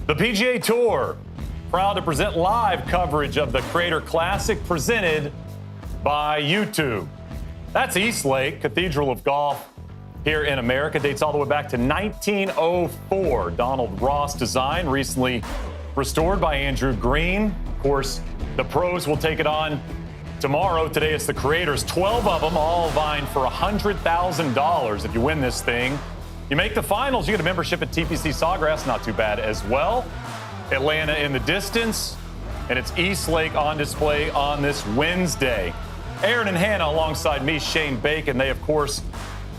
The PGA Tour, proud to present live coverage of the Creator Classic presented by YouTube. That's East Lake, Cathedral of Golf here in America. Dates all the way back to 1904. Donald Ross design, recently restored by Andrew Green. Of course, the pros will take it on tomorrow. Today it's the creators, 12 of them, all vying for $100,000 if you win this thing. You make the finals, you get a membership at TPC Sawgrass, not too bad as well. Atlanta in the distance, and it's East Lake on display on this Wednesday. Aaron and Hannah alongside me, Shane Bacon. They, of course,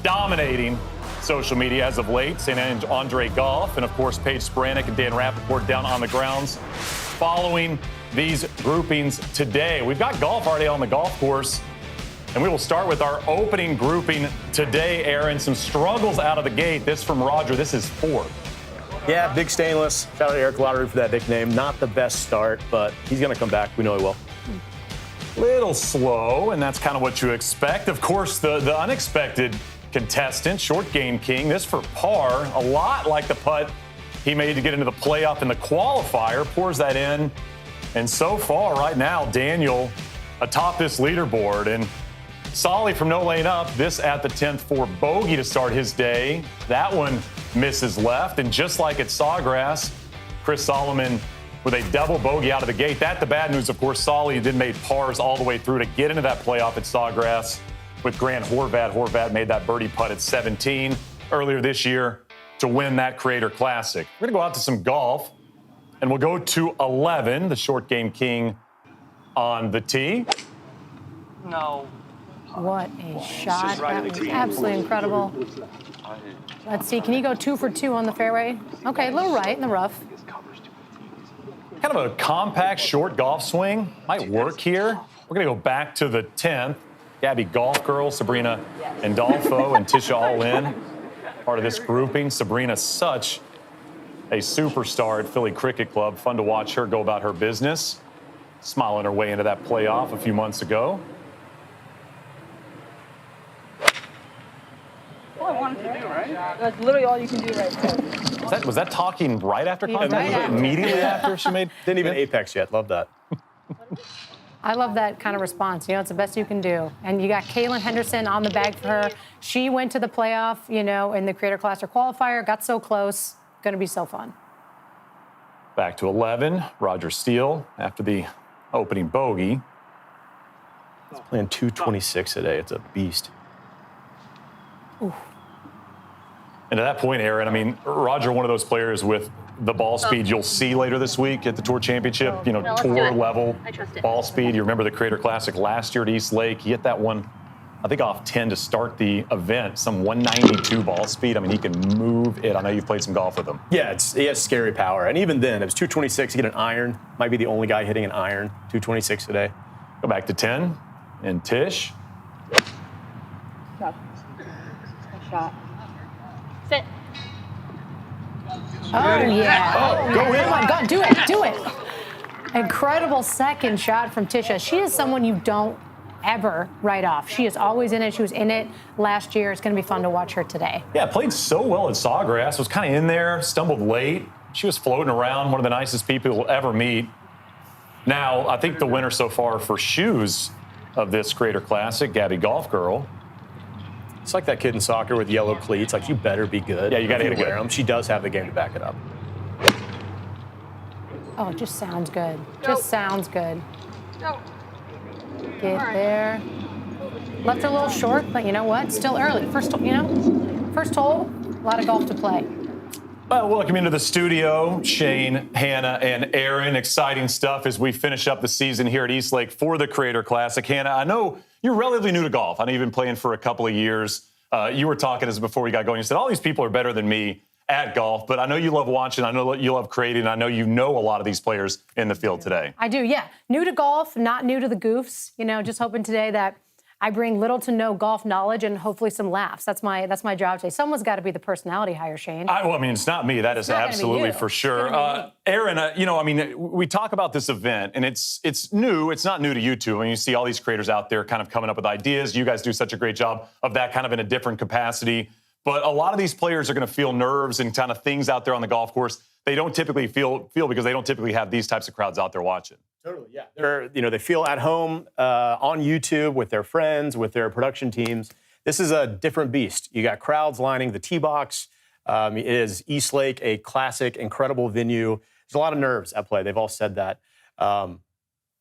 dominating social media as of late. St. Andre Golf, and, of course, Paige Sporanic and Dan Rappaport down on the grounds following these groupings today. We've got golf already on the golf course, and we will start with our opening grouping today, Aaron. Some struggles out of the gate. This from Roger. This is fourth. Yeah, big stainless. Shout out to Eric Lottery for that nickname. Not the best start, but he's going to come back. We know he will. Little slow, and that's kind of what you expect. Of course, the unexpected contestant, short game king. This for par, a lot like the putt he made to get into the playoff in the qualifier. Pours that in, and so far, right now, Daniel atop this leaderboard. And Solly from no lane up, this at the 10th for bogey to start his day. That one misses left, and just like at Sawgrass, Chris Solomon with a double bogey out of the gate. That the bad news, of course. Solly then made pars all the way through to get into that playoff at Sawgrass with Grant Horvat. Horvat made that birdie putt at 17 earlier this year to win that Creator Classic. We're going to go out to some golf, and we'll go to 11, the short game king on the tee. No. What a shot. That was absolutely incredible. Let's see. Can he go 2 for 2 on the fairway? Okay, a little right in the rough. Kind of a compact, short golf swing. Might work here. We're going to go back to the 10th. Gabby Golf Girl, Sabrina Andolfo, and Tisha all in. Part of this grouping. Sabrina, such a superstar at Philly Cricket Club. Fun to watch her go about her business. Smiling her way into that playoff a few months ago. All I wanted to do, right? That's literally all you can do right there. Was that talking right after contact? Right after. Immediately after she made? Didn't even apex yet. Love that. I love that kind of response. You know, it's the best you can do. And you got Kaylin Henderson on the bag for her. She went to the playoff, you know, in the Creator Classic qualifier, got so close. Going to be so fun. Back to 11, Roger Steele after the opening bogey. He's playing 226 today. It's a beast. Ooh. And at that point, Aaron, I mean, Roger, one of those players with the ball speed you'll see later this week at the Tour Championship, you know, tour level ball speed. You remember the Creator Classic last year at East Lake. He hit that one, I think, off 10 to start the event, some 192 ball speed. I mean, he can move it. I know you've played some golf with him. Yeah, he has scary power. And even then, it was 226. He hit an iron. Might be the only guy hitting an iron. 226 today. Go back to 10, and Tish. Shot. Shot. Sit. Oh, yeah. Oh, go in. Oh, my God. Do it. Incredible second shot from Tisha. She is someone you don't ever write off. She is always in it. She was in it last year. It's going to be fun to watch her today. Yeah, played so well at Sawgrass. Was kind of in there, stumbled late. She was floating around, one of the nicest people you'll ever meet. Now, I think the winner so far for shoes of this Creator Classic, Gabby Golf Girl. It's like that kid in soccer with yellow cleats. Like, you better be good. Yeah, you got to hit it good. Wear them. She does have the game to back it up. Oh, it just sounds good. Just sounds good. No. Get there. Left a little short, but you know what? Still early. First hole, a lot of golf to play. Well, welcome into the studio, Shane, Hannah, and Aaron. Exciting stuff as we finish up the season here at East Lake for the Creator Classic. Hannah, I know you're relatively new to golf. I know you've been playing for a couple of years. You were talking as before we got going. You said, all these people are better than me at golf, but I know you love watching. I know you love creating. I know you know a lot of these players in the field today. I do, yeah. New to golf, not new to the goofs. You know, just hoping today that I bring little to no golf knowledge and hopefully some laughs. That's my job today. Someone's got to be the personality hire, Shane. I mean, it's not me. That is absolutely for sure. Aaron, we talk about this event, and it's new. It's not new to YouTube. I mean, you see all these creators out there kind of coming up with ideas. You guys do such a great job of that kind of in a different capacity. But a lot of these players are going to feel nerves and kind of things out there on the golf course they don't typically feel because they don't typically have these types of crowds out there watching. Totally, yeah. They feel at home on YouTube with their friends, with their production teams. This is a different beast. You got crowds lining the tee box. It is East Lake, a classic, incredible venue. There's a lot of nerves at play. They've all said that. And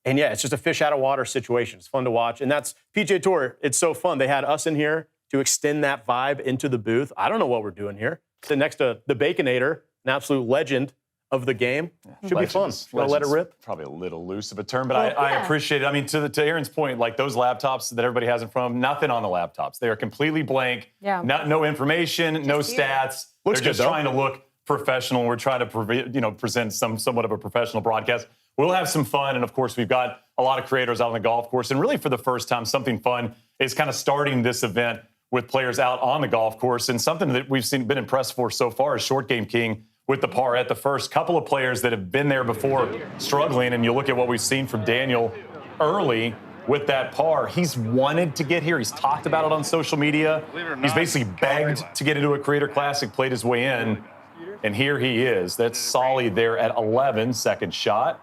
yeah, it's just a fish out of water situation. It's fun to watch. And that's PGA Tour. It's so fun. They had us in here to extend that vibe into the booth. I don't know what we're doing here. Sitting next to the Baconator, an absolute legend of the game. Should be fun. Want to let it rip? Probably a little loose of a term, but I appreciate it. I mean, to Aaron's point, like those laptops that everybody has in front of them, nothing on the laptops. They are completely blank. Yeah. No information, no stats. Looks They're just good, though. trying to look professional. We're trying to present somewhat of a professional broadcast. We'll have some fun, and of course, we've got a lot of creators out on the golf course. And really, for the first time, something fun is kind of starting this event with players out on the golf course. And something that we've been impressed for so far is Short Game King with the par at the first. Couple of players that have been there before struggling, and you look at what we've seen from Daniel early with that par. He's wanted to get here. He's talked about it on social media. He's basically begged to get into a Creator Classic, played his way in, and here he is. That's Solly there at 11, second shot.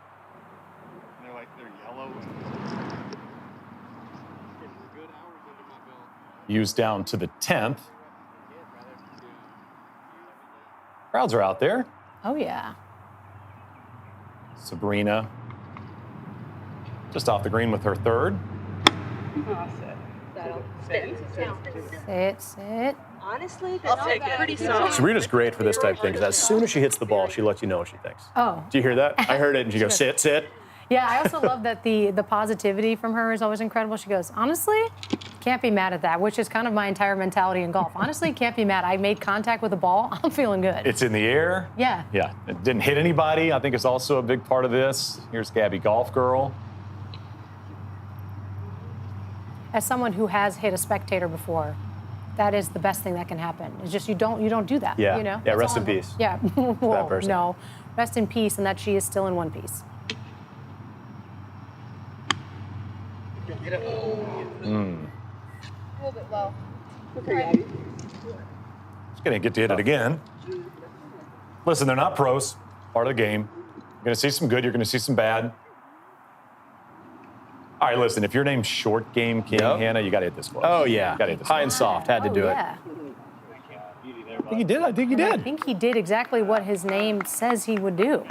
Used down to the 10th. Crowds are out there. Oh, yeah. Sabrina just off the green with her third. Sit. Honestly, that's pretty solid. Sabrina's great for this type of thing because as soon as she hits the ball, she lets you know what she thinks. Oh. Do you hear that? I heard it, and she goes, sit. Yeah, I also love that the positivity from her is always incredible. She goes, honestly, can't be mad at that, which is kind of my entire mentality in golf. Honestly, can't be mad. I made contact with the ball. I'm feeling good. It's in the air. Yeah. Yeah, it didn't hit anybody. I think it's also a big part of this. Here's Gabby Golf Girl. As someone who has hit a spectator before, that is the best thing that can happen. It's just you don't do that. Yeah. You know? Yeah, That's rest all in peace. Yeah. Whoa, person. no. Rest in peace, and that she is still in one piece. A little bit low. Okay. Just gonna get to hit it again. Listen, they're not pros. Part of the game. You're gonna see some good. You're gonna see some bad. All right, listen. If your name's Short Game King, Yep. Hannah, you gotta hit this close. Oh, yeah. Gotta hit this High close. and soft. Had to do it. Yeah. I think he did. I think he I did. think he did exactly what his name says he would do.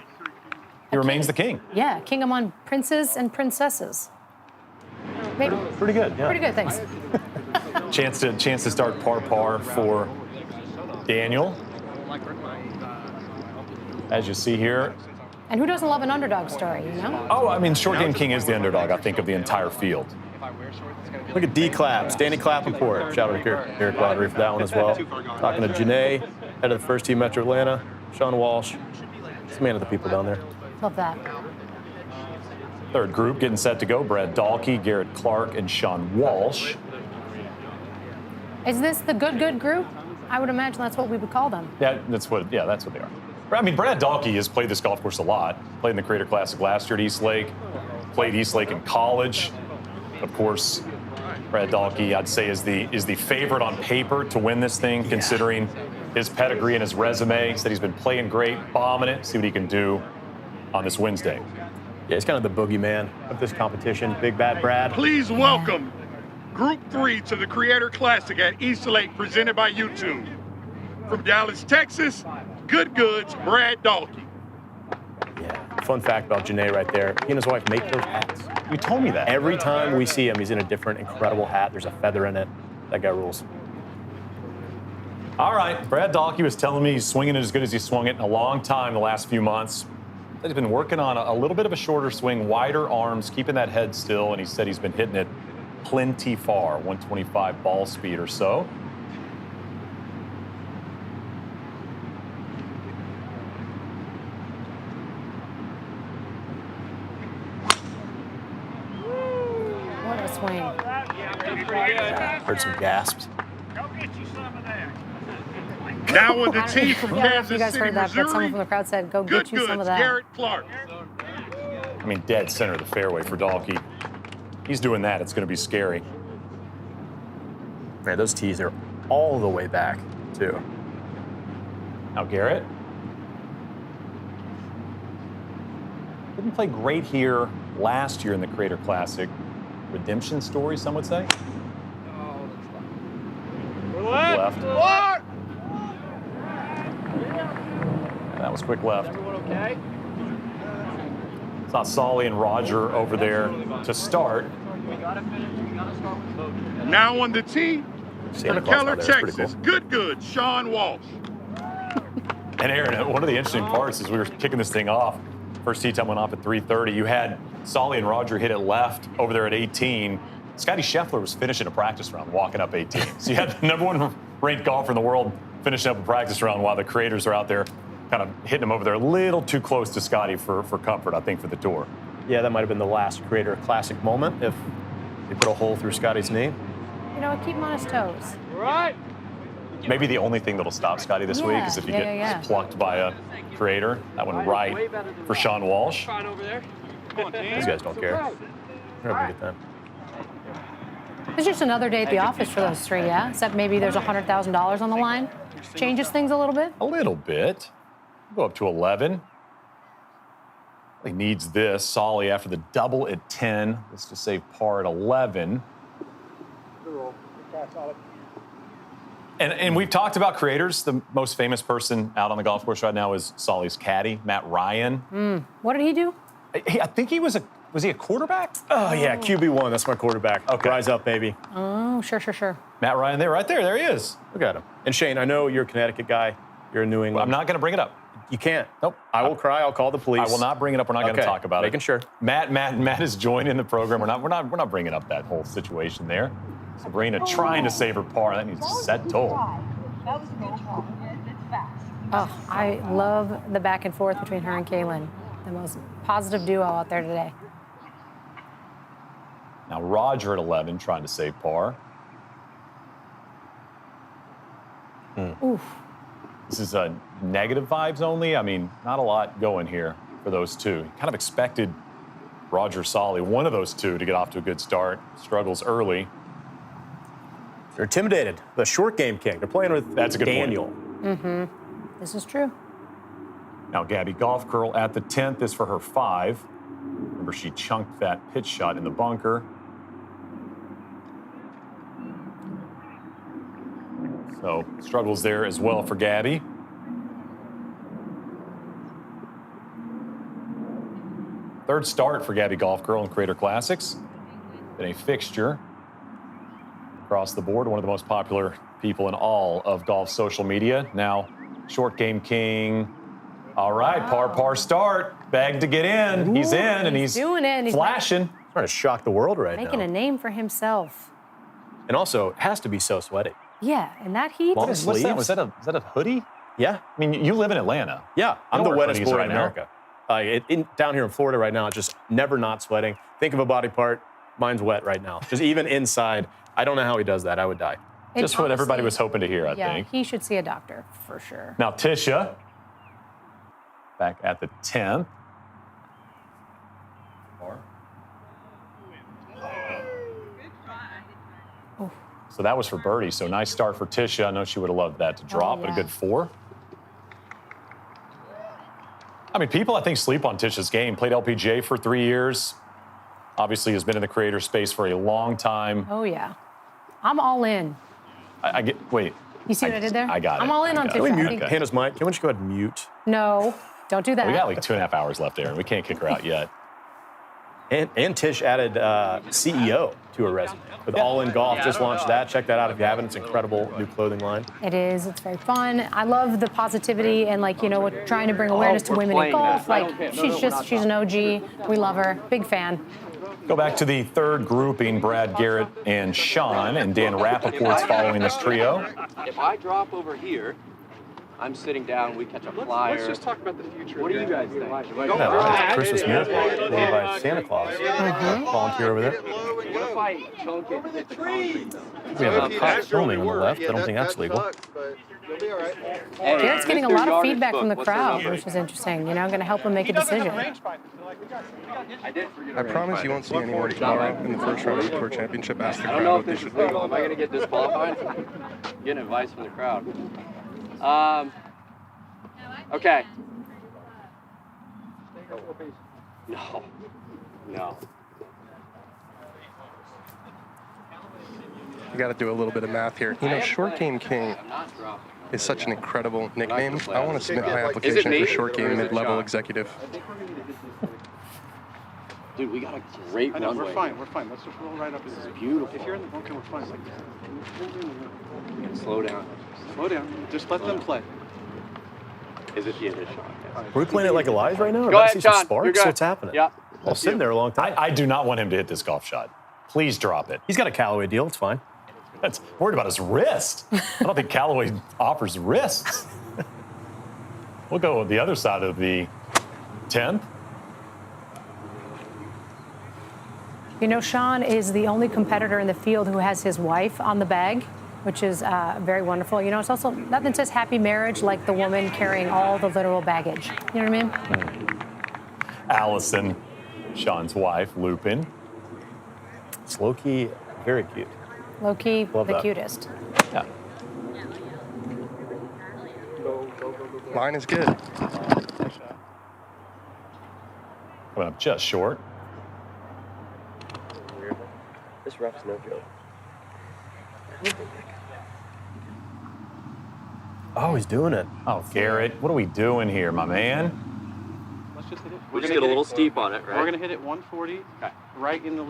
He remains the king. Yeah, king among princes and princesses. Maybe. Pretty good, yeah. Pretty good, thanks. Chance to start par for Daniel. As you see here. And who doesn't love an underdog story, you know? Oh, I mean, Short Game King is the underdog, I think, of the entire field. Look at D Claps, Danny Clappenport. Shout out to Eric Lowry for that one as well. Talking to Janae, head of the first team Metro Atlanta. Sean Walsh, he's the man of the people down there. Love that. Third group getting set to go. Brad Dahlke, Garrett Clark, and Sean Walsh. Is this the good group? I would imagine that's what we would call them. Yeah, that's what they are. I mean, Brad Dahlke has played this golf course a lot. Played in the Creator Classic last year at East Lake. Played East Lake in college. Of course, Brad Dahlke, I'd say, is the favorite on paper to win this thing, considering his pedigree and his resume. Said he's been playing great, bombing it. See what he can do on this Wednesday. Yeah, he's kind of the boogeyman of this competition. Big Bad Brad. Please welcome Group 3 to the Creator Classic at East Lake, presented by YouTube. From Dallas, Texas, Good Goods, Brad Dahlke. Yeah. Fun fact about Janae right there. He and his wife make those hats. You told me that. Every time we see him, he's in a different, incredible hat. There's a feather in it. That guy rules. All right, Brad Dahlke was telling me he's swinging it as good as he swung it in a long time the last few months. He's been working on a little bit of a shorter swing, wider arms, keeping that head still, and he said he's been hitting it plenty far, 125 ball speed or so. What a swing. Heard some gasps. Now with the team from I don't know if you Kansas guys City, heard that, but someone Missouri, from the crowd said, go Good get you some of Goods, that. Garrett Clark. I mean, dead center of the fairway for Dahlke. He's doing that. It's going to be scary. Man, those tees are all the way back. too. Now Garrett. Didn't play great here last year in the Creator Classic. Redemption story, some would say. Left. That was quick left. Okay. Saw Solly and Roger over there to start. Now on the tee, Santa from Claus Keller, out there is pretty Texas, good, Sean Walsh. And Aaron, one of the interesting parts is we were kicking this thing off. First tee time went off at 3:30. You had Solly and Roger hit it left over there at 18. Scotty Scheffler was finishing a practice round, walking up 18. So you had the #1 ranked golfer in the world finishing up a practice round while the creators are out there kind of hitting him over there a little too close to Scotty for comfort, I think, for the tour. Yeah, that might have been the last Creator Classic moment if they put a hole through Scotty's knee. You know, keep him on his toes. Right. Maybe the only thing that'll stop Scotty this week is if he gets plucked by a creator. That one right for Sean Walsh. Fine over there. These guys don't care. They're having a good time. It's just another day at the office for those three, yeah? Except maybe there's $100,000 on the line. Changes things a little bit. A little bit. Go up to 11. He needs this. Solly after the double at 10. Let's just say par at 11. And we've talked about creators. The most famous person out on the golf course right now is Solly's caddy, Matt Ryan. What did he do? I think he was he a quarterback? Oh, yeah, QB1. That's my quarterback. Okay. Rise up, baby. Oh, sure. Matt Ryan there, right there. There he is. Look at him. And Shane, I know you're a Connecticut guy. You're in New England. I'm not going to bring it up. You can't. Nope. I will cry. I'll call the police. I will not bring it up. We're not going to talk about Making it. sure. Matt is joining the program. We're not bringing up that whole situation there. Sabrina trying to save her par. That needs to settle. That was a good try. It's fast. Oh, I love the back and forth between her and Kaylin. The most positive duo out there today. Now Roger at 11 trying to save par. Oof. This is a negative vibes only. I mean, not a lot going here for those two. Kind of expected Roger Solly, one of those two, to get off to a good start. Struggles early. They're intimidated. The short game king. They're playing with That's a good Daniel. point. This is true. Now Gabby Golf Curl at the 10th is for her 5. Remember, she chunked that pitch shot in the bunker. So struggles there as well for Gabby. Third start for Gabby Golf Girl in Creator Classics. Been a fixture across the board, one of the most popular people in all of golf social media. Now, short game king. All right, par start. Bag to get in. He's in, and he's doing it. He's flashing. Trying to shock the world right making now. a name for himself. And also, has to be so sweaty. Yeah, in that heat. Long What's that? sleeves. Was that a hoodie? Yeah. I mean, you live in Atlanta. Yeah, I'm You the don't wear wettest hoodies boy right in now. America. Down here in Florida right now, just never not sweating. Think of a body part, mine's wet right now. Just even inside, I don't know how he does that. I would die. Just what everybody honestly- was hoping to hear, I Yeah, think. he should see a doctor for sure. Now, Tisha, back at the 10th. So that was for birdie. So nice start for Tisha. I know she would have loved that to drop, but a yeah. good 4. I mean, people, I think, sleep on Tisha's game. Played LPGA for 3 years. Obviously has been in the creator space for a long time. Oh, yeah. I'm all in. I get, wait. You see what I did there? I got it. I'm all in on I got it. Can we Tisha. I mute think- Hannah's mic? Can we just go ahead and mute? No, don't do that. We got like 2.5 hours left there, and we can't kick her out yet. And Tish added CEO to her resume with All In Golf. Just launched that. Check that out if you haven't. It's an incredible new clothing line. It is. It's very fun. I love the positivity and, like, you know, we're trying to bring awareness to women in golf. Like, she's an OG. We love her. Big fan. Go back to the third grouping, Brad Garrett and Sean, and Dan Rappaport's following this trio. If I drop over here, I'm sitting down, we catch a flyer. Let's just talk about the future. What do you guys think? Yeah, Christmas miracle made by Santa Claus. Volunteer over there. fight. Chunk it. Over the trees. We have a cop filming on the left. I don't think that's legal. Hey, Garrett's getting a Mr. lot of Yardage feedback from the book, what's our crowd, number? which is interesting. You know, going to help him make a decision. I did forget. I promise you won't see anyone tomorrow in the first round of the Tour Championship ask the I don't crowd know what if they this is should do. legal. Am I going to get disqualified? Getting advice from the crowd. Okay. No. No. You got to do a little bit of math here. You know, Short Game King I'm not dropping. is such an incredible nickname. play I on want this. to submit my Is it application me, for Short or Game is it mid-level John? executive. Dude, we got a great I know, runway. we're fine, we're fine. Let's just roll right up. This is beautiful. If you're in the bunker, we're fine. Slow down. Slow down. Just let them play. Is it? Yeah, it is Sean. Yes. Are we playing it like a live right now? Go I ahead, see some Sean. sparks. You're good. What's happening? Yeah. I was sitting there a long time. I do not want him to hit this golf shot. Please drop it. He's got a Callaway deal. It's fine. That's worried about his wrist. I don't think Callaway offers wrists. We'll go with the other side of the 10th. You know, Sean is the only competitor in the field who has his wife on the bag, which is very wonderful. You know, it's also, nothing says happy marriage like the woman carrying all the literal baggage. You know what I mean? Allison, Sean's wife, Lupin. It's low-key very cute. Low-key, Love the that. cutest. Yeah. Line is good. Coming up just short. This rough's no joke. Oh, he's doing it. Oh, Garrett, what are we doing here, my man? Let's just hit it. We're just get a little steep on it, right? We're gonna hit it 140, right in the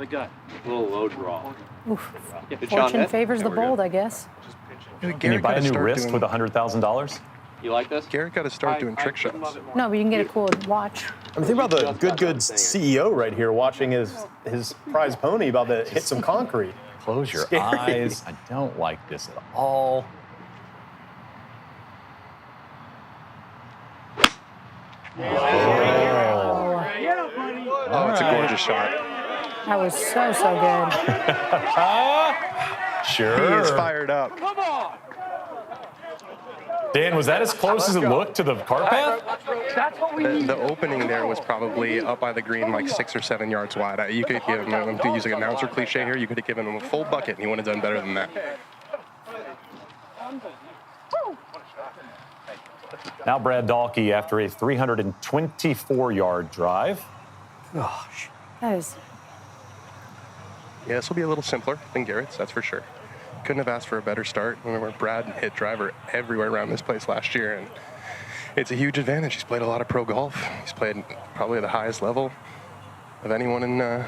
gut. A little low draw. Oof. Did Sean Fortune hit? favors Yeah, the we're bold, good. I guess. Can you buy a new wrist with $100,000? You like this? Garrett got to start doing trick shots. No, but you can get a cool watch. I mean, think about the good CEO right here watching his prize pony about to hit some concrete. Close your Scary. eyes. I don't like this at all. Oh, it's a gorgeous shot. That was so good. Sure. He is fired up. Dan, was that as close as it looked to the car path? The opening there was probably up by the green like 6 or 7 yards wide. You could give him, I'm using an announcer cliche here, you could have given him a full bucket and he would have done better than that. Now Brad Dahlke after a 324-yard drive. Gosh. That is. Yeah, this will be a little simpler than Garrett's, that's for sure. Couldn't have asked for a better start. Remember, Brad hit driver everywhere around this place last year, and it's a huge advantage. He's played a lot of pro golf. He's played probably the highest level of anyone in,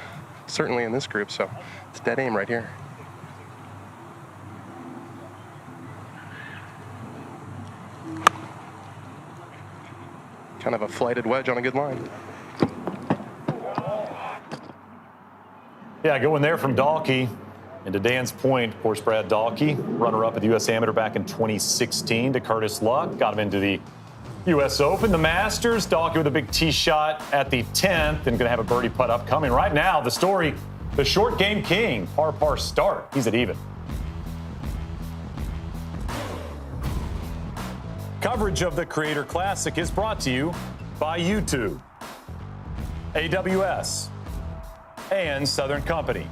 certainly in this group, so it's dead aim right here. Kind of a flighted wedge on a good line. Yeah, going there from Dahlke. And to Dan's point, of course, Brad Dahlke, runner-up at the U.S. Amateur back in 2016 to Curtis Luck, got him into the U.S. Open, the Masters. Dahlke with a big tee shot at the 10th and going to have a birdie putt upcoming. Right now, the story, the Short Game King, par start. He's at even. Coverage of the Creator Classic is brought to you by YouTube, AWS, and Southern Company.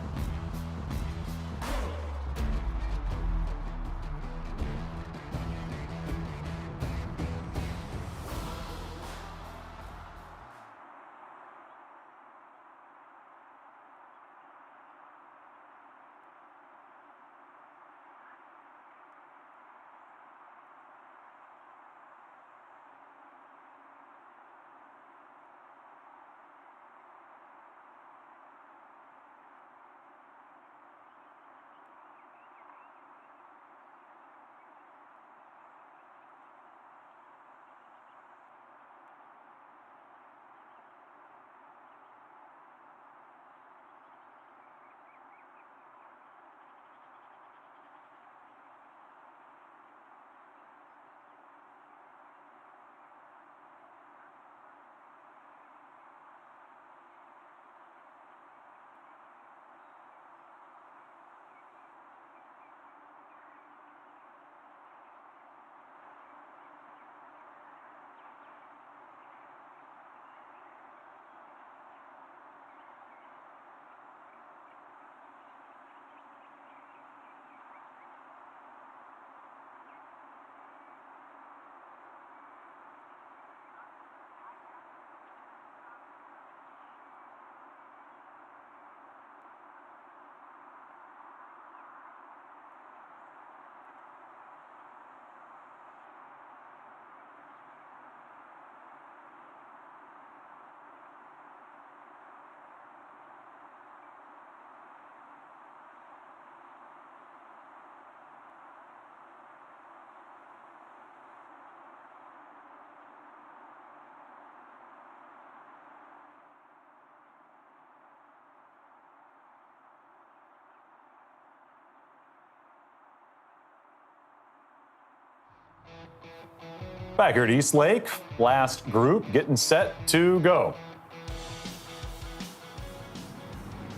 Back here at East Lake, last group getting set to go.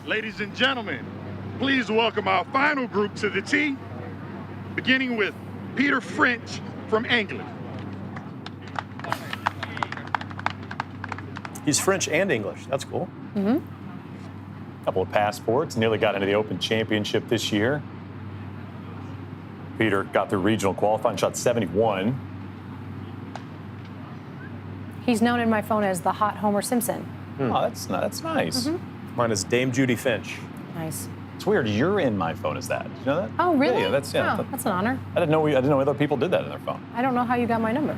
Ladies and gentlemen, please welcome our final group to the tee, beginning with Peter French from England. He's French and English. That's cool. Mm-hmm. Couple of passports, nearly got into the Open Championship this year. Peter got through regional qualifying, shot 71. He's known in my phone as the hot Homer Simpson. Oh, that's nice. Mm-hmm. Mine is Dame Judy Finch. Nice. It's weird. You're in my phone as that. Did you know that? Oh, really? Yeah, that's yeah. Oh, that's an honor. I didn't know other people did that in their phone. I don't know how you got my number.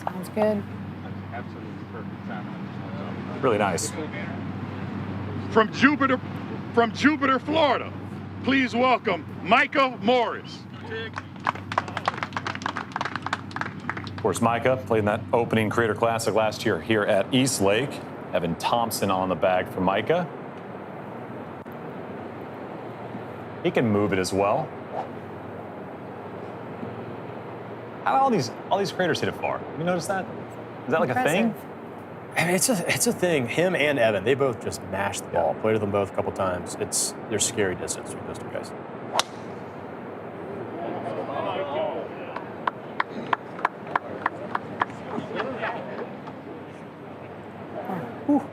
Sounds good. Really nice. From Jupiter, Florida, please welcome Micah Morris. Of course, Micah played in that opening Creator Classic last year here at East Lake. Evan Thompson on the bag for Micah. He can move it as well. How do all these creators hit it far? Have you noticed that? Is that like a thing? I mean, it's a thing. Him and Evan, they both just mash the ball. Played with them both a couple times. They're scary distance with those two guys. Whew.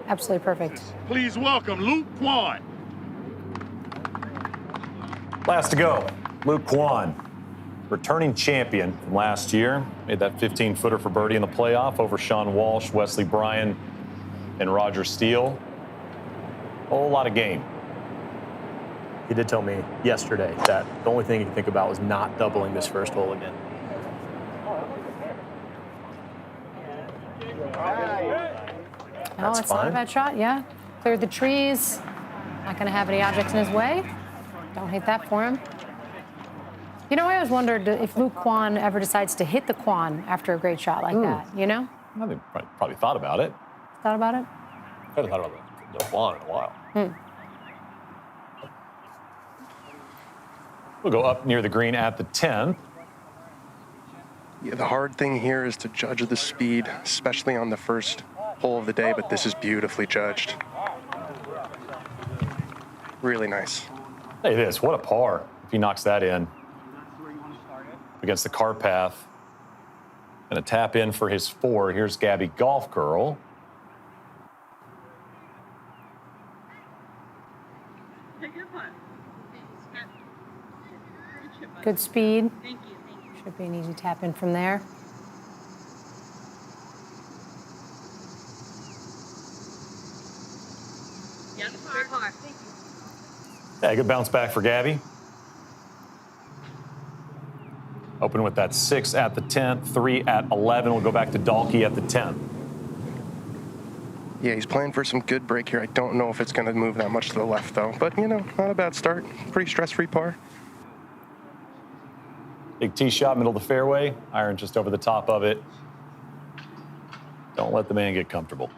Absolutely perfect. Please welcome Luke Kwan. Last to go, Luke Kwan, returning champion from last year. Made that 15-footer for birdie in the playoff over Sean Walsh, Wesley Bryan, and Roger Steele. Whole lot of game. He did tell me yesterday that the only thing he could think about was not doubling this first hole again. No, it's not a bad shot, yeah. Cleared the trees. Not going to have any objects in his way. Don't hate that for him. You know, I always wondered if Luke Kwan ever decides to hit the Kwan after a great shot like that, you know? I think probably thought about it. Thought about it? I haven't thought about the Kwan in a while. We'll go up near the green at the 10th. Yeah, the hard thing here is to judge the speed, especially on the first hole of the day, but this is beautifully judged. Really nice. Hey, this, what a par if he knocks that in against the car path. Gonna tap in for his 4. Here's Gabby Golf Girl. Good speed. Should be an easy tap in from there. Yeah, good bounce back for Gabby. Open with that 6 at the 10th, 3 at 11. We'll go back to Dalkey at the 10th. Yeah, he's playing for some good break here. I don't know if it's going to move that much to the left, though. But, you know, not a bad start. Pretty stress-free par. Big tee shot, middle of the fairway. Iron just over the top of it. Don't let the man get comfortable.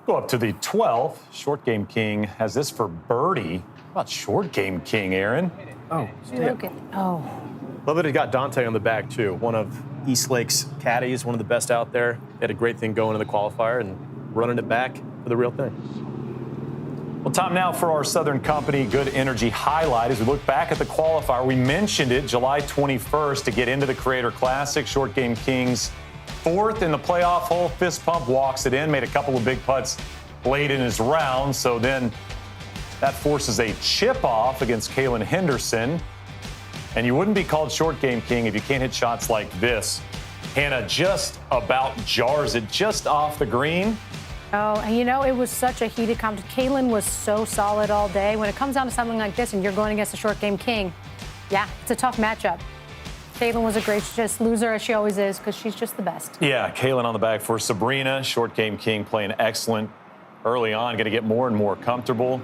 Go up to the 12th. Short Game King has this for birdie. How about Short Game King, Aaron? Oh, Look at, oh. Love that he got Dante on the bag, too. One of East Lake's caddies, one of the best out there. They had a great thing going in the qualifier and running it back for the real thing. Well, time now for our Southern Company Good Energy highlight. As we look back at the qualifier, we mentioned it, July 21st to get into the Creator Classic. Short Game Kings 4th in the playoff hole. Fist pump walks it in, made a couple of big putts late in his round. So then that forces a chip off against Kalen Henderson. And you wouldn't be called Short Game King if you can't hit shots like this. Hannah just about jars it just off the green. Oh, and you know, it was such a heated competition. Kalen was so solid all day. When it comes down to something like this and you're going against a Short Game King, yeah, it's a tough matchup. Kalen was a great just loser, as she always is, because she's just the best. Yeah, Kalen on the back for Sabrina. Short Game King playing excellent. early on, going to get more and more comfortable.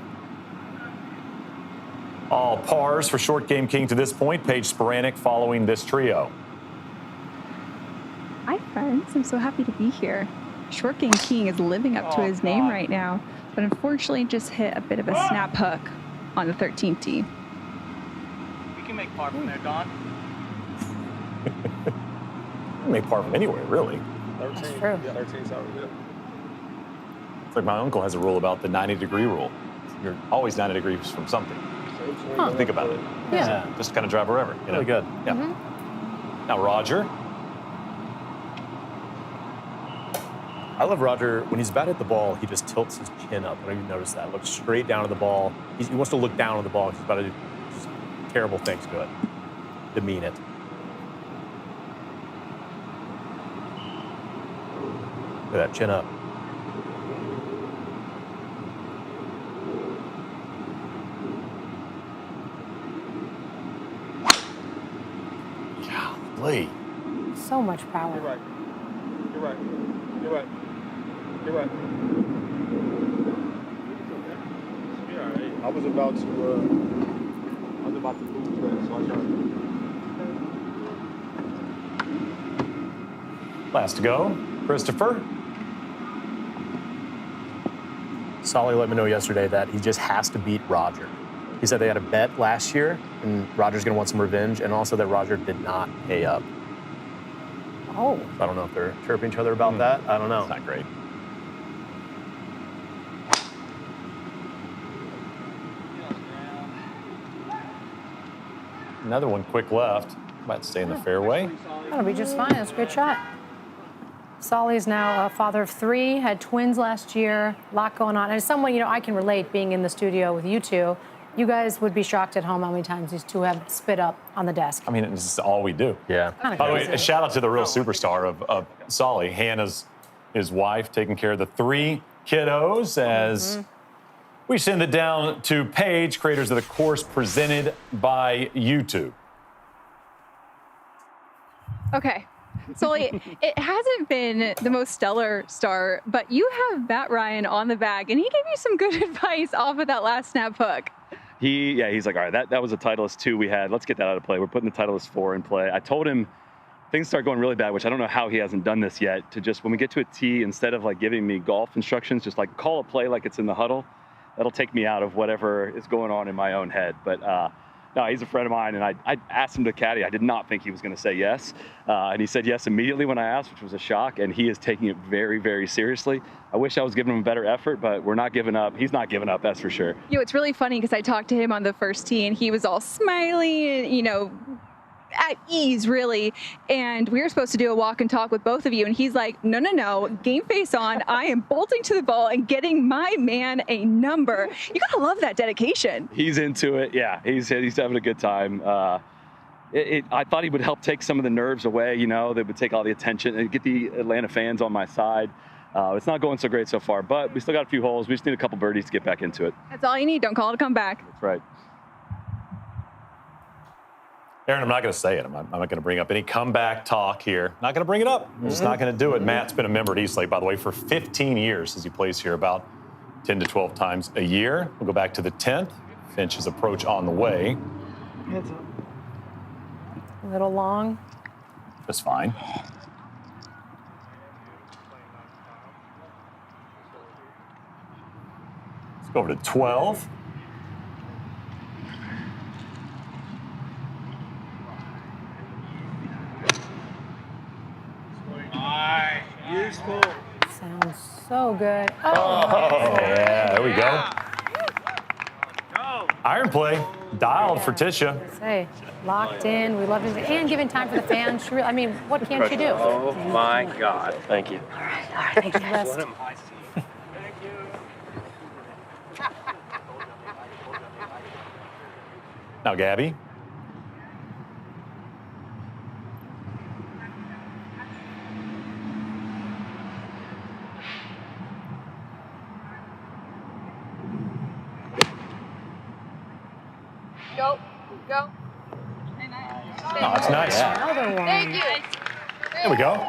All pars for Short Game King to this point. Paige Sporanic following this trio. Hi, friends. I'm so happy to be here. Short Game King is living up to his name right now, but unfortunately just hit a bit of a snap hook on the 13th tee. You can make par from there, Don. You can make par from anywhere, really. That's true. Yeah, 13's already good. It's like my uncle has a rule about the 90-degree rule. You're always 90 degrees from something. Huh. Think about it. Yeah. Just kind of drive wherever. You know? Really good. Yeah. Now, Roger. I love Roger. When he's about to hit the ball, he just tilts his chin up. I don't even notice that. Looks straight down at the ball. He wants to look down at the ball because he's about to do just terrible things to it. Demean it. Look at that chin up. Golly. So much power. You're right. You're right. You're right. You're right. You're all right. I was about to lose that, so I tried. Last to go, Christopher. Solly let me know yesterday that he just has to beat Roger. He said they had a bet last year, and Roger's going to want some revenge, and also that Roger did not pay up. Oh. I don't know if they're chirping each other about that. I don't know. It's not great. Another one quick left. Might stay in the fairway. That'll be just fine. That's a great shot. Solly is now a father of 3, had twins last year, a lot going on. And as someone, you know, I can relate being in the studio with you two. You guys would be shocked at home how many times these two have spit up on the desk. I mean, this is all we do. Yeah. By the way, a shout out to the real superstar of Solly, Hannah's his wife, taking care of the 3 kiddos as we send it down to Paige, creators of the course presented by YouTube. Okay. Sully, it hasn't been the most stellar start, but you have Matt Ryan on the bag, and he gave you some good advice off of that last snap hook. He's like, all right, that was a Titleist 2 we had. Let's get that out of play. We're putting the Titleist 4 in play. I told him things start going really bad, which I don't know how he hasn't done this yet, to just, when we get to a tee, instead of like giving me golf instructions, just like call a play like it's in the huddle. That'll take me out of whatever is going on in my own head. But no, he's a friend of mine, and I asked him to caddy. I did not think he was going to say yes. And he said yes immediately when I asked, which was a shock, and he is taking it very, very seriously. I wish I was giving him a better effort, but we're not giving up. He's not giving up, that's for sure. You know, it's really funny because I talked to him on the first tee, and he was all smiley and, you know, at ease, really. And we were supposed to do a walk and talk with both of you, and he's like, no, game face on. I am bolting to the ball and getting my man a number. You gotta love that dedication. He's into it. Yeah, he's having a good time. I thought he would help take some of the nerves away, you know, that would take all the attention and get the Atlanta fans on my side. It's not going so great so far, but we still got a few holes. We just need a couple birdies to get back into it. That's all you need. Don't call it a comeback. That's right. Aaron, I'm not going to say it. I'm not going to bring up any comeback talk here. Not going to bring it up. I'm just not going to do it. Matt's been a member at Eastlake, by the way, for 15 years as he plays here about 10 to 12 times a year. We'll go back to the 10th. Finch's approach on the way. A little long. Just fine. Let's go over to 12. Useful. Sounds so good. Oh, yeah, there we go. Iron play, dialed for Tisha. Say, locked in. We love it. And giving time for the fans. I mean, what can't you do? Oh my God. Thank you. All right. Thank you. Rest. Now, Gabby. Go. Oh, that's nice. Another one. Thank you. There we go.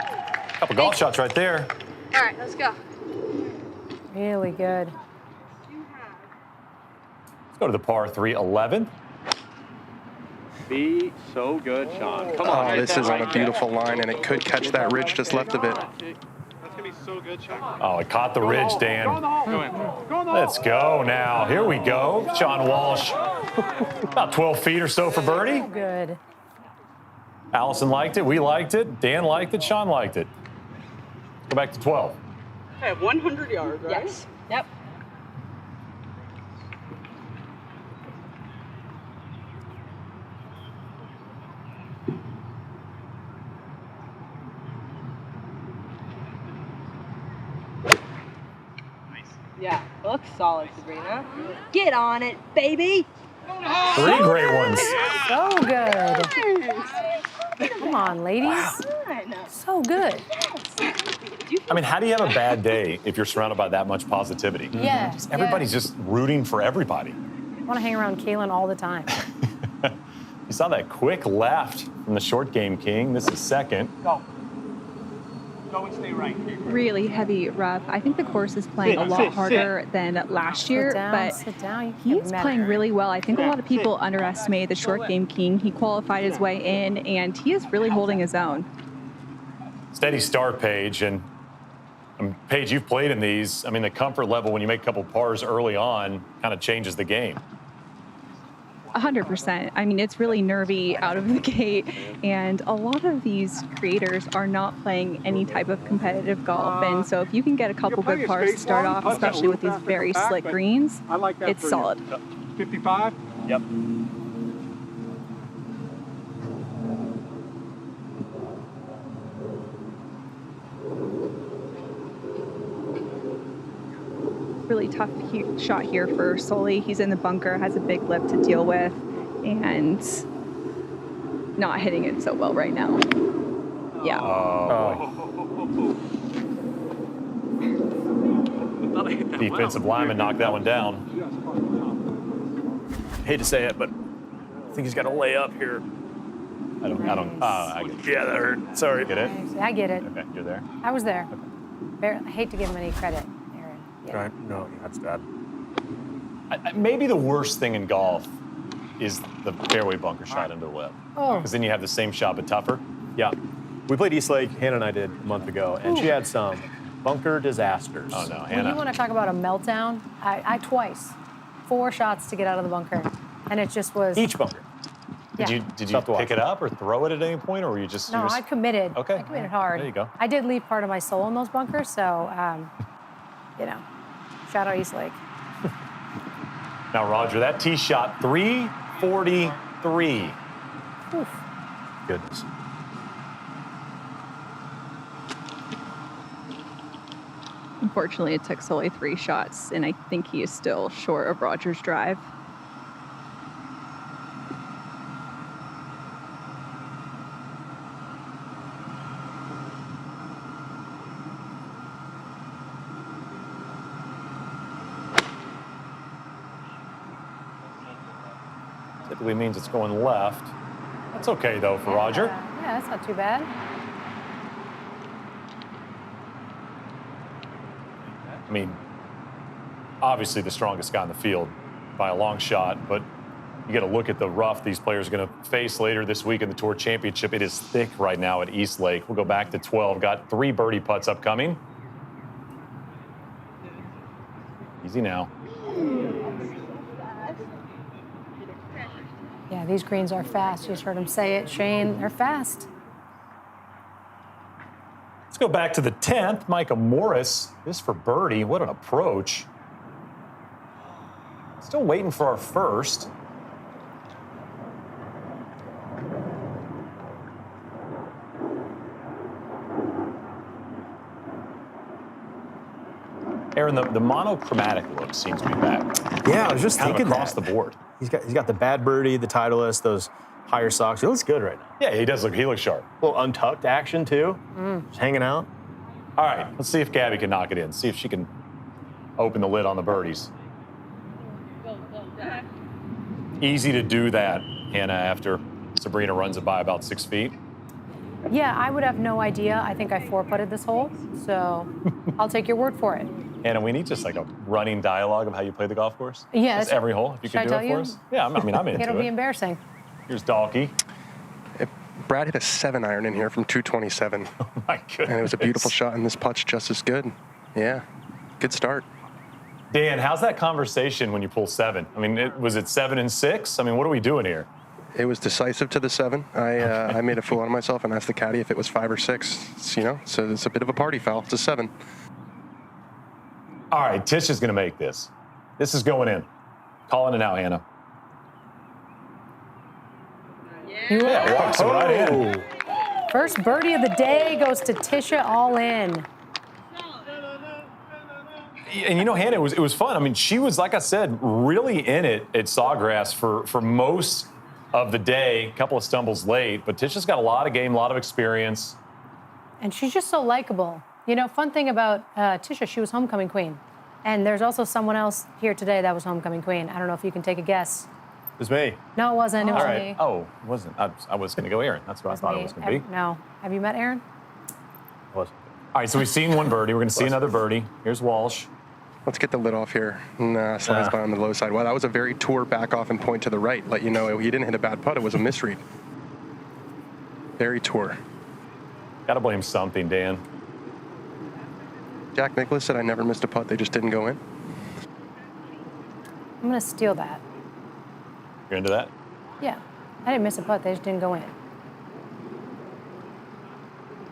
Couple golf shots right there. All right, let's go. Really good. Let's go to the par 3, 11th. Be so good, Sean. Come on. Oh, this is on a beautiful line, and it could catch that ridge just left of it. That's gonna be so good, Sean. Oh, it caught the ridge, Dan. Go in. Let's go now. Here we go. Sean Walsh. About 12 feet or so for birdie. So good. Allison liked it. We liked it. Dan liked it. Sean liked it. Go back to 12. Okay, 100 yards, right? Yes. Yep. Yeah, looks solid, Sabrina. Get on it, baby. 3 great ones. So good. Come on, ladies. So good. I mean, how do you have a bad day if you're surrounded by that much positivity? Yeah. Everybody's just rooting for everybody. I want to hang around Kaylin all the time. You saw that quick left from the short game king. This is second. Go. Go and stay right. Really heavy rough. I think the course is playing a lot harder than last year, but Sit down. You can't he's be mad at playing her. really well. I think a lot of people underestimate the short game king. He qualified his way in, and he is really holding his own. Steady start, Paige. And Paige, you've played in these. I mean, the comfort level when you make a couple pars early on kind of changes the game. 100%. I mean, it's really nervy out of the gate, and a lot of these creators are not playing any type of competitive golf. And so if you can get a couple good pars to start off, especially with these very slick greens, I like that it's for you. solid. 55? Yep. Really tough shot here for Sully. He's in the bunker, has a big lip to deal with, and not hitting it so well right now. Yeah. Defensive lineman knocked that one down. Hate to say it, but I think he's got to lay up here. I get it. Yeah, that hurt. Sorry. Get it? I get it. Okay, you're there. I was there. I hate to give him any credit, Aaron. Yeah. Right. No, that's bad. Maybe the worst thing in golf is the fairway bunker shot into the lip. Oh. Because then you have the same shot but tougher. Yeah. We played East Lake, Hannah and I did a month ago, and she had some bunker disasters. Oh, no, When Hannah. you want to talk about a meltdown, I twice, 4 shots to get out of the bunker, and it just was. Each bunker. Did you Tough to watch. pick it up or throw it at any point, or were you just? No, you were I committed. Okay. I committed hard. There you go. I did leave part of my soul in those bunkers, so, shout out East Lake. Now, Roger, that tee shot 343. Oof. Goodness. Unfortunately, it took Sully 3 shots, and I think he is still short of Roger's drive. Typically means it's going left. That's okay, though, for Roger. Yeah, that's not too bad. I mean, obviously the strongest guy in the field by a long shot, but you got to look at the rough these players are going to face later this week in the Tour Championship. It is thick right now at East Lake. We'll go back to 12. Got 3 birdie putts upcoming. Easy now. Yeah, these greens are fast. You just heard him say it, Shane. They're fast. Let's go back to the 10th. Micah Morris. This for birdie. What an approach. Still waiting for our first. Aaron, the monochromatic look seems to be back. Yeah, I was just kind of thinking across that. the board. He's got the bad birdie, the Titleist, those higher socks. He looks good right now. Yeah, he does look. He looks sharp. A little untucked action too. Just hanging out. All right, let's see if Gabby can knock it in. See if she can open the lid on the birdies. Easy to do that, Hannah, after Sabrina runs it by about 6 feet. Yeah, I would have no idea. I think I 4-putted this hole, so I'll take your word for it. Anna, we need just like a running dialogue of how you play the golf course. Yeah. Just every hole, if you could do it for us. Yeah, I'm into It'll it. be embarrassing. Here's Dalkey. Brad hit a 7-iron in here from 227. Oh my goodness. And it was a beautiful shot, and this putt's just as good. Yeah, good start. Dan, how's that conversation when you pull 7? I mean, was it 7 and 6? I mean, what are we doing here? It was decisive to the 7. I made a fool out of myself and asked the caddy if it was 5 or 6. So it's a bit of a party foul. It's a 7. All right, Tish is going to make this. This is going in. Calling it out, Hannah. Yeah, walks it right in. First birdie of the day goes to Tisha all in. And Hannah, it was fun. I mean, she was, like I said, really in it at Sawgrass for most of the day. A couple of stumbles late, but Tisha's got a lot of game, a lot of experience. And she's just so likable. Fun thing about Tisha, she was homecoming queen. And there's also someone else here today that was homecoming queen. I don't know if you can take a guess. It was me. No, it wasn't. It was me. Oh, it wasn't. I was going to go Aaron. That's what I thought it was going to be. No. Have you met Aaron? It wasn't. All right, so we've seen one birdie. We're going to see another birdie. Here's Walsh. Let's get the lid off here. Slides by on the low side. Well, that was a very tour back off and point to the right. Let you know he didn't hit a bad putt. It was a misread. Very tour. Got to blame something, Dan. Jack Nicklaus said I never missed a putt. They just didn't go in. I'm going to steal that. You're into that? Yeah. I didn't miss a putt. They just didn't go in.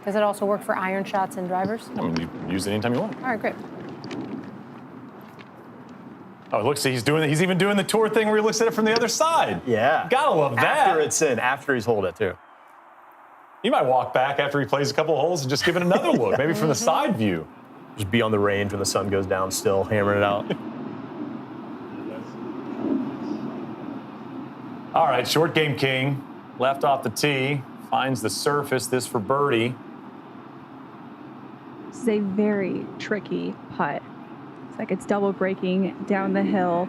Does it also work for iron shots and drivers? I mean, you can use it anytime you want. All right, great. Oh, look, see, he's even doing the tour thing where he looks at it from the other side. Yeah. Gotta love that. After it's in, after he's holed it, too. He might walk back after he plays a couple of holes and just give it another look, maybe from the side view. Just be on the range when the sun goes down still, hammering it out. All right, short game king, left off the tee, finds the surface, this for birdie. This is a very tricky putt. It's like it's double breaking down the hill.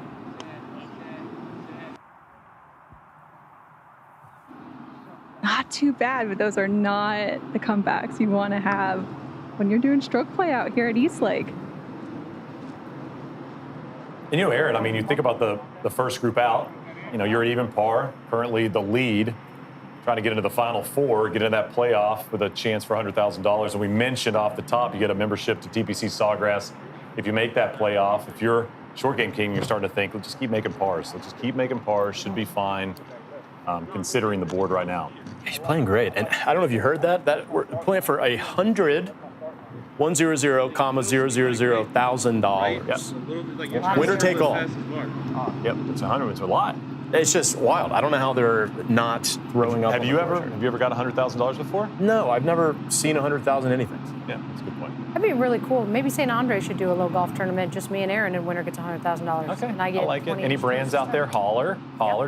Not too bad, but those are not the comebacks you want to have when you're doing stroke play out here at Eastlake. And Aaron, I mean, you think about the first group out, you're at even par, currently the lead, trying to get into the final 4, get into that playoff with a chance for $100,000. And we mentioned off the top, you get a membership to TPC Sawgrass. If you make that playoff, if you're short game king, you're starting to think, let's just keep making pars. Let's just keep making pars, should be fine, considering the board right now. He's playing great. And I don't know if you heard that we're playing for $100,000 Yep. Winner take all. Yep, it's 100. It's a lot. It's just wild. I don't know how they're not throwing up. Have you ever got $100,000 before? No, I've never seen 100,000 anything. Yeah, that's a good point. That'd be really cool. Maybe St. Andre should do a little golf tournament, just me and Aaron, and winner gets $100,000. Okay, and I like it. Any brands out there, holler.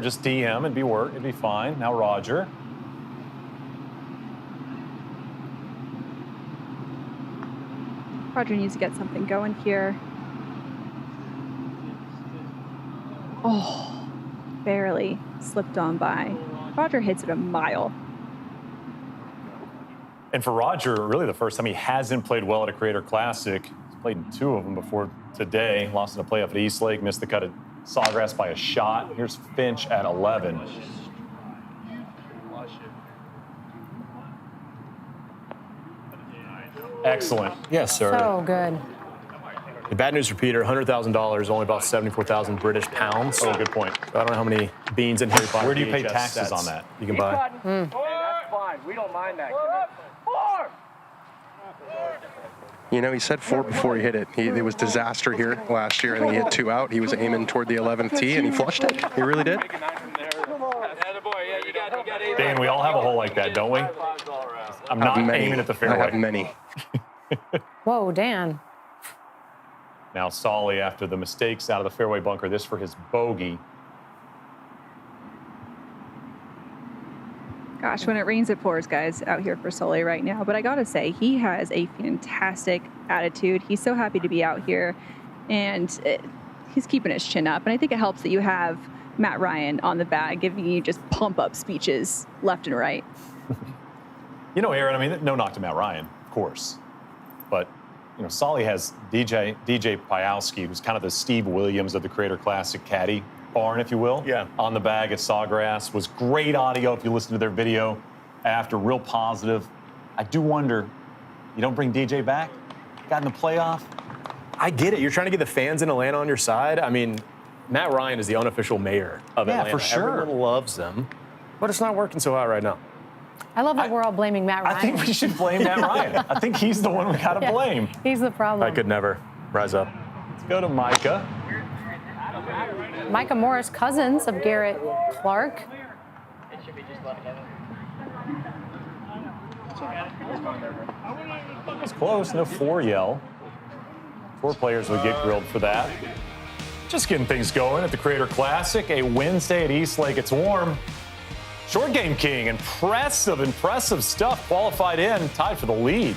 Just DM and it'd be fine. Now Roger. Roger needs to get something going here. Oh, barely slipped on by. Roger hits it a mile. And for Roger, really the first time he hasn't played well at a Creator Classic. He's played in 2 of them before today. Lost in a playoff at Eastlake, missed the cut at Sawgrass by a shot. Here's Finch at 11. Excellent. Yes, sir. So good. The bad news for Peter, $100,000, only about 74,000 British pounds. Oh, good point. So I don't know how many beans in here. Where do you pay taxes on that? You can buy. Hey, that's fine. We don't mind that. He said 4 before he hit it. It was disaster here last year. I think he hit 2 out. He was aiming toward the 11th tee, and he flushed it. He really did. Dan, we all have a hole like that, don't we? I'm not aiming at the fairway. I have many. Whoa, Dan. Now Solly, after the mistakes out of the fairway bunker, this for his bogey. Gosh, when it rains, it pours, guys, out here for Sully right now. But I got to say, he has a fantastic attitude. He's so happy to be out here, and he's keeping his chin up. And I think it helps that you have Matt Ryan on the bag giving you just pump-up speeches left and right. Aaron, I mean, no knock to Matt Ryan, of course. But you know, Solly has DJ Piowski, who's kind of the Steve Williams of the Creator Classic caddy barn, if you will. Yeah. On the bag at Sawgrass. Was great audio if you listen to their video after, real positive. I do wonder, you don't bring DJ back? Got in the playoff? I get it. You're trying to get the fans in Atlanta on your side. I mean, Matt Ryan is the unofficial mayor of Atlanta. For sure. Everyone loves them, but it's not working so hot right now. I love that we're all blaming Matt Ryan. I think we should blame Matt Ryan. I think he's the one we got to blame. He's the problem. I could never rise up. Let's go to Micah. Micah Morris, cousins of Garrett Clark. It was close, no 4 yell. 4 players would get grilled for that. Just getting things going at the Creator Classic, a Wednesday at East Lake. It's warm. Short game king, impressive stuff. Qualified in, tied for the lead.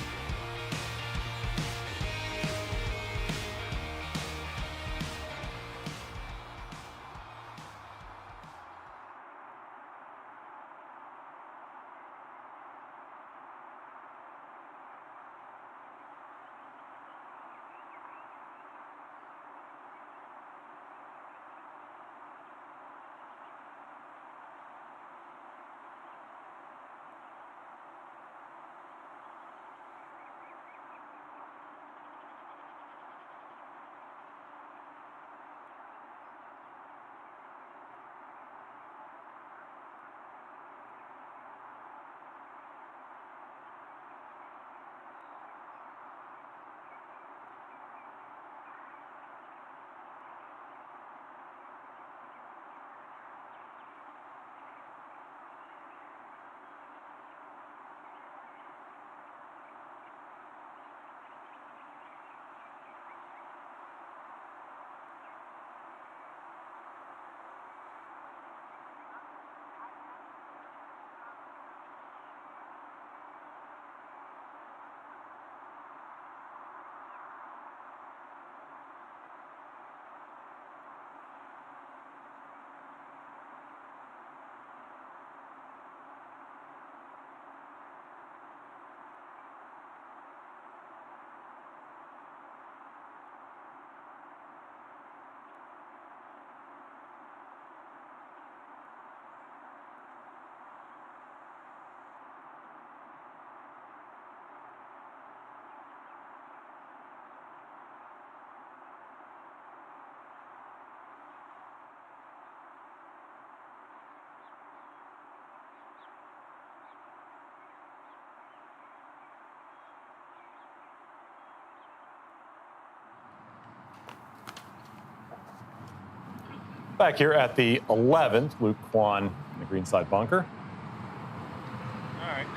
Back here at the 11th, Luke Kwan in the greenside bunker.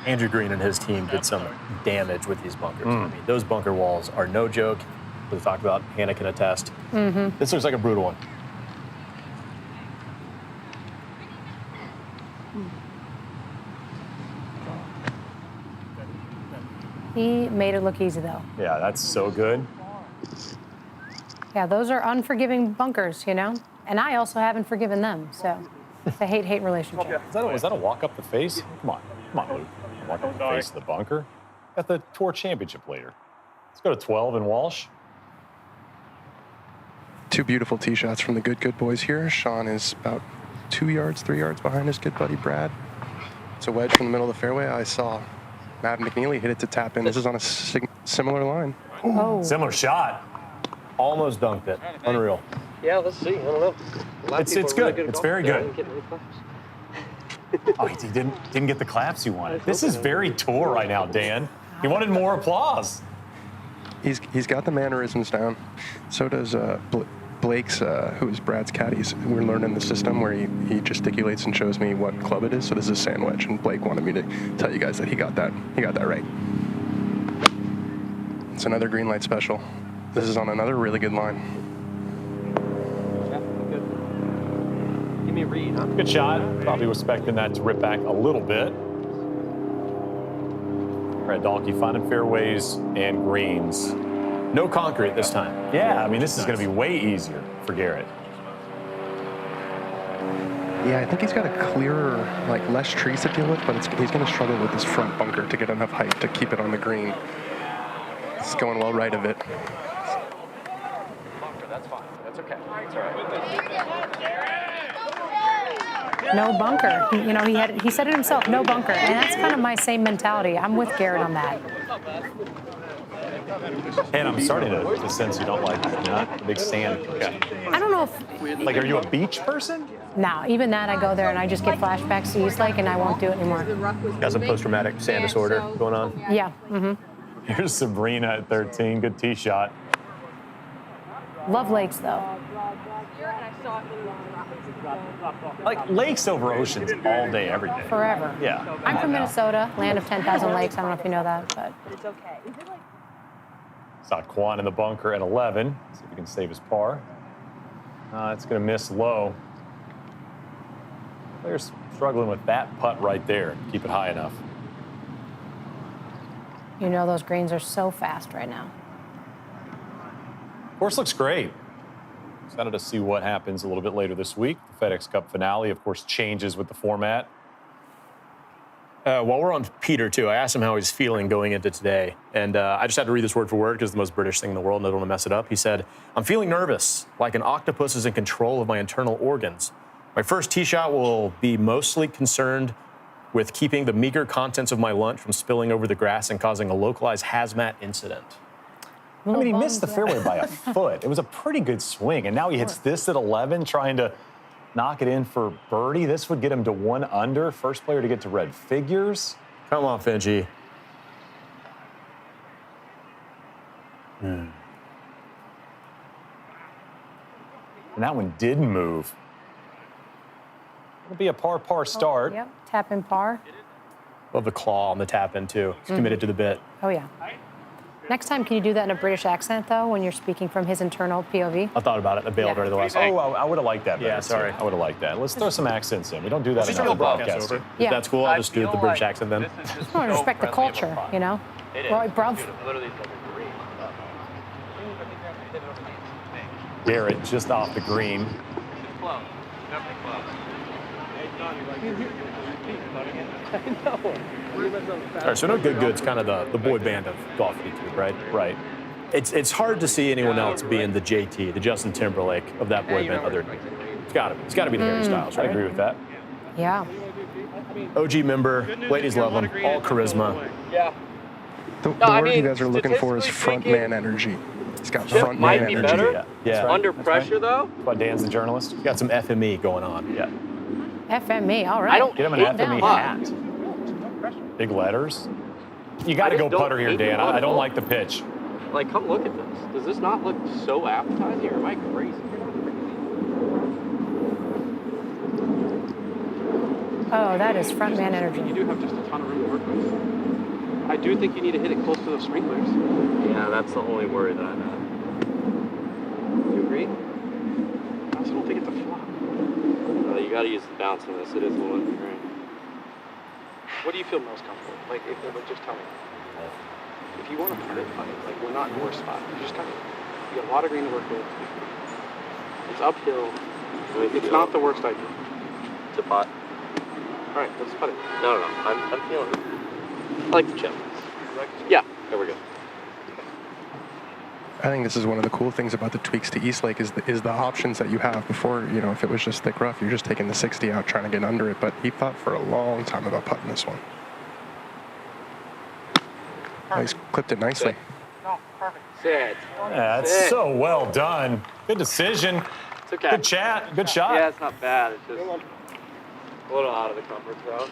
Andrew Green and his team did some damage with these bunkers. I mean, those bunker walls are no joke. We talked about, Hannah can attest. This looks like a brutal one. He made it look easy, though. Yeah, that's so good. Yeah, those are unforgiving bunkers, you know? And I also haven't forgiven them, so it's a hate-hate relationship. Was that a walk up the face? Come on, Luke. Walk up the face of the bunker. Got the Tour Championship later. Let's go to 12 in Walsh. 2 beautiful tee shots from the good boys here. Sean is about 3 yards behind his good buddy Brad. It's a wedge from the middle of the fairway. I saw Matt McNeely hit it to tap in. This is on a similar line. Oh. Similar shot. Almost dunked it. Unreal. Yeah, let's see. I don't know. It's good. It's very good. Oh, he didn't get the claps he wanted. This is very Tour right now, Dan. He wanted more applause. He's got the mannerisms down. So does Blake's, who is Brad's caddy. We're learning the system where he gesticulates and shows me what club it is. So this is a sand wedge, and Blake wanted me to tell you guys that he got that right. It's another green light special. This is on another really good line. Give me a read, huh? Good shot. Probably was expecting that to rip back a little bit. Brad Dahlke finding fairways and greens. No concrete this time. Yeah, I mean, this is going to be way easier for Garrett. Yeah, I think he's got a clearer, less trees to deal with, but he's going to struggle with this front bunker to get enough height to keep it on the green. It's going well right of it. That's fine. That's okay. That's all right. No bunker. He said it himself, no bunker. And that's kind of my same mentality. I'm with Garrett on that. And I'm starting to sense you don't like it. You're not a big sand person. I don't know if... Like, are you a beach person? No, even that, I go there and I just get flashbacks to East Lake and I won't do it anymore. Got some post-traumatic sand disorder going on. Yeah. Mm-hmm. Here's Sabrina at 13. Good tee shot. Love lakes, though. Like lakes over oceans all day, every day. Forever. Yeah. I'm from Minnesota, land of 10,000 lakes. I don't know if you know that, but... It's okay. Saw Quan in the bunker at 11. See if he can save his par. It's going to miss low. Players struggling with that putt right there. Keep it high enough. You know those greens are so fast right now. Course looks great. Excited to see what happens a little bit later this week. The FedEx Cup finale, of course, changes with the format. While we're on Peter, too, I asked him how he's feeling going into today. And I just had to read this word for word because it's the most British thing in the world and I don't want to mess it up. He said, "I'm feeling nervous, like an octopus is in control of my internal organs. My first tee shot will be mostly concerned with keeping the meager contents of my lunch from spilling over the grass and causing a localized hazmat incident." I mean, he missed the fairway by a foot. It was a pretty good swing. And now he hits this at 11, trying to knock it in for birdie. This would get him to 1 under. First player to get to red figures. Come on, Finchie. And that one didn't move. It'll be a par start. Yep, tap in par. Love the claw on the tap in, too. He's committed to the bit. Oh, yeah. Next time, can you do that in a British accent, though, when you're speaking from his internal POV? I thought about it. I bailed right at the last time. Oh, I would have liked that. Yeah, sorry. I would have liked that. Let's throw some accents in. We don't do that Just in turn our the broadcast broadcast. over. Yeah. If that's cool, I'll just do the British accent then. I want to respect the culture, you know? Right, bruv? Garrett just off the green. All right, so no Good's kind of the boy band of golf YouTube, right? Right. It's hard to see anyone else being the JT, the Justin Timberlake of that boy band. It's got to be the Harry Styles, right? I agree with that. Yeah. OG member, ladies love him, all charisma. Yeah. The word you guys are looking for is front man energy. He's got front man energy. Better. Yeah. Under pressure, though. That's why Dan's the journalist. He's got some FME going on. Yeah. FME, all right. Get him an FME hat. Big letters. You got to go putter here, Dan. I don't like the pitch. Like, come look at this. Does this not look so appetizing, or am I crazy? Oh, that is front man energy. You do have just a ton of room to work with. I do think you need to hit it close to those sprinklers. Yeah, that's the only worry that I have. You agree? I also don't think it's a flop. You got to use the bounce in this. It is a little right? What do you feel most comfortable? Like, just tell me. If you want to putt it, like, we're not in your spot. You just got a lot of green to work with. It's uphill. It's not the worst idea. To putt. All right, let's putt it. No. I'm feeling it. I like the chip. Yeah, there we go. I think this is one of the cool things about the tweaks to Eastlake is the options that you have before. You know, if it was just thick rough, you're just taking the 60 out, trying to get under it. But he thought for a long time about putting this one. Oh, he's clipped it nicely. No, perfect. Sit. Yeah, that's so well done. Good decision. It's okay. Good chat. Good shot. Yeah, it's not bad. It's just a little out of the comfort zone.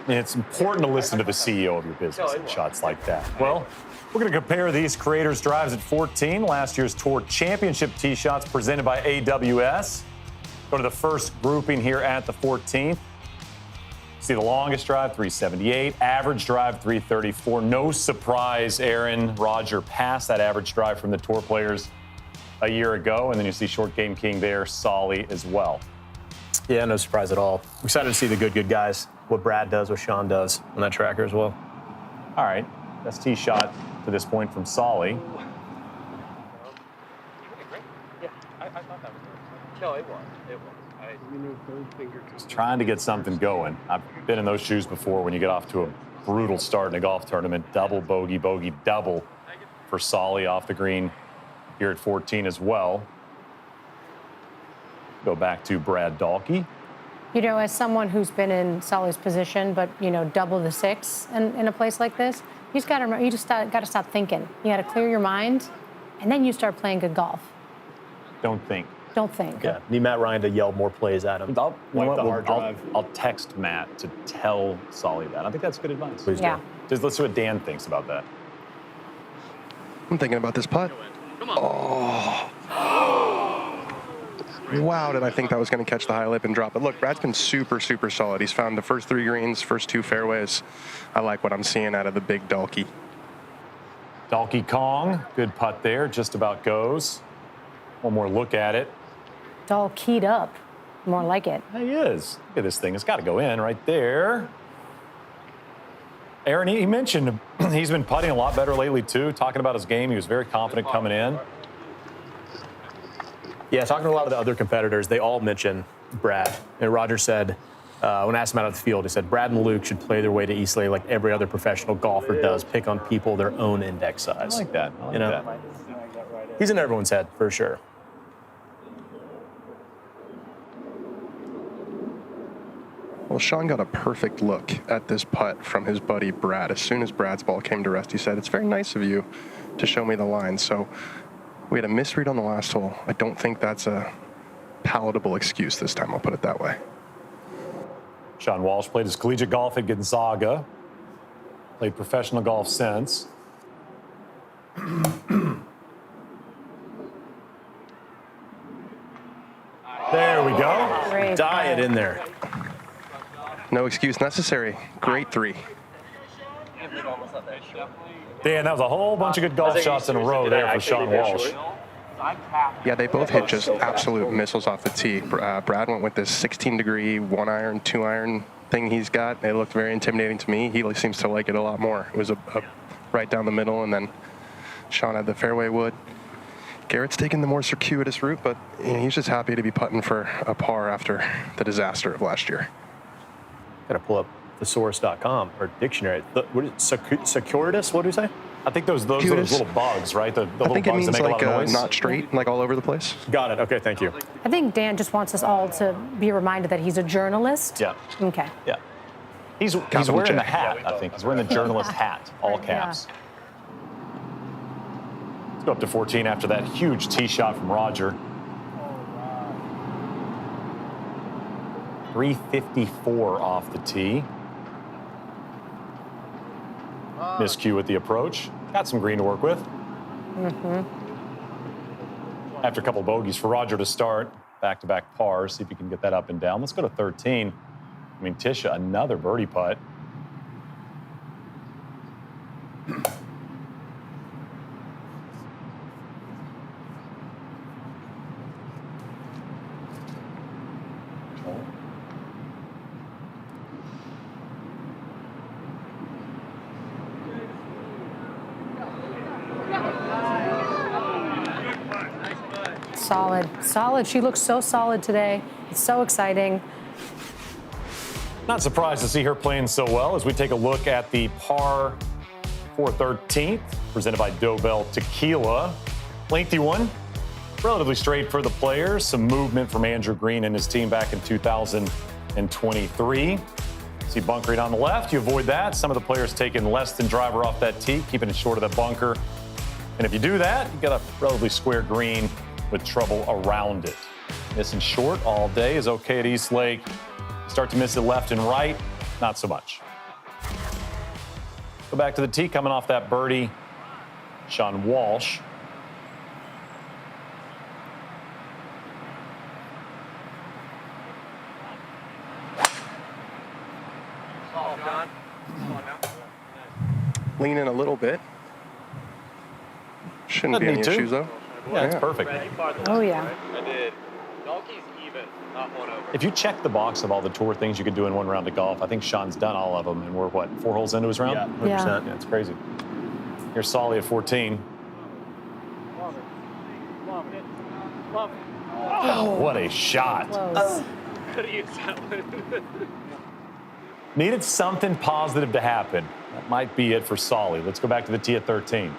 It's important to listen to the CEO of your business in shots like that. Well, we're going to compare these creators' drives at 14, last year's Tour Championship tee shots presented by AWS. Go to the first grouping here at the 14th. See the longest drive, 378. Average drive, 334. No surprise, Aaron, Roger passed that average drive from the Tour players a year ago. And then you see Short Game King there, Solly as well. Yeah, no surprise at all. I'm excited to see the good guys, what Brad does, what Sean does on that tracker as well. All right, best tee shot to this point from Solly. Yeah, I thought that was good. No, it was. Just trying to get something going. I've been in those shoes before when you get off to a brutal start in a golf tournament. Double, bogey, double. for Solly off the green here at 14 as well. Go back to Brad Dahlke. You know, as someone who's been in Solly's position, but, you know, double the 6 in a place like this, you just got to stop thinking. You got to clear your mind, and then you start playing good golf. Don't think. Don't think. Yeah, need Matt Ryan to yell more plays at him. I'll text Matt to tell Solly that. I think that's good advice. Please Yeah. do. Let's see what Dan thinks about that. I'm thinking about this putt. Oh. Wow, did I think that was going to catch the high lip and drop it. Look, Brad's been super, super solid. He's found the first 3 greens, first 2 fairways. I like what I'm seeing out of the big Dahlke. Dahlke Kong, good putt there, just about goes. One more look at it. It's all keyed up. More like it. He is. Look at this thing. It's got to go in right there. Aaron, he mentioned he's been putting a lot better lately, too. Talking about his game, he was very confident coming in. Yeah, talking to a lot of the other competitors, they all mention Brad. And Roger said, when I asked him out of the field, he said, Brad and Luke should play their way to East Lake like every other professional golfer does, pick on people their own index size. I like that. I like that. He's in everyone's head, for sure. Well, Sean got a perfect look at this putt from his buddy Brad. As soon as Brad's ball came to rest, he said, it's very nice of you to show me the line. So we had a misread on the last hole. I don't think that's a palatable excuse this time, I'll put it that way. Sean Walsh played his collegiate golf at Gonzaga. Played professional golf since. There we go. Great. Diet in there. No excuse necessary. Great 3. Dan, that was a whole bunch of good golf shots in a row there for Sean Walsh. Yeah, they both hit just absolute missiles off the tee. Brad went with this 16-degree 1-iron, 2-iron thing he's got. It looked very intimidating to me. He seems to like it a lot more. It was a right down the middle, and then Sean had the fairway wood. Garrett's taking the more circuitous route, but he's just happy to be putting for a par after the disaster of last year. Got to pull up thesaurus.com or dictionary. What is circuitous? What do you say? I think those are those little bugs, right? The I little think it bugs means that make like a lot of noise. not straight, like all over the place. Got it. Okay, thank you. I think Dan just wants us all to be reminded that he's a journalist. Yeah. Okay. Yeah. He's wearing the hat, I think. He's wearing the journalist hat, all caps. Let's go up to 14 after that huge tee shot from Roger. 354 off the tee. Miscue with the approach. Got some green to work with. After a couple bogeys for Roger to start. Back-to-back pars. See if he can get that up and down. Let's go to 13. I mean, Tisha, another birdie putt. Solid. She looks so solid today. It's so exciting. Not surprised to see her playing so well as we take a look at the par 413th, presented by Dobell Tequila. Lengthy one, relatively straight for the players. Some movement from Andrew Green and his team back in 2023. See bunkering on the left, you avoid that. Some of the players taking less than driver off that tee, keeping it short of the bunker. And if you do that, you got a relatively square green with trouble around it. Missing short all day is okay at East Lake. Start to miss it left and right, not so much. Go back to the tee, coming off that birdie, Sean Walsh. Lean in a little bit. Shouldn't be any issues, though. Yeah, it's perfect. Oh, yeah. I did. Donkey's even, not one over. If you check the box of all the tour things you could do in one round of golf, I think Sean's done all of them, and we're, what, 4 holes into his round? Yeah, 100%. Yeah, it's crazy. Here's Solly at 14. Oh, what a shot. Could have used that one. Needed something positive to happen. That might be it for Solly. Let's go back to the tee at 13.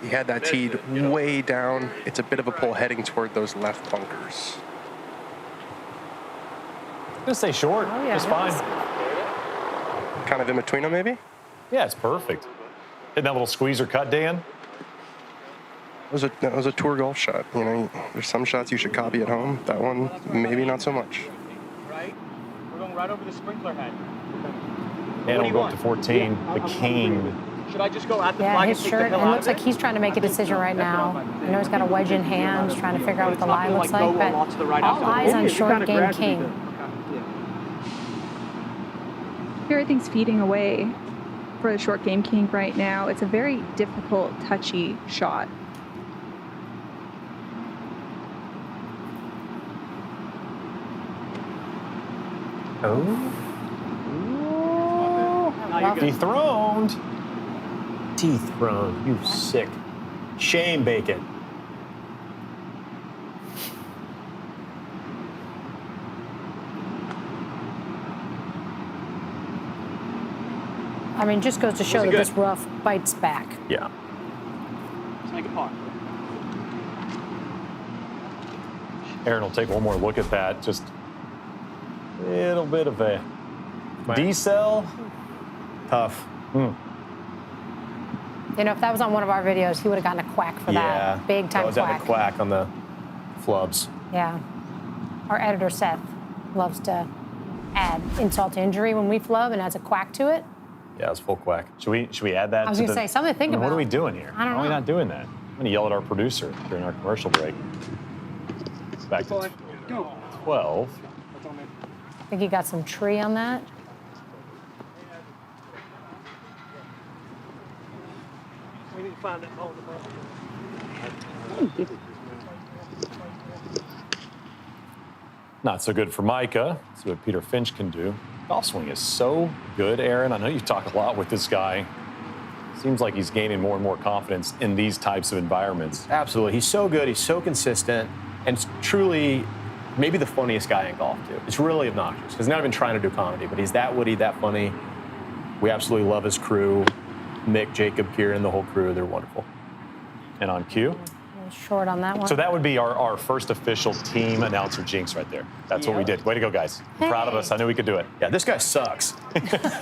He had that teed way down. It's a bit of a pull heading toward those left bunkers. I'm gonna stay short. Oh, yeah, It's fine. Kind of in between them, maybe? Yeah, it's perfect. Hitting that little squeezer cut, Dan. That was a tour golf shot. You know, there's some shots you should copy at home. That one, maybe not so much. Right? We're going right over the sprinkler head. And we'll go up to 14. The king. Should I just go at the Yeah, flag his and take the shirt, hill it out looks of like he's trying to make a decision right now. I know he's got a wedge in hand, he's trying to figure out what the lie looks like, but all eyes on short game king. Everything's feeding away for the short game king right now. It's a very difficult, touchy shot. Oh. Dethroned. Dethroned, you sick. Shame bacon. I mean, just goes to show that this rough bites back. Yeah. Let's make a par. Aaron will take one more look at that. Just a little bit of a decel. Tough. You know, if that was on one of our videos, he would have gotten a quack for that. Big time that was quack. a quack on the flubs. Yeah. Our editor, Seth, loves to add insult to injury when we flub and adds a quack to it. Yeah, it was full quack. Should we add that? I was going to say, something to think about. What are we doing here? I don't know. Why are we not doing that? I'm going to yell at our producer during our commercial break. Back to 12. I think he got some tree on that. We need to find that hole. Not so good for Micah. See what Peter Finch can do. Golf swing is so good, Aaron. I know you talk a lot with this guy. Seems like he's gaining more and more confidence in these types of environments. Absolutely. He's so good. He's so consistent. And truly, maybe the funniest guy in golf, too. It's really obnoxious. He's not even trying to do comedy, but he's that witty, that funny. We absolutely love his crew. Mick, Jacob, Kieran, the whole crew. They're wonderful. And on cue. Short on that one. So that would be our first official team announcer jinx right there. That's what we did. Way to go, guys. Hey. Proud of us. I knew we could do it. Yeah, this guy sucks.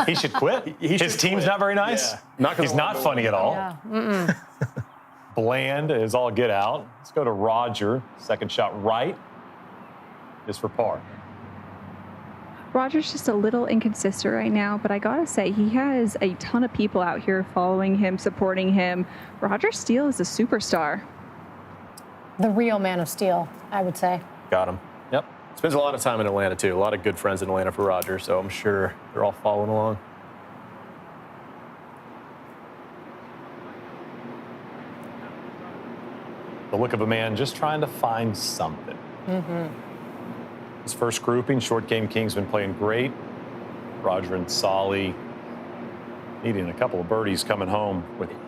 He should quit. His team's not very nice. Yeah. He's not funny at all. Yeah. Bland is all get out. Let's go to Roger. Second shot right. Just for par. Roger's just a little inconsistent right now, but I gotta say, he has a ton of people out here following him, supporting him. Roger Steele is a superstar. The real man of steel, I would say. Got him. Yep. Spends a lot of time in Atlanta, too. A lot of good friends in Atlanta for Roger, so I'm sure they're all following along. The look of a man just trying to find something. His first grouping, Short Game King's been playing great. Roger and Solly needing a couple of birdies coming home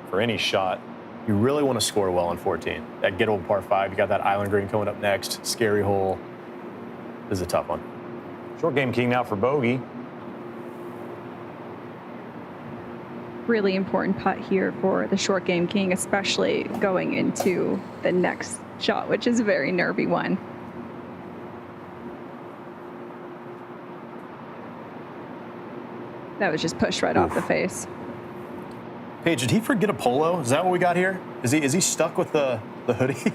for any shot. You really want to score well on 14. That good old par 5. You got that island green coming up next. Scary hole. This is a tough one. Short Game King now for bogey. Really important putt here for the short game king, especially going into the next shot, which is a very nervy one. That was just pushed right off the face. Paige, did he forget a polo? Is that what we got here? Is he stuck with the hoodie?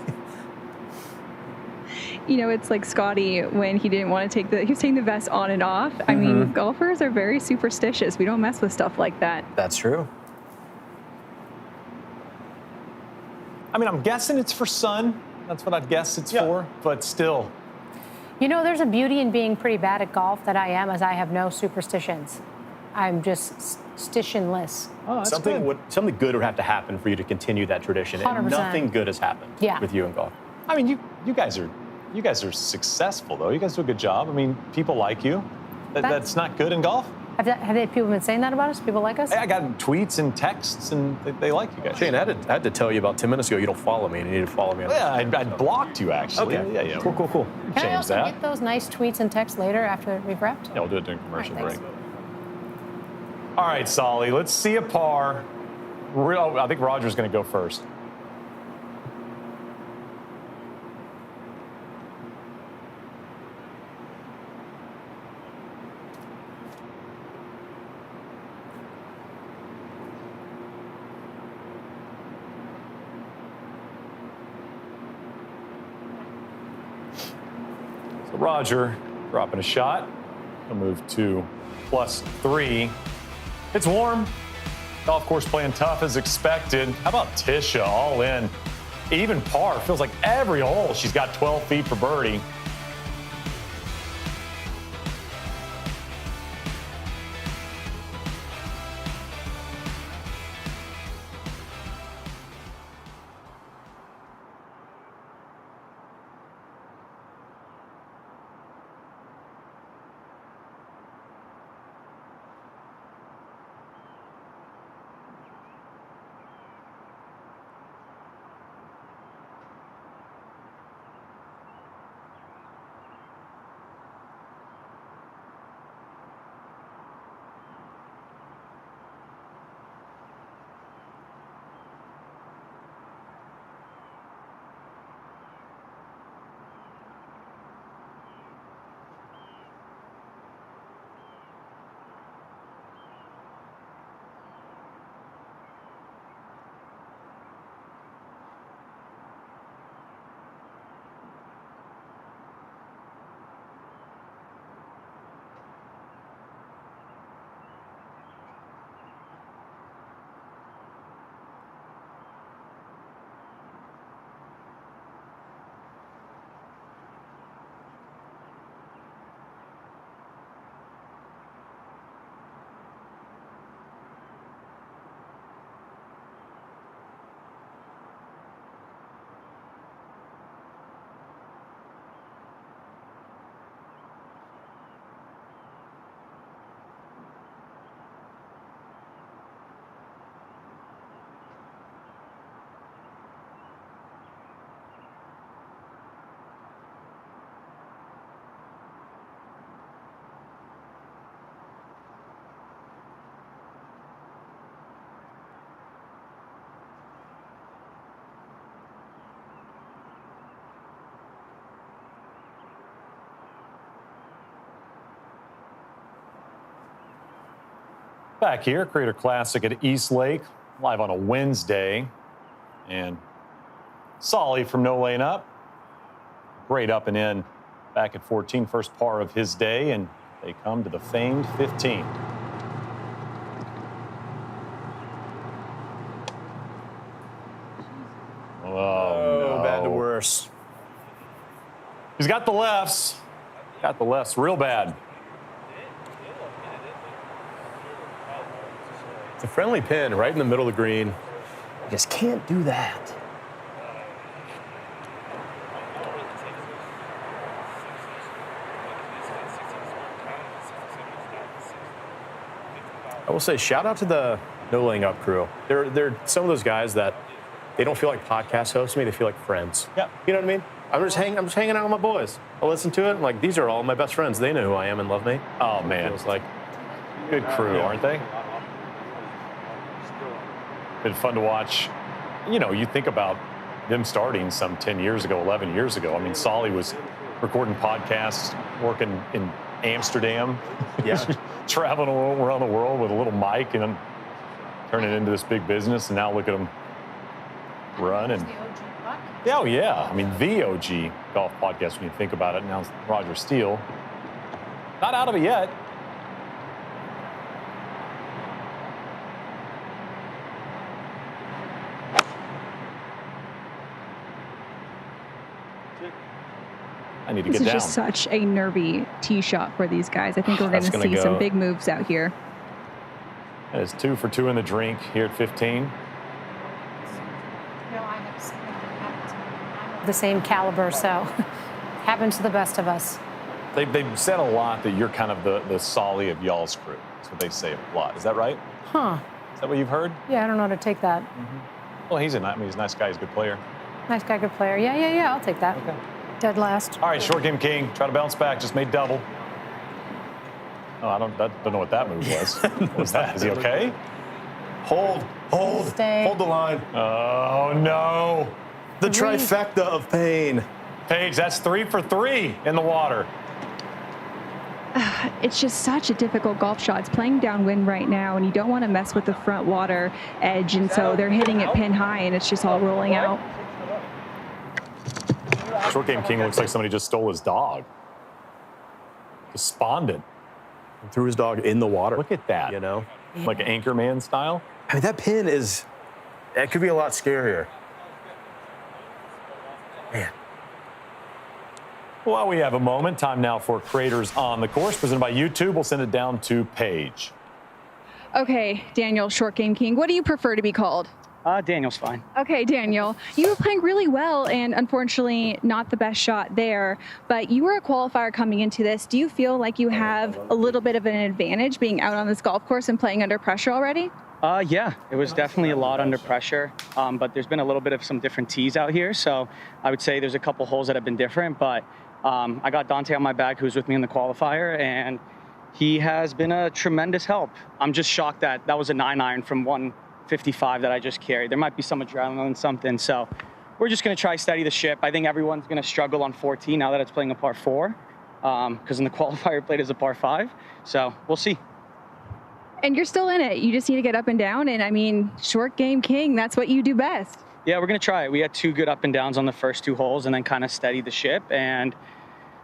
You know, it's like Scotty when he didn't want to he was taking the vest on and off. I mean, golfers are very superstitious. We don't mess with stuff like that. That's true. I mean, I'm guessing it's for sun. That's what I'd guess it's for, but still. You know, there's a beauty in being pretty bad at golf that I am, as I have no superstitions. I'm just stitionless. Oh, that's something good would have to happen for you to continue that tradition. 100%. And nothing good has happened with you in golf. I mean, you guys are successful, though. You guys do a good job. I mean, people like you. That's not good in golf. Have people been saying that about us? People like us? I got tweets and texts, and they like you guys. Shane, I had to tell you about 10 minutes ago you don't follow me, and you need to follow me. Yeah, I blocked you, actually. Okay. Yeah. Cool. Can I also that. get those nice tweets and texts later after we've wrapped? Yeah, we'll do it during commercial All right, break. All right, Solly, let's see a par. I think Roger's going to go first. Roger dropping a shot. He'll move to +3. It's warm. Golf course playing tough as expected. How about Tisha all in? Even par. Feels like every hole she's got 12 feet for birdie. Back here, Creator Classic at East Lake, live on a Wednesday. And Solly from No Lane Up, great up and in back at 14, first par of his day, and they come to the famed 15. Oh, no. Bad to worse. He's got the lefts. Got the lefts real bad. It's a friendly pin right in the middle of the green. You just can't do that. I will say, shout out to the No Laying Up crew. They're some of those guys that they don't feel like podcast hosts to me. They feel like friends. Yeah. You know what I mean? I'm just hanging out with my boys. I listen to it. I'm like, these are all my best friends. They know who I am and love me. Oh, man. It's like, good crew, aren't they? Been fun to watch. You know, you think about them starting some 10 years ago, 11 years ago. I mean, Solly was recording podcasts, working in Amsterdam, traveling around the world with a little mic and turning it into this big business. And now look at them run. And oh, yeah. I mean, the OG golf podcast, when you think about it. Now it's Roger Steele. Not out of it yet. I need to get down. This is just such a nervy tee shot for these guys. I think we're going to see some big moves out here. That is 2 for 2 in the drink here at 15. The same caliber, so happens to the best of us. They've said a lot that you're kind of the Solly of y'all's crew. That's what they say a lot. Is that right? Huh. Is that what you've heard? Yeah, I don't know how to take that. Well, he's a nice guy. He's a good player. Nice guy, good player. Yeah, I'll take that. Okay. Dead last. All right, short game king. Try to bounce back. Just made double. Oh, I don't know what that move was. What was that? Is he okay? Hold the line. Oh, no. The trifecta of pain. Paige, that's 3 for 3 in the water. It's just such a difficult golf shot. It's playing downwind right now, and you don't want to mess with the front water edge, and so they're hitting it pin high, and it's just all rolling out. Short game king looks like somebody just stole his dog. Despondent. Threw his dog in the water. Look at that. You know? Like an Anchorman style. I mean, that pin is, it could be a lot scarier. Man. While we have a moment, time now for Creators on the Course, presented by YouTube. We'll send it down to Paige. Okay, Daniel, Short Game King, what do you prefer to be called? Daniel's fine. Okay, Daniel, you were playing really well and unfortunately not the best shot there, but you were a qualifier coming into this. Do you feel like you have a little bit of an advantage being out on this golf course and playing under pressure already? Yeah, it was definitely a lot under pressure, but there's been a little bit of some different tees out here, so I would say there's a couple holes that have been different, but I got Dante on my back, who's with me in the qualifier, and he has been a tremendous help. I'm just shocked that that was a 9-iron from 155 that I just carried. There might be some adrenaline, something, so we're just going to try steady the ship. I think everyone's going to struggle on 14 now that it's playing a par 4, because in the qualifier it played as a par 5, so we'll see. And you're still in it. You just need to get up and down, and I mean, Short Game King, that's what you do best. Yeah, we're going to try it. We had 2 good up and downs on the first 2 holes and then kind of steady the ship, and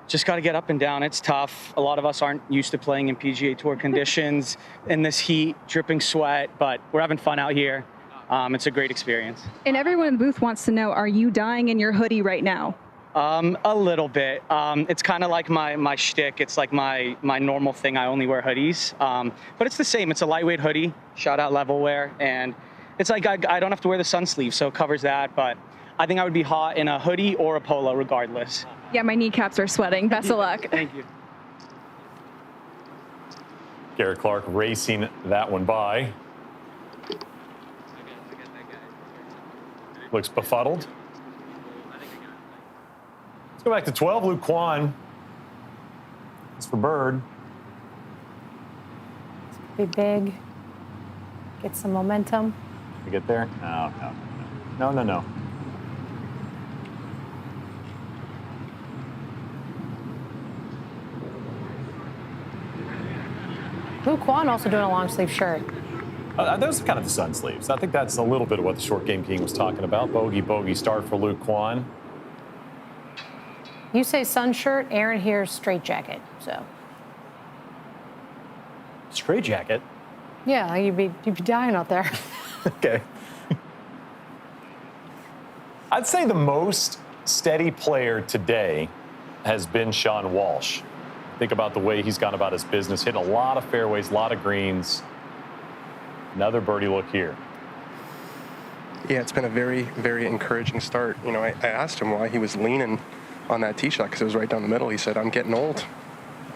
just got to get up and down. It's tough. A lot of us aren't used to playing in PGA Tour conditions in this heat, dripping sweat, but we're having fun out here. It's a great experience. And everyone in the booth wants to know, are you dying in your hoodie right now? A little bit. It's kind of like my shtick. It's like my normal thing. I only wear hoodies. But it's the same. It's a lightweight hoodie, shout out level wear, and it's like I don't have to wear the sun sleeve, so it covers that, but I think I would be hot in a hoodie or a polo regardless. Yeah, my kneecaps are sweating. Best of luck. Thank you. Garrett Clark racing that one by. Looks befuddled. Let's go back to 12. Luke Kwan. It's for Bird. Be big. Get some momentum. We get there? No. Luke Kwan also doing a long sleeve shirt. Those are kind of the sun sleeves. I think that's a little bit of what the Short Game King was talking about. Bogey start for Luke Kwan. You say sun shirt, Aaron here's straight jacket. So. Straight jacket? Yeah, you'd be dying out there. Okay. I'd say the most steady player today has been Sean Walsh. Think about the way he's gone about his business, hitting a lot of fairways, a lot of greens. Another birdie look here. Yeah, it's been a very, very encouraging start. You know, I asked him why he was leaning on that tee shot because it was right down the middle. He said, I'm getting old.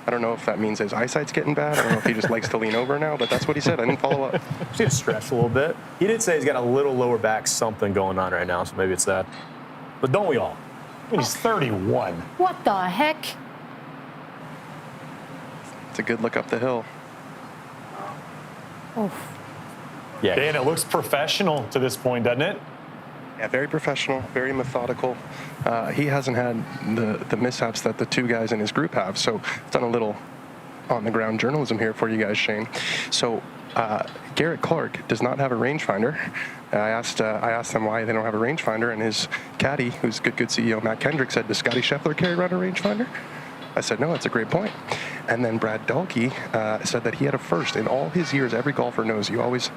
I don't know if that means his eyesight's getting bad. I don't know if he just likes to lean over now, but that's what he said. I didn't follow up. He's going to stretch a little bit. He did say he's got a little lower back something going on right now, so maybe it's that. But don't we all? I mean, he's 31. What the heck? It's a good look up the hill. Oof. Yeah, and it looks professional to this point, doesn't it? Yeah, very professional, very methodical. He hasn't had the mishaps that the 2 guys in his group have. So I've done a little on-the-ground journalism here for you guys, Shane. So Garrett Clark does not have a rangefinder. I asked them why they don't have a rangefinder, and his caddy, who's good CEO Matt Kendrick, said, does Scotty Scheffler carry around a rangefinder? I said, no, that's a great point. And then Brad Dahlke said that he had a first in all his years. Every golfer knows you always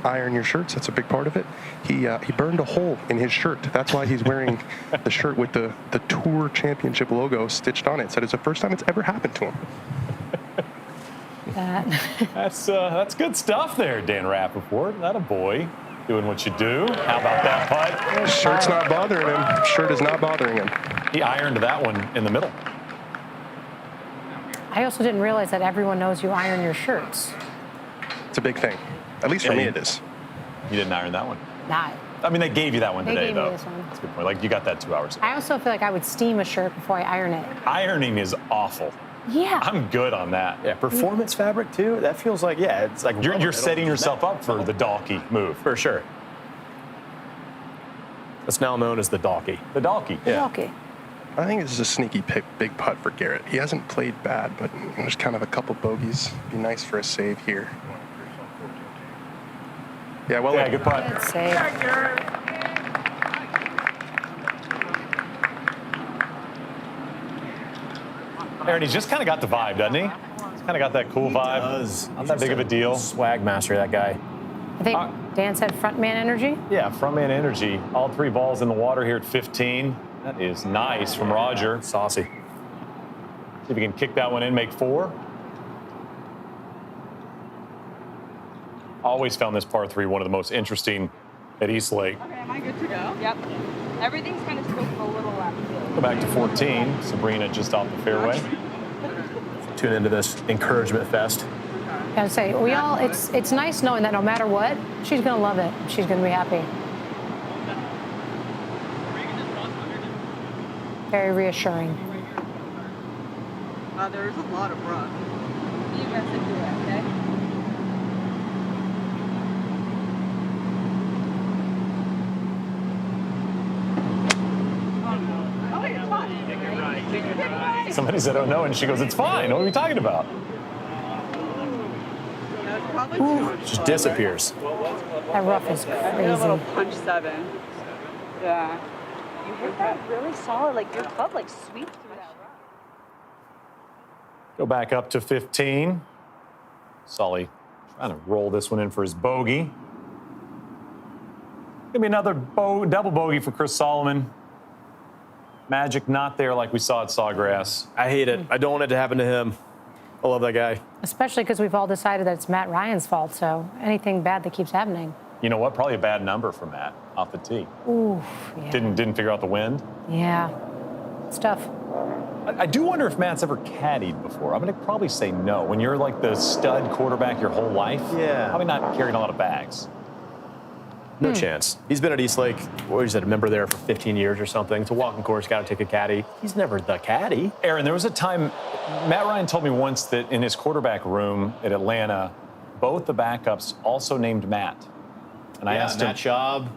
iron your shirts. That's a big part of it. He burned a hole in his shirt. That's why he's wearing the shirt with the Tour Championship logo stitched on it. Said it's the first time it's ever happened to him. That's good stuff there, Dan Rappaport. That a boy. Doing what you do. How about that putt? Shirt's not bothering him. Shirt is not bothering him. He ironed that one in the middle. I also didn't realize that everyone knows you iron your shirts. It's a big thing. At least for me it is. You didn't iron that one? Nah. I mean, they gave you that one They today, gave me though. this one. That's a good point. Like, you got that 2 hours ago. I also feel like I would steam a shirt before I iron it. Ironing is awful. Yeah. I'm good on that. Yeah, performance fabric, too? That feels like, yeah, it's like... You're setting yourself up for the Dahlke move. For sure. That's now known as the Dahlke. The Dahlke. Yeah. Okay. I think this is a sneaky big putt for Garrett. He hasn't played bad, but there's kind of a couple bogeys. Be nice for a save here. Yeah, well, Yeah, good putt. Good save. Aaron, he's just kind of got the vibe, doesn't he? He's kind of got that cool vibe. Does. Not that big of a deal. Swag master, that guy. I think Dan said frontman energy. Yeah, frontman energy. All 3 balls in the water here at 15. That is nice from Roger. Saucy. See if he can kick that one in, make 4. Always found this par 3 one of the most interesting at East Lake. Okay, am I good to go? Yep. Everything's kind of tilted a little left. Go back to 14. Sabrina just off the fairway. Tune into this encouragement fest. I gotta say, it's nice knowing that no matter what, she's gonna love it. She's gonna be happy. Very reassuring. There's a lot of brush. You guys can do it, okay? Oh, it's fine. Somebody said, oh no, and she goes, it's fine. What are we talking about? Just disappears. That rough is Maybe a little crazy. punch 7. Yeah. You hit that really solid. Like your club like sweeps through that rough. Go back up to 15. Sully trying to roll this one in for his bogey. Gonna be another double bogey for Chris Solomon. Magic not there like we saw at Sawgrass. I hate it. I don't want it to happen to him. I love that guy. Especially because we've all decided that it's Matt Ryan's fault, so anything bad that keeps happening. You know what? Probably a bad number for Matt off the tee. Ooh, yeah. Didn't figure out the wind. Yeah. It's tough. I do wonder if Matt's ever caddied before. I'm going to probably say no. When you're like the stud quarterback your whole life, Yeah. probably not carrying a lot of bags. No chance. He's been at East Lake, what was it, a member there for 15 years or something. It's a walking course, got to take a caddy. He's never the caddy. Aaron, there was a time, Matt Ryan told me once that in his quarterback room at Atlanta, both the backups also named Matt. And I asked him, Matt Schaub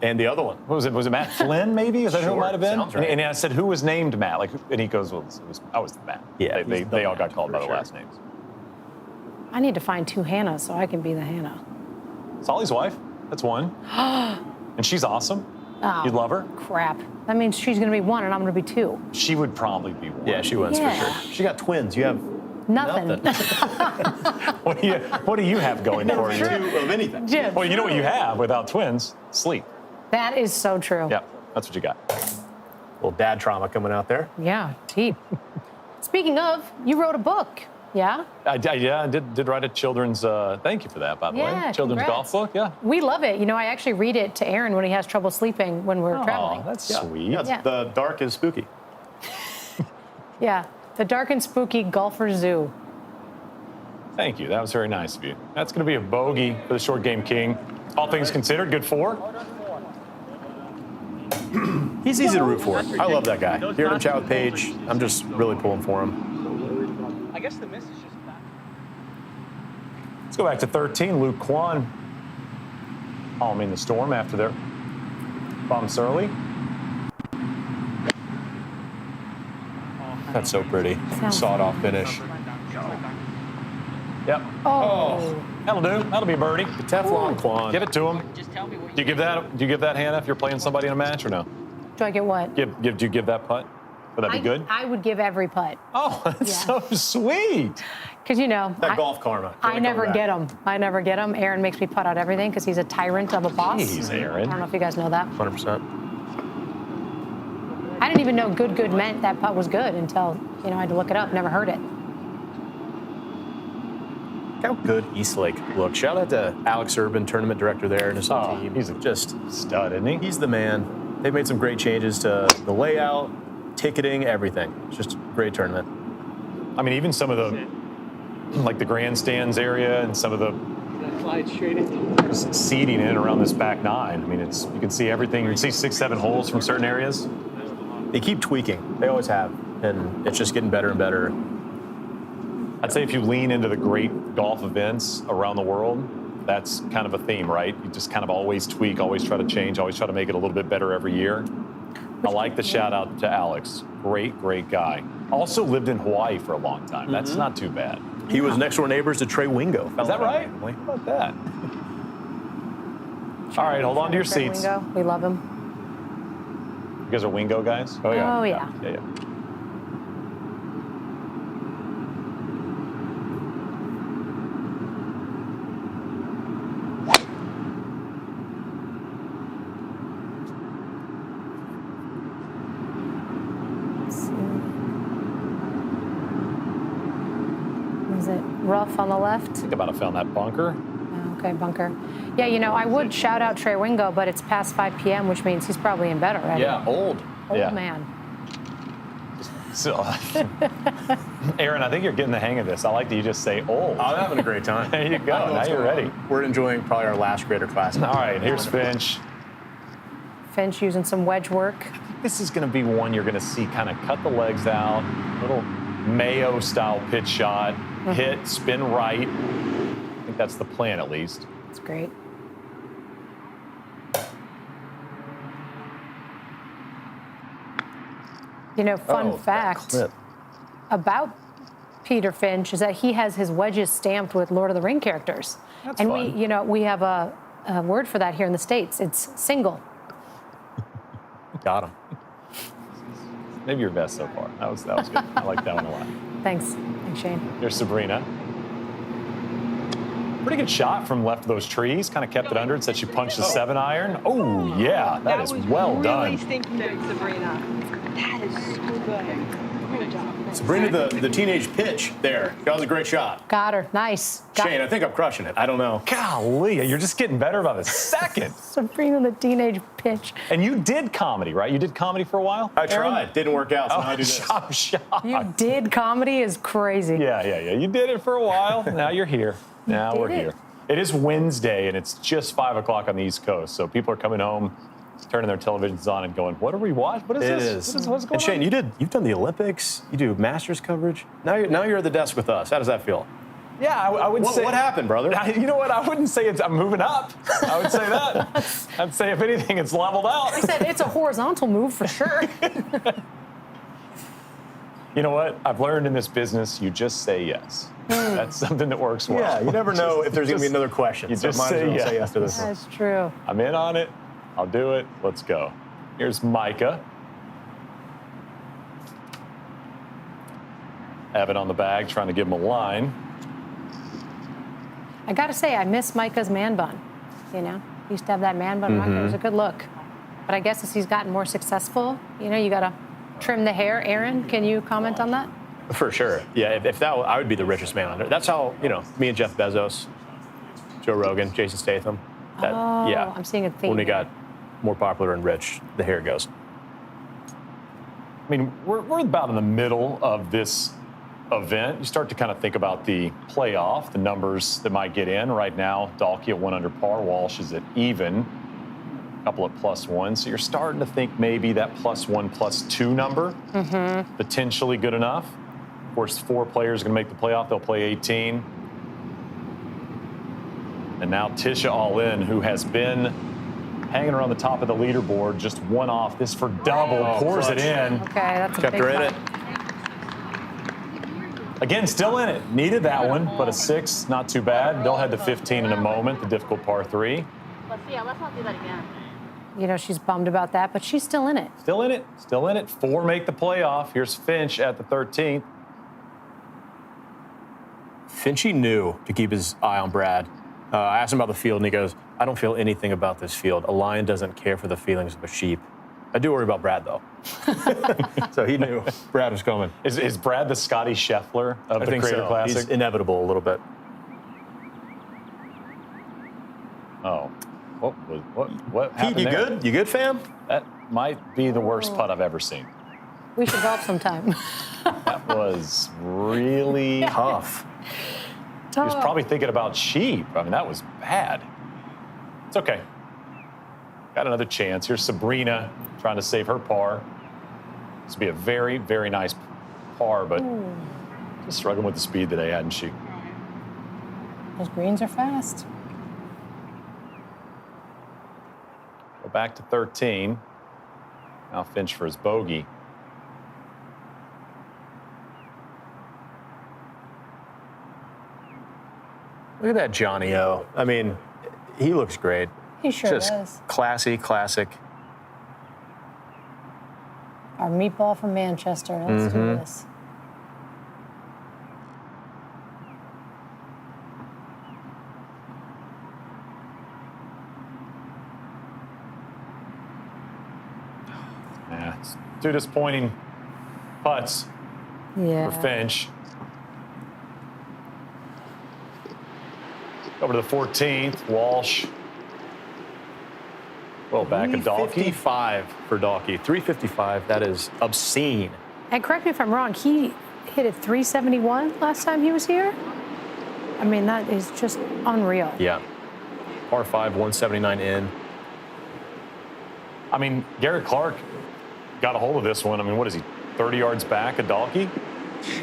and the other one. what was it? Was it Matt Flynn, maybe? Is that who it Sure, might have been? sounds right. And I said, who was named Matt? Like, and he goes, well, I was the Matt. Yeah, They all got Matt, called by for their sure. last names. I need to find 2 Hannahs so I can be the Hannah. Solly's wife, that's one. And she's awesome. Oh, You'd love her? Crap. That means she's going to be 1 and I'm going to be 2. She would probably be one. Yeah, she wins Yeah. for sure. She got twins. You have Nothing. What do you have going for you? two of anything. Jim. Well, you know what you have without twins? Sleep. That is so true. Yeah, that's what you got. Little dad trauma coming out there. Yeah, deep. Speaking of, you wrote a book. Yeah? I did write a children's, thank you for that, by the way. Yeah, Children's congrats. golf book, yeah. We love it. You know, I actually read it to Aaron when he has trouble sleeping when we're traveling. Oh, that's Yeah. sweet. Yeah, Yeah. The dark is spooky. Yeah. The Dark and Spooky Golfer Zoo. Thank you. That was very nice of you. That's going to be a bogey for the short game king. All things considered, good 4. He's easy to root for. I love that guy. Hearing him chat with Paige, I'm just really pulling for him. I guess the miss is just back. Let's go back to 13. Luke Kwan calming the storm after their bumps early. That's so pretty. Sounds- Sawed-off finish. Yep. Oh. That'll do. That'll be a birdie. The Teflon Quan. Give it to him. Just tell me what Do you give that Hannah if you're playing somebody in a match or no? Do I get what? Do you give that putt? Would that be good? I would give every putt. Oh, that's so sweet. Because, you know, That golf karma. I never get them. I never get them. Aaron makes me putt out everything because he's a tyrant of a boss. Jeez, Aaron. I don't know if you guys know that. 100%. I didn't even know good meant that putt was good until, you know, I had to look it up. Never heard it. How good East Lake looks. Shout out to Alex Urban, tournament director there, and his whole Oh, team. he's a just stud, isn't he? He's the man. They've made some great changes to the layout, ticketing, everything. It's just a great tournament. I mean, even some of the, like the grandstands area and some of the slide straight into seating in and around this back 9. I mean, you can see everything. You can see 6, 7 holes from certain areas. They keep tweaking. They always have. And it's just getting better and better. I'd say if you lean into the great golf events around the world, that's kind of a theme, right? You just kind of always tweak, always try to change, always try to make it a little bit better every year. I like the shout out to Alex. Great guy. Also lived in Hawaii for a long time. That's not too bad. He was next door neighbors to Trey Wingo. Is that right? How about that? All right, hold on to your Trey seats. Wingo. We love him. You guys are Wingo guys? Oh, yeah. Yeah. Is it rough on the left? Think about it, found that bunker. Oh, okay, bunker. Yeah, you know, I would shout out Trey Wingo, but it's past 5 p.m., which means he's probably in bed already. Yeah, old. Old man. So, Aaron, I think you're getting the hang of this. I like that you just say old. I'm having a great time. There you go. Now you're ready. We're enjoying probably our last Creator Classic. All right, here's Finch. Finch using some wedge work. This is going to be one you're going to see kind of cut the legs out, little Mayo-style pitch shot, hit, spin right. I think that's the plan, at least. That's great. You know, fun fact about Peter Finch is that he has his wedges stamped with Lord of the Ring characters. That's and fun. we have a word for that here in the States. It's single. Got him. Maybe your best so far. That was good. I like that one a lot. Thanks. Thanks, Shane. There's Sabrina. Pretty good shot from left of those trees. Kind of kept it under it. Said she punched the 7-iron. Oh, yeah. That is well really done. stinking good, Sabrina. That is so good. Great job. Sabrina, the teenage pitch there. That was a great shot. Got her. Nice. Shane, I think I'm crushing it. I don't know. Golly, you're just getting better by the second. Sabrina, the teenage pitch. And you did comedy, right? You did comedy for a while? I tried. Didn't work out, so now I do this. I'm shocked. You did comedy is crazy. Yeah. You did it for a while. Now you're here. Now we're here. It is Wednesday, and it's just 5 o'clock on the East Coast. So people are coming home, turning their televisions on and going, what are we watching? What is this? What's going and Shane, on? you've done the Olympics. You do Masters coverage. Now you're at the desk with us. How does that feel? Yeah, I would say. What happened, brother? You know what? I wouldn't say I'm moving up. I would say that. I'd say, if anything, it's leveled out. I said it's a horizontal move for sure. You know what? I've learned in this business, you just say yes. That's something that works well. Yeah, you never know if there's going to be another question. You so just might as say well yes. say yes to this one. That's true. I'm in on it. I'll do it. Let's go. Here's Micah. Evan on the bag, trying to give him a line. I got to say, I miss Micah's man bun. You know, he used to have that man bun. It was a good look. But I guess as he's gotten more successful, you know, you got to trim the hair. Aaron, can you comment on that? For sure. Yeah, if that, I would be the richest man on earth. That's how, you know, me and Jeff Bezos, Joe Rogan, Jason Statham. I'm seeing a theme. When we here. got more popular and rich, the hair goes. I mean, we're about in the middle of this event. You start to kind of think about the playoff, the numbers that might get in. Right now, Dalkey at 1 under par, Walsh is at even, a couple at +1. So you're starting to think maybe that +1, +2 number, potentially good enough. Of course, 4 players are going to make the playoff. They'll play 18. And now Tisha All-In, who has been hanging around the top of the leaderboard, just one off. This for double, pours it in. Okay, that's a Kept big her in putt. it. Again, still in it. Needed that one, but a 6, not too bad. They'll head to 15 in a moment, the difficult par 3. Let's not do that again. You know, she's bummed about that, but she's still in it. Still in it. Still in it. 4 make the playoff. Here's Finch at the 13th. Finchy knew to keep his eye on Brad. I asked him about the field, and he goes, I don't feel anything about this field. A lion doesn't care for the feelings of a sheep. I do worry about Brad, though. So he knew Brad was coming. Is Brad the Scotty Scheffler of I the think Creator so. Classic? He's inevitable a little bit. Oh. What Pete, happened you there? good? You good, fam? That might be the worst putt I've ever seen. We should golf sometime. That was really Tough. He was probably thinking about sheep. I mean, that was bad. It's okay. Got another chance. Here's Sabrina trying to save her par. This would be a very, very nice par, but just struggling with the speed today, hadn't she? Those greens are fast. Go back to 13. Now Finch for his bogey. Look at that Johnny O. I mean, he looks great. He sure Just does. classy, classic. Our meatball from Manchester. Let's do this. Yeah, it's 2 disappointing putts Yeah. for Finch. Over to the 14th, Walsh. Well, back at Dalkey. 355 for Dalkey. 355, that is obscene. And correct me if I'm wrong, he hit it 371 last time he was here? I mean, that is just unreal. Yeah. Par 5, 179 in. I mean, Garrett Clark got a hold of this one. I mean, what is he, 30 yards back at Dalkey?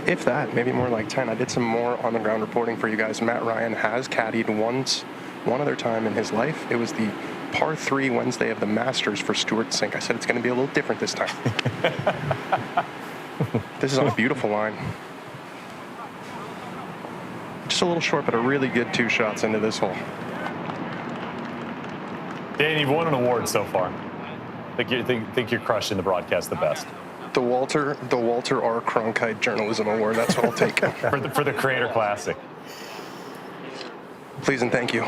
If that, maybe more like 10. I did some more on-the-ground reporting for you guys. Matt Ryan has caddied one other time in his life. It was the par 3 Wednesday of the Masters for Stuart Sink. I said it's going to be a little different this time. This is on a beautiful line. Just a little short, but a really good 2 shots into this hole. Dan, you've won an award so far. Think you're crushing the broadcast the best. The Walter R. Cronkite Journalism Award. That's what I'll take. for the Creator Classic. Please and thank you.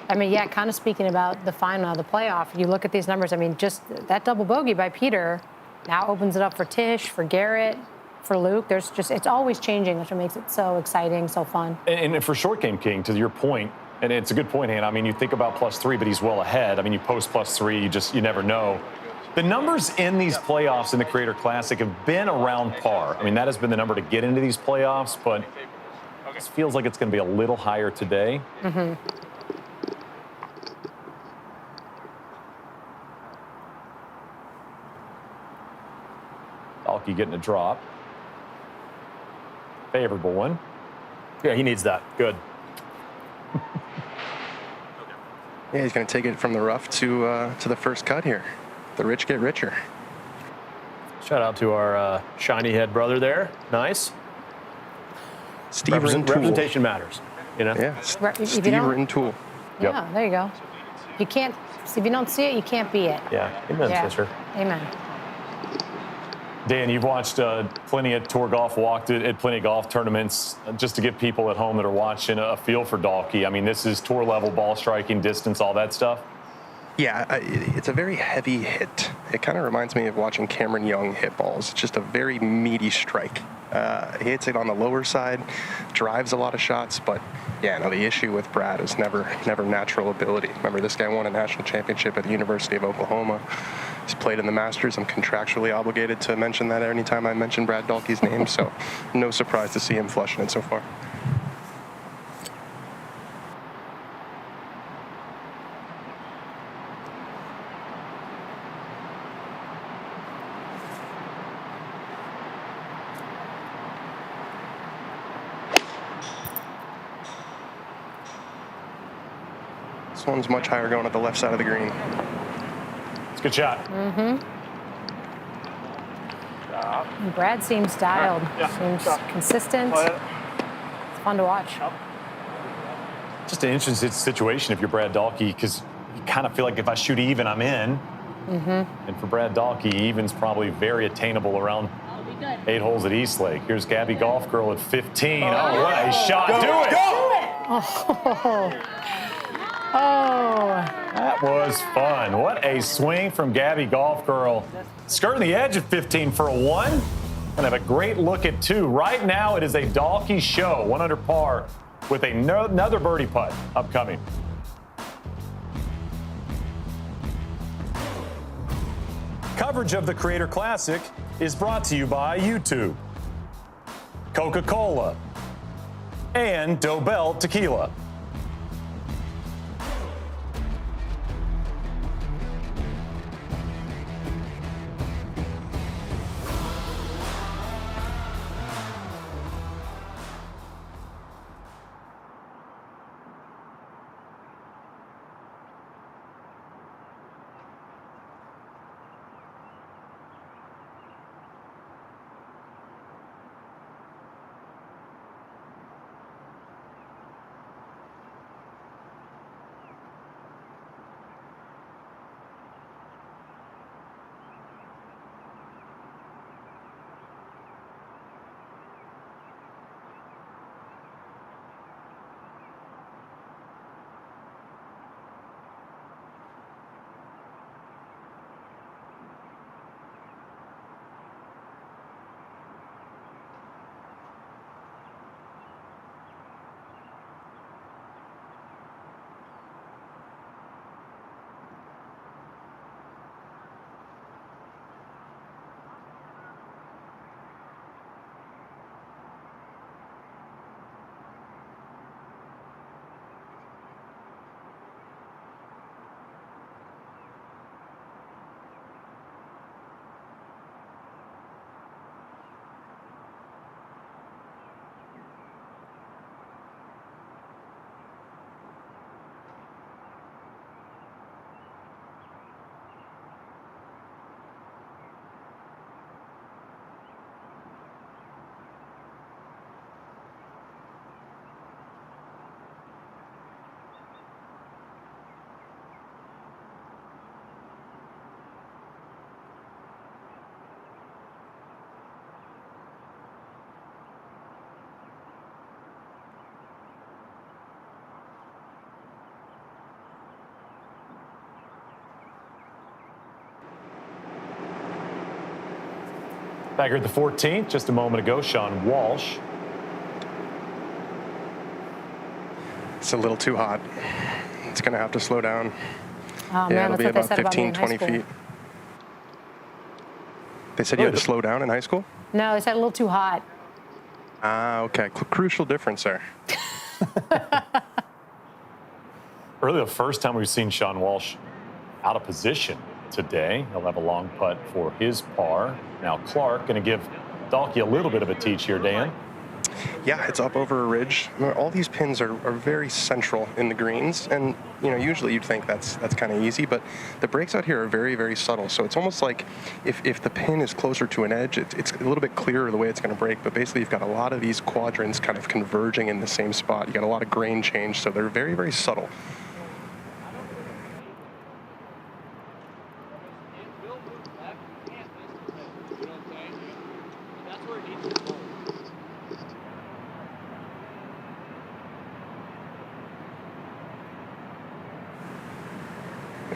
I mean, yeah, kind of speaking about the final, the playoff, you look at these numbers, I mean, just that double bogey by Peter now opens it up for Tish, for Garrett, for Luke. It's always changing, which makes it so exciting, so fun. And for Short Game King, to your point, and it's a good point, Hannah, I mean, you think about +3, but he's well ahead. I mean, you post +3, you never know. The numbers in these playoffs in the Creator Classic have been around par. I mean, that has been the number to get into these playoffs, but it just feels like it's going to be a little higher today. Mm-hmm. Dalkey getting a drop. Favorable one. Yeah, he needs that. Good. Yeah, he's going to take it from the rough to the first cut here. The rich get richer. Shout out to our shiny head brother there. Nice. Steve Representation matters. You know? Yeah. Steve Rintoul. Yeah, there you go. You can't, if you don't see it, you can't be it. Yeah, amen, sister. Amen. Dan, you've watched plenty of tour golf, walked at plenty of golf tournaments. Just to give people at home that are watching a feel for Dalkey, I mean, this is tour level ball striking, distance, all that stuff. Yeah, it's a very heavy hit. It kind of reminds me of watching Cameron Young hit balls. It's just a very meaty strike. He hits it on the lower side, drives a lot of shots, but yeah, no, the issue with Brad is never natural ability. Remember, this guy won a national championship at the University of Oklahoma. He's played in the Masters. I'm contractually obligated to mention that anytime I mention Brad Dalkey's name, so no surprise to see him flushing it so far. This one's much higher going at the left side of the green. It's a good shot. Mm-hmm. Brad seems dialed. Seems consistent. It's fun to watch. Just an interesting situation if you're Brad Dalkey, because you kind of feel like if I shoot even, I'm in. Mm-hmm. And for Brad Dalkey, even's probably very attainable around 8 holes at East Lake. Here's Gabby Golf Girl at 15. Oh, what a shot. Do it! Oh. That was fun. What a swing from Gabby Golf Girl. Skirting the edge of 15 for a 1. And have a great look at 2. Right now, it is a Dalkey show, 1 under par, with another birdie putt upcoming. Coverage of the Creator Classic is brought to you by YouTube, Coca-Cola, and Dobell Tequila. Back here at the 14th, just a moment ago, Sean Walsh. It's a little too hot. It's going to have to slow down. Oh, Yeah, man, it'll that's be what they about said about me 15, in high 20 school. feet. They said you had to slow down in high school? No, they said a little too hot. Ah, okay. Crucial difference there. Really the first time we've seen Sean Walsh out of position today. He'll have a long putt for his par. Now Clark going to give Dalkey a little bit of a teach here, Dan. Yeah, it's up over a ridge. All these pins are very central in the greens, and usually you'd think that's kind of easy, but the breaks out here are very, very subtle. So it's almost like if the pin is closer to an edge, it's a little bit clearer the way it's going to break. But basically, you've got a lot of these quadrants kind of converging in the same spot. You got a lot of grain change, so they're very, very subtle.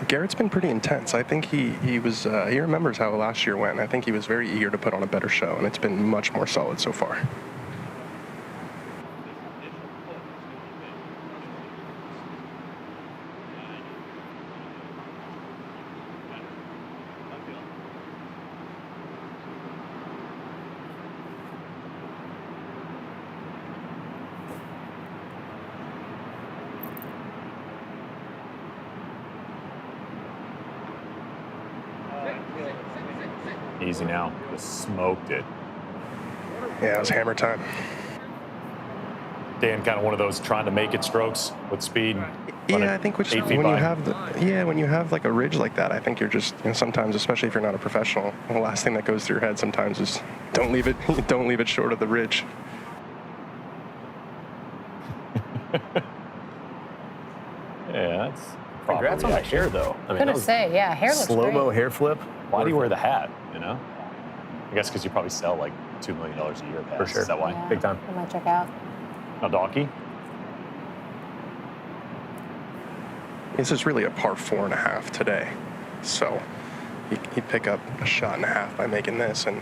Garrett's been pretty intense. I think he remembers how last year went. I think he was very eager to put on a better show, and it's been much more solid so far. Easy now. Just smoked it. Yeah, it was hammer time. Dan, kind of one of those trying to make it strokes with speed. Yeah, I think when you have like a ridge like that, I think you're just sometimes, especially if you're not a professional, the last thing that goes through your head sometimes is don't leave it short of the ridge. Yeah, that's Congrats on that hair, though. I mean, Couldn't say, yeah, hair looks slow-mo great. hair flip. Why do you wear the hat, I guess because you probably sell like $2 million a year at that. For sure. Is that why? Yeah, Big time. I might check out. Now, Dalkey. This is really a par 4.5 today, so he'd pick up a shot and a half by making this. And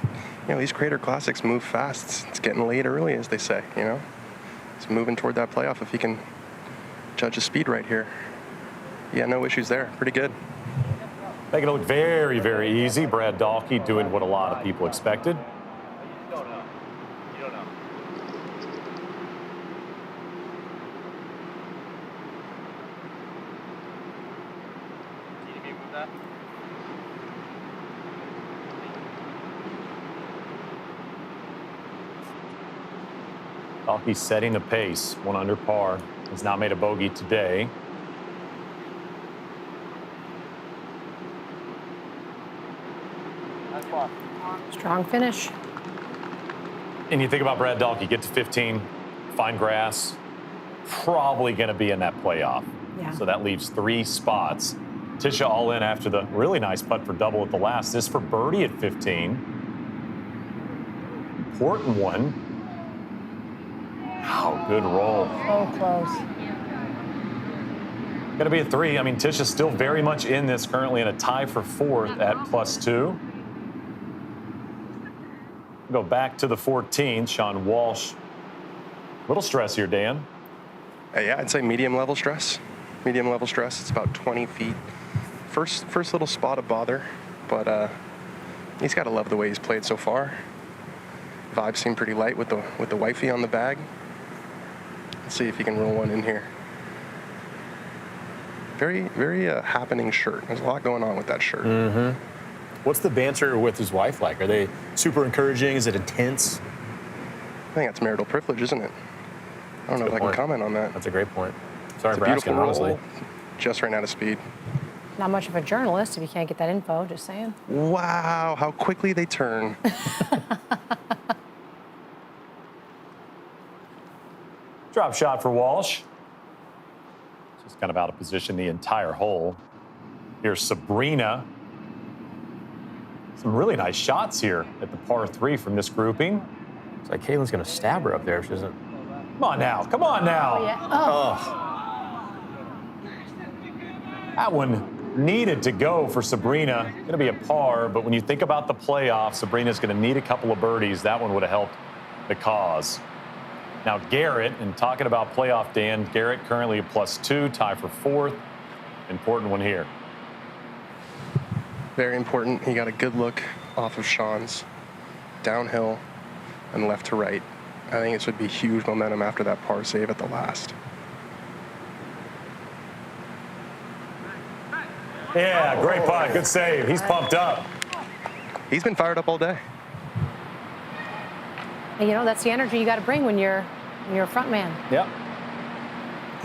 these Crater Classics move fast. It's getting late early, as they say. He's moving toward that playoff if he can judge his speed right here. Yeah, no issues there. Pretty good. Making it look very, very easy. Brad Dalkey doing what a lot of people expected. You don't know. Can you move that? Dalkey setting the pace, 1 under par. Has not made a bogey today. Strong finish. And you think about Brad Dalkey, get to 15, find grass, probably going to be in that playoff. Yeah. So that leaves 3 spots. Tisha all in after the really nice putt for double at the last. This for birdie at 15. Important one. Wow, good roll. So close. Going to be a 3. I mean, Tisha's still very much in this, currently in a tie for 4th at +2. Go back to the 14th. Sean Walsh. Little stress here, Dan. Yeah, I'd say medium level stress. Medium level stress. It's about 20 feet. First little spot of bother, but he's got to love the way he's played so far. Vibes seem pretty light with the wifey on the bag. Let's see if he can roll one in here. Very, very happening shirt. There's a lot going on with that shirt. Mm-hmm. What's the banter with his wife like? Are they super encouraging? Is it intense? I think that's marital privilege, isn't it? I don't know if I can comment on that. That's a great point. Sorry It's for a beautiful asking, honestly. roll. Just ran out of speed. Not much of a journalist if you can't get that info, just saying. Wow, how quickly they turn. Drop shot for Walsh. Just kind of out of position the entire hole. Here's Sabrina. Some really nice shots here at the par 3 from this grouping. It's like Caitlin's going to stab her up there if she doesn't. Come on now. Come on now. Oh, yeah. Oh. That one needed to go for Sabrina. Going to be a par, but when you think about the playoffs, Sabrina's going to need a couple of birdies. That one would have helped the cause. Now Garrett, and talking about playoff, Dan, Garrett currently a +2, tie for 4th. Important one here. Very important. He got a good look off of Sean's downhill and left to right. I think this would be huge momentum after that par save at the last. Yeah, great putt. Good save. He's pumped up. He's been fired up all day. And, you know, that's the energy you got to bring when you're a front man. Yep.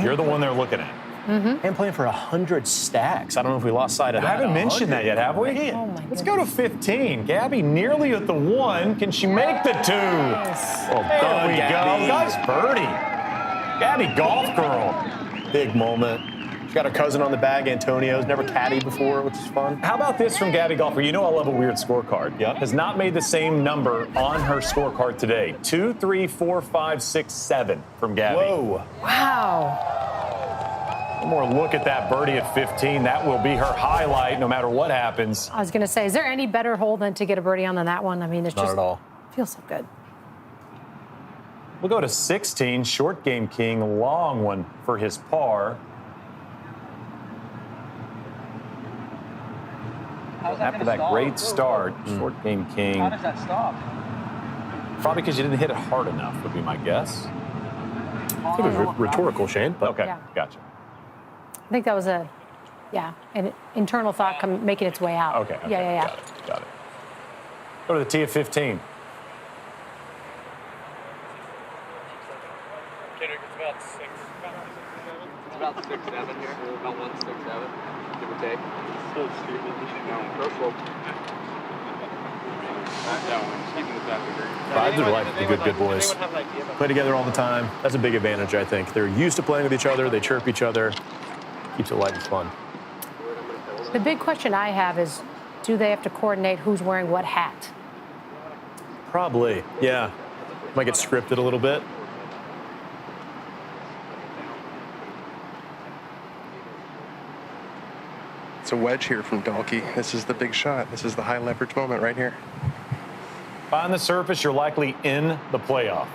You're the one they're looking at. And playing for 100 stacks. I don't know if we lost sight of that. I haven't mentioned that yet, have we? Oh my Let's go to 15. Gabby nearly at the 1. Can she make the 2? Well There done, we Gabby. go. Nice birdie. Gabby, golf girl. Big moment. She got her cousin on the bag, Antonio's never caddied before, which is fun. How about this from Gabby Golfer? You know I love a weird scorecard. Yeah. Has not made the same number on her scorecard today. 2, 3, 4, 5, 6, 7 from Gabby. Whoa. Wow. One more look at that birdie at 15. That will be her highlight no matter what happens. I was going to say, is there any better hole than to get a birdie on than that one? I mean, it's Not just at all. feels so good. We'll go to 16. Short game king, long one for his par. After that great start, short game king. How does that stop? Probably because you didn't hit it hard enough, would be my guess. I think it was rhetorical, Shane. But Okay, Yeah. gotcha. I think that was an internal thought making its way out. Okay. Yeah. Got it. Go to the tee of 15. Kendrick, it's about 6. It's about 6'7" here. About 167, give or take. So stupid. You should know. Purple. That one. Keeping the back degree. Vibes are like the good boys. Play together all the time. That's a big advantage, I think. They're used to playing with each other. They chirp each other. Keeps it light and fun. The big question I have is, do they have to coordinate who's wearing what hat? Probably, yeah. Might get scripted a little bit. It's a wedge here from Dalkey. This is the big shot. This is the high leverage moment right here. On the surface, you're likely in the playoff.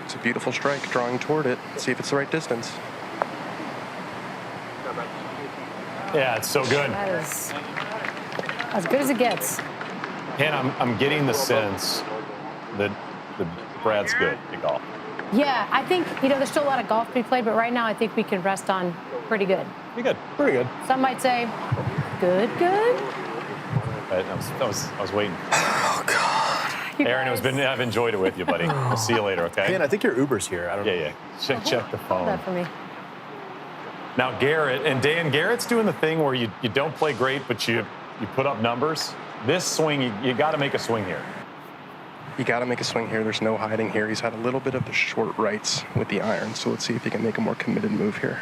It's a beautiful strike, drawing toward it. See if it's the right distance. Yeah, it's so good. That is as good as it gets. And I'm getting the sense that Brad's good at golf. Yeah, I think, there's still a lot of golf to be played, but right now I think we can rest on pretty good. Pretty good. Some might say, good. I was waiting. Oh, God. Aaron, I've enjoyed it with you, buddy. We'll see you later, okay? Dan, I think your Uber's here. I don't know. Yeah. Check the phone. That for me. Now, Garrett, and Dan, Garrett's doing the thing where you don't play great, but you put up numbers. This swing, you got to make a swing here. You got to make a swing here. There's no hiding here. He's had a little bit of the short rights with the iron, so let's see if he can make a more committed move here.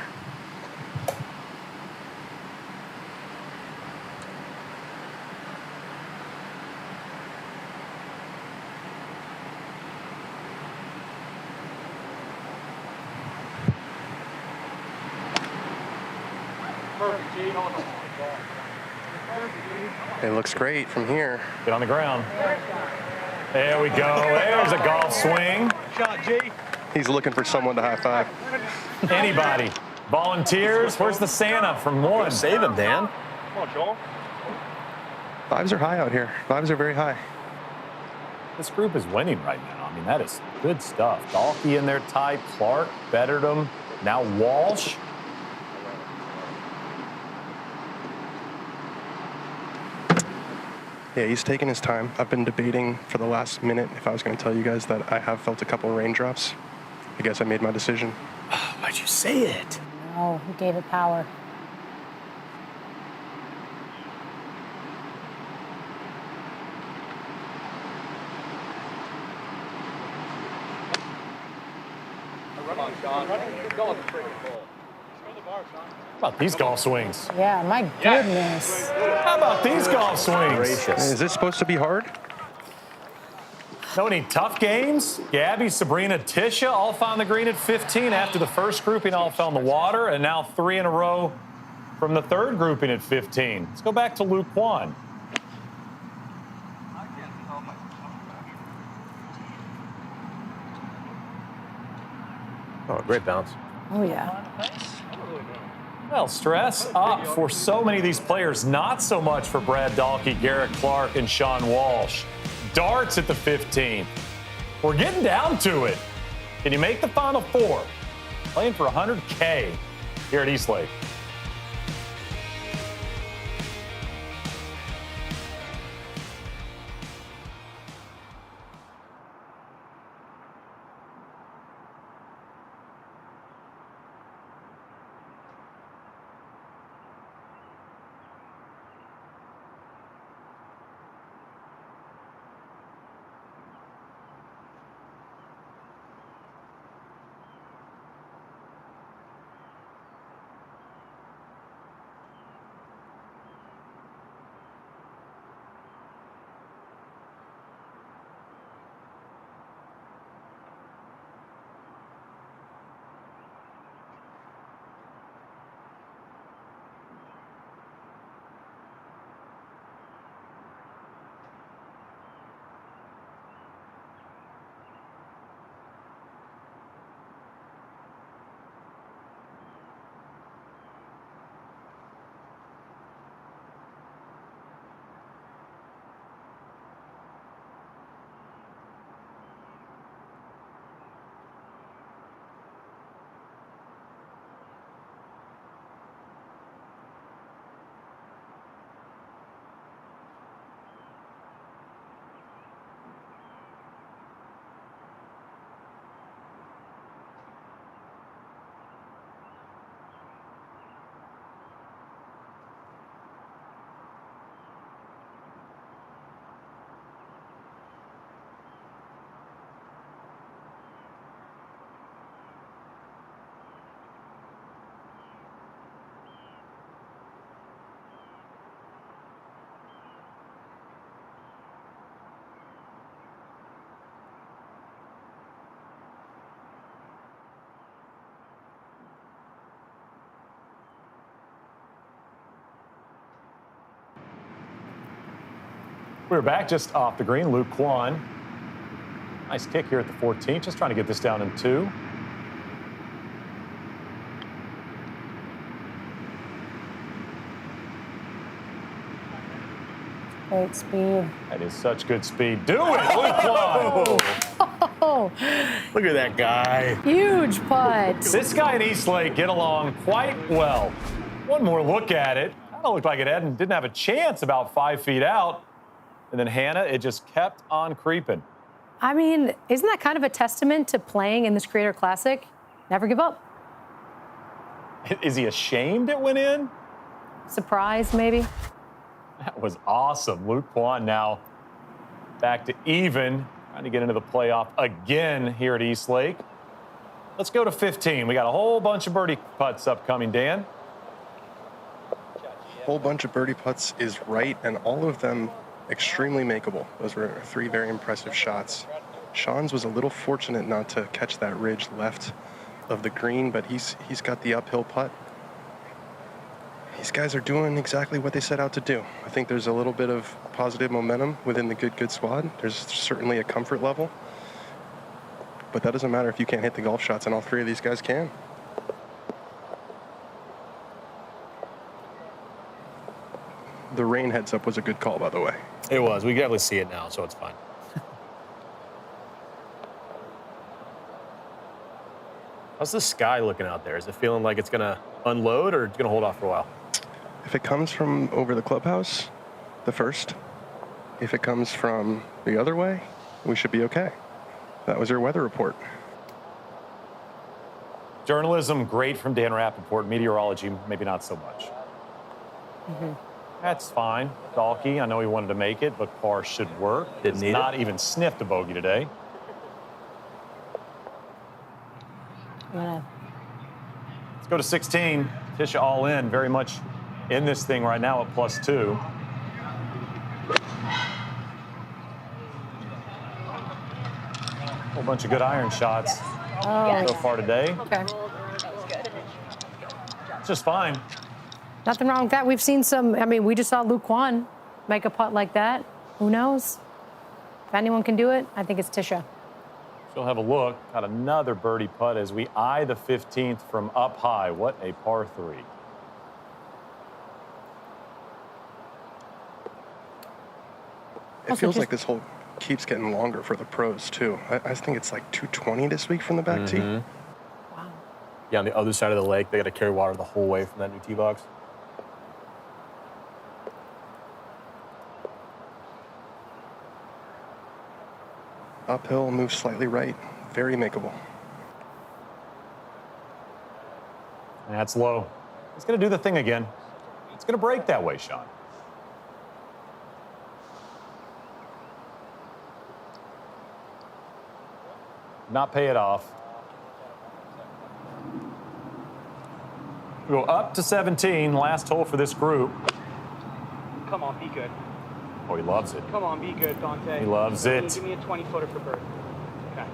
It looks great from here. Get on the ground. There we go. There's a golf swing. Shot, G. He's looking for someone to high five. Anybody? Volunteers? Where's the Santa from one? Save him, Dan. Come on, Joel. Vibes are high out here. Vibes are very high. This group is winning right now. I mean, that is good stuff. Dalkey in there tight. Clark bettered him. Now Walsh. Yeah, he's taking his time. I've been debating for the last minute if I was going to tell you guys that I have felt a couple of raindrops. I guess I made my decision. Why'd you say it? No, he gave it power. How about these golf swings? Yeah, my goodness. How about these golf swings? Is this supposed to be hard? Know any tough games? Gabby, Sabrina, Tisha all found the green at 15 after the first grouping all fell in the water, and now 3 in a row from the third grouping at 15. Let's go back to Luke Kwan. Oh, great bounce. Oh, yeah. Well, stress up for so many of these players, not so much for Brad Dahlke, Garrett Clark, and Sean Walsh. Darts at the 15. We're getting down to it. Can you make the Final Four? Playing for $100K here at Eastlake. We're back just off the green. Luke Kwan. Nice kick here at the 14th. Just trying to get this down in 2. Great speed. That is such good speed. Do it, Luke Kwan. Oh, Look at that guy. huge putt. This guy and Eastlake get along quite well. One more look at it. Kind of looked like it didn't have a chance about 5 feet out. And then Hannah, it just kept on creeping. I mean, isn't that kind of a testament to playing in this Creator Classic? Never give up. Is he ashamed it went in? Surprise, maybe? That was awesome. Luke Kwan now back to even, trying to get into the playoff again here at Eastlake. Let's go to 15. We got a whole bunch of birdie putts upcoming, Dan. Whole bunch of birdie putts is right, and all of them extremely makeable. Those were 3 very impressive shots. Sean's was a little fortunate not to catch that ridge left of the green, but he's got the uphill putt. These guys are doing exactly what they set out to do. I think there's a little bit of positive momentum within the good squad. There's certainly a comfort level, but that doesn't matter if you can't hit the golf shots, and all 3 of these guys can. The rain heads up was a good call, by the way. It was. We can definitely see it now, so it's fine. How's the sky looking out there? Is it feeling like it's going to unload or it's going to hold off for a while? If it comes from over the clubhouse, the first. If it comes from the other way, we should be okay. That was your weather report. Journalism, great from Dan Rappaport. Meteorology, maybe not so much. That's fine. Dahlke, I know he wanted to make it, but par should work. Didn't need not it. even sniffed a bogey today. Yeah. Let's go to 16. Tisha all in, very much in this thing right now at +2. whole bunch of good iron shots so far today. Okay. It's just fine. Nothing wrong with that. We've seen some, I mean, we just saw Luke Kwan make a putt like that. Who knows? If anyone can do it, I think it's Tisha. She'll have a look. Got another birdie putt as we eye the 15th from up high. What a par 3. It feels like this hole keeps getting longer for the pros, too. I think it's like 220 this week from the back tee. Wow. Yeah, on the other side of the lake, they got to carry water the whole way from that new tee box. Uphill, move slightly right. Very makeable. That's low. It's going to do the thing again. It's going to break that way, Sean. Not pay it off. We go up to 17, last hole for this group. Come on, be good. Oh, he loves it. Come on, be good, Dante. He loves it. Give me a 20-footer for bird. Okay.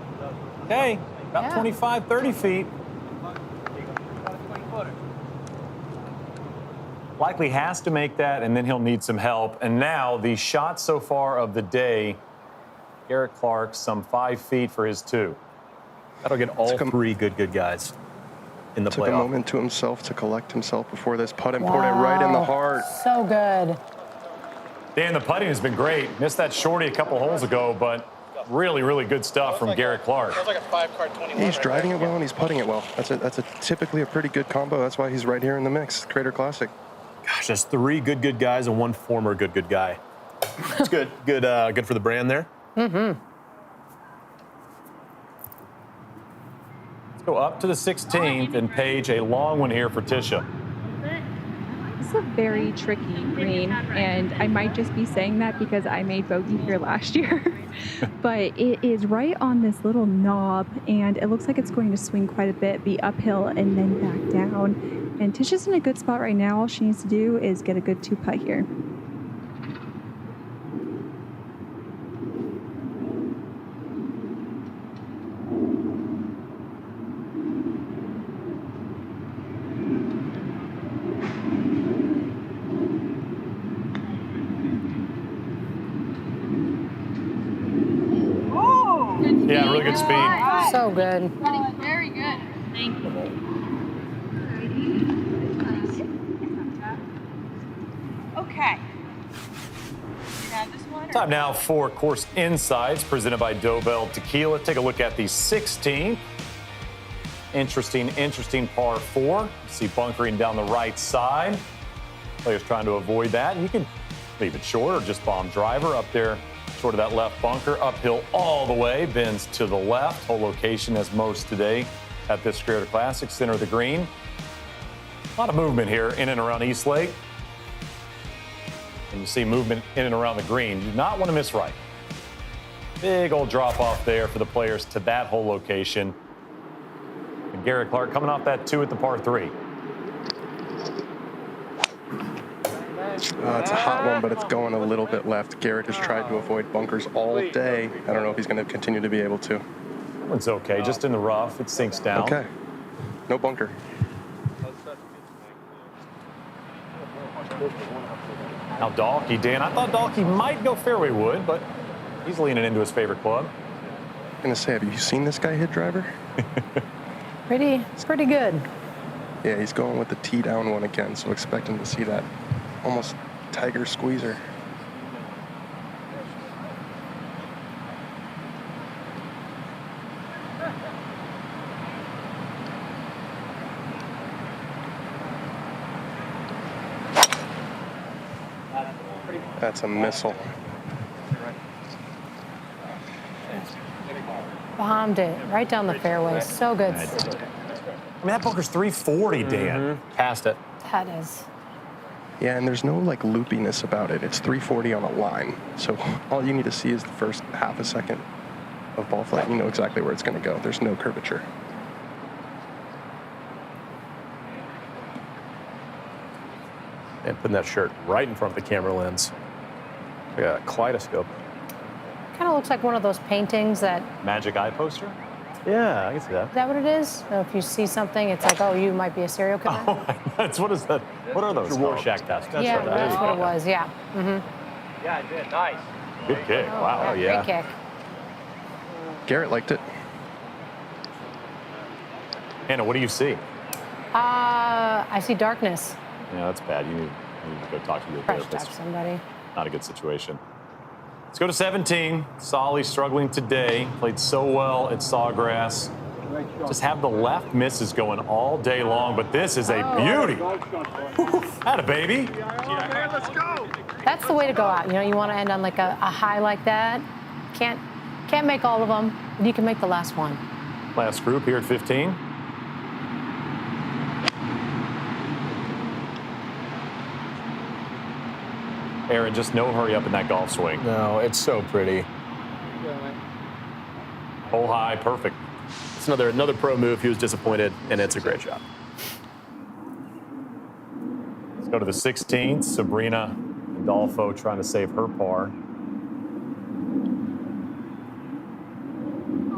Okay, about 25, 30 feet. Likely has to make that, and then he'll need some help. And now the shot so far of the day, Garrett Clark, some 5 feet for his 2. That'll get all 3 good guys in the playoff. Took a moment to himself to collect himself before this putt and poured it right in the heart. So good. Dan, the putting has been great. Missed that shorty a couple holes ago, but really, really good stuff from Garrett Clark. Sounds like a 5-card 21. He's driving it well and he's putting it well. That's typically a pretty good combo. That's why he's right here in the mix. Creator Classic. Gosh, that's 3 good guys and 1 former good guy. It's good. Good for the brand there. Mm-hmm. Let's go up to the 16th and Paige, a long one here for Tisha. This is a very tricky green, and I might just be saying that because I made bogey here last year. But it is right on this little knob, and it looks like it's going to swing quite a bit, be uphill and then back down. And Tisha's in a good spot right now. All she needs to do is get a good 2-putt here. Yeah, really good speed. So good. Very good. Thank you. Okay. You have this one? Time now for Course Insights presented by Dobell Tequila. Take a look at the 16th. Interesting par 4. You see bunkering down the right side. Players trying to avoid that. And you can leave it short or just bomb driver up there short of that left bunker. Uphill all the way, bends to the left. Whole location as most today at this Creator Classic, center of the green. A lot of movement here in and around East Lake. And you see movement in and around the green. You do not want to miss right. Big old drop off there for the players to that whole location. And Garrett Clark coming off that 2 at the par 3. It's a hot one, but it's going a little bit left. Garrett has tried to avoid bunkers all day. I don't know if he's going to continue to be able to. It's okay, just in the rough. It sinks down. Okay. No bunker. Now Dalkey, Dan, I thought Dalkey might go fairway wood, but he's leaning into his favorite club. I'm going to say, have you seen this guy hit driver? It's pretty good. Yeah, he's going with the tee down one again, so expect him to see that almost tiger squeezer. That's a missile. Bombed it right down the fairway. So good. I mean, that bunker's 340, Dan. Past it. That is. Yeah, and there's no like loopiness about it. It's 340 on a line. So all you need to see is the first half a second of ball flight. You know exactly where it's going to go. There's no curvature. And putting that shirt right in front of the camera lens. Like a kaleidoscope. Kind of looks like one of those paintings that. Magic eye poster? Yeah, I can see that. Is that what it is? So if you see something, it's like, oh, you might be a serial killer. What is that? What are those? Rorschach test. Yeah, right. that's what it was. Yeah. Yeah, I did. Nice. Good kick. Wow. Great kick. Garrett liked it. Hannah, what do you see? I see darkness. Yeah, that's bad. You need to go talk to your Fresh therapist. tap somebody. Not a good situation. Let's go to 17. Solly struggling today. Played so well at Sawgrass. Just have the left misses going all day long, but this is a beauty. Atta baby. Let's go. That's the way to go out. You know, you want to end on like a high like that. Can't make all of them, but you can make the last one. Last group here at 15. Aaron, just no hurry up in that golf swing. No, it's so pretty. Hole high, perfect. It's another pro move. He was disappointed, and it's a great shot. Let's go to the 16th. Sabrina Adolfo trying to save her par.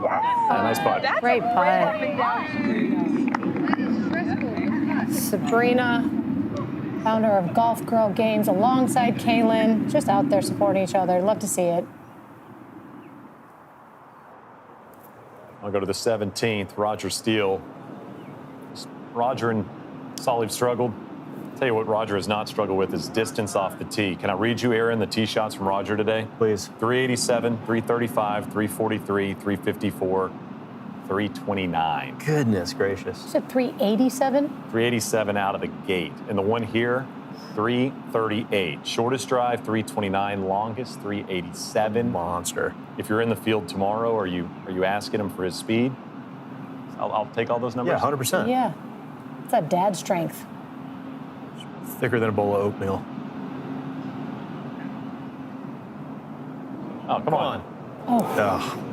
Yeah, nice putt. Great putt. Sabrina, founder of Golf Girl Games, alongside Kaylin, just out there supporting each other. Love to see it. I'll go to the 17th. Roger Steele. Roger and Solly have struggled. Tell you what Roger has not struggled with is distance off the tee. Can I read you, Aaron, the tee shots from Roger today? Please. 387, 335, 343, 354, 329. Goodness gracious. You said 387? 387 out of the gate. And the one here, 338. Shortest drive, 329. Longest, 387. Monster. If you're in the field tomorrow, are you asking him for his speed? I'll take all those numbers. Yeah, 100%. Yeah. It's that dad strength. Thicker than a bowl of oatmeal. Oh, come on. Oh.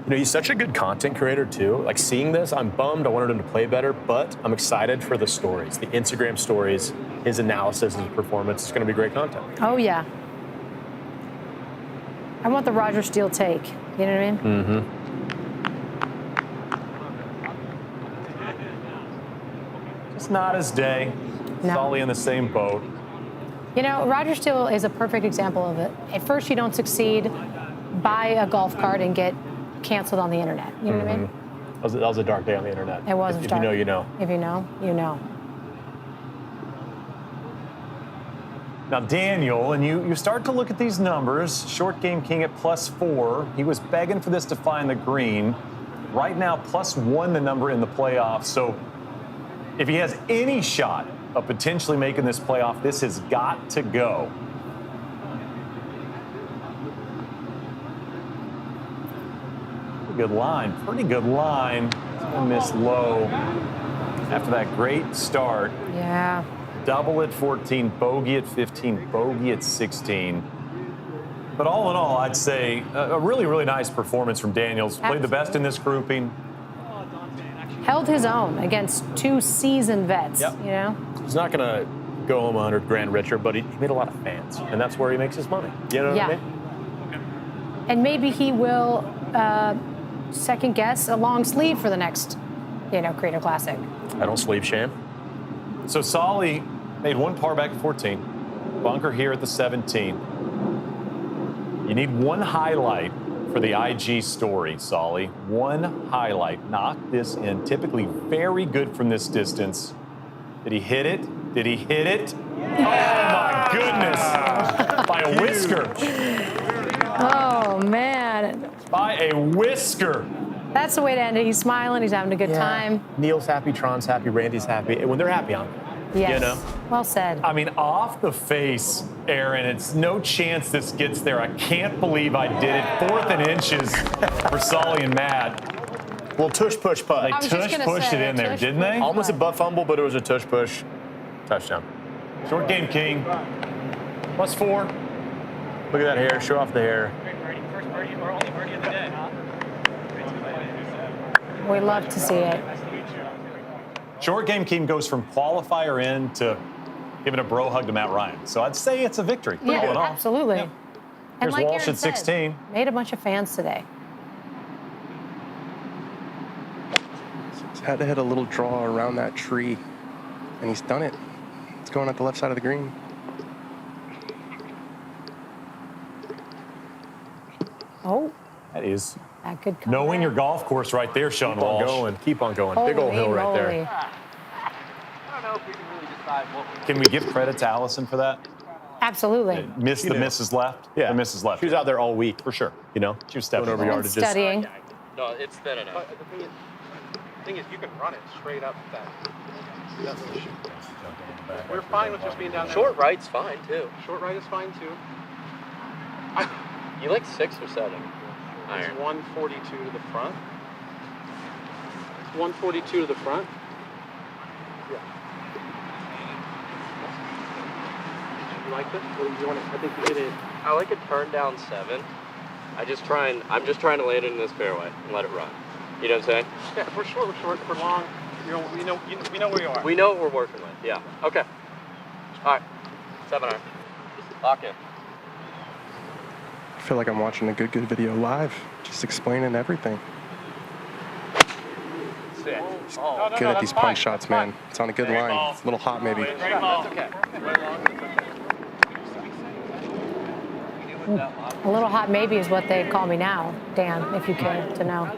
You know, he's such a good content creator, too. Like, seeing this, I'm bummed. I wanted him to play better, but I'm excited for the stories, the Instagram stories, his analysis, his performance. It's going to be great content. Oh, yeah. I want the Roger Steele take. You know what I mean? Mm-hmm. It's not his day. No. Solly in the same boat. You know, Roger Steele is a perfect example of it. At first, you don't succeed, buy a golf cart and get canceled on the internet. You know what I mean? That was a dark day on the internet. It was If dark. you know, you know. If you know, you know. Now, Daniel, and you start to look at these numbers. Short game king at +4. He was begging for this to find the green. Right now, +1 the number in the playoffs. So if he has any shot of potentially making this playoff, this has got to go. Good line, pretty good line. He's gonna miss low after that great start. Yeah. Double at 14, bogey at 15, bogey at 16. But all in all, I'd say a really, really nice performance from Daniels. Played the best in this grouping. Held his own against two seasoned vets, Yep. you know? He's not going to go home 100 grand richer, but he made a lot of fans, and that's where he makes his money. You know what I mean? And maybe he will second guess a long sleeve for the next, Creator Classic. I don't sleeve shame. So Solly made one par back at 14. Bunker here at the 17. You need one highlight for the IG story, Solly. One highlight. Knock this in. Typically very good from this distance. Did he hit it? Did he hit it? Oh, my goodness. By a whisker. Oh, man. By a whisker. That's the way to end it. He's smiling. He's having a good time. Neil's happy, Tron's happy, Randy's happy. And when they're happy, I'm happy. Yes. You know? Well said. I mean, off the face, Aaron, it's no chance this gets there. I can't believe I did it. 4th and inches for Solly and Matt. Well, tush push putt. They tush pushed it in there, didn't they? Almost a butt fumble, but it was a tush push touchdown. Short game king. +4. Look at that hair. Show off the hair. First birdie or only birdie of the day, huh? We love to see it. Short game king goes from qualifier in to giving a bro hug to Matt Ryan. So I'd say it's a victory. all in all. Absolutely. Yeah. And Here's like Walsh Aaron at said, 16. made a bunch of fans today. He's had to hit a little draw around that tree, and he's done it. It's going at the left side of the green. Oh, That is that could come knowing back. your golf course right there, Sean Keep on Walsh. going. Keep on going. Big old Holy hill right there. moly. I don't know if we can really decide what we Can we give credit to Allison for that? Absolutely. Missed the misses left? Yeah. The misses left. She was out there all week. For sure. You know, She was stepping going over on. And yardages. studying. No, it's thin enough. But the thing is, you can run it straight up that. That's the issue. We're fine with just being down there. Short right's fine too. Short right is fine too. You like 6 or 7? It's Iron. 142 to the front. 142 to the front. Yeah. You like this? Or you want to, I think you hit it. I like a turn down 7. I'm just trying to land it in this fairway and let it run. You know what I'm saying? Yeah, if we're short, we're short. If we're long, we know where you are. We know what we're working with. Yeah. Okay. All right. 7 iron. Lock in. I feel like I'm watching a good video live, just explaining everything. Sit. Good at these punch shots, man. It's on a good line. It's a little hot, maybe. That's okay. A little hot maybe is what they call me now, Dan, if you care to know.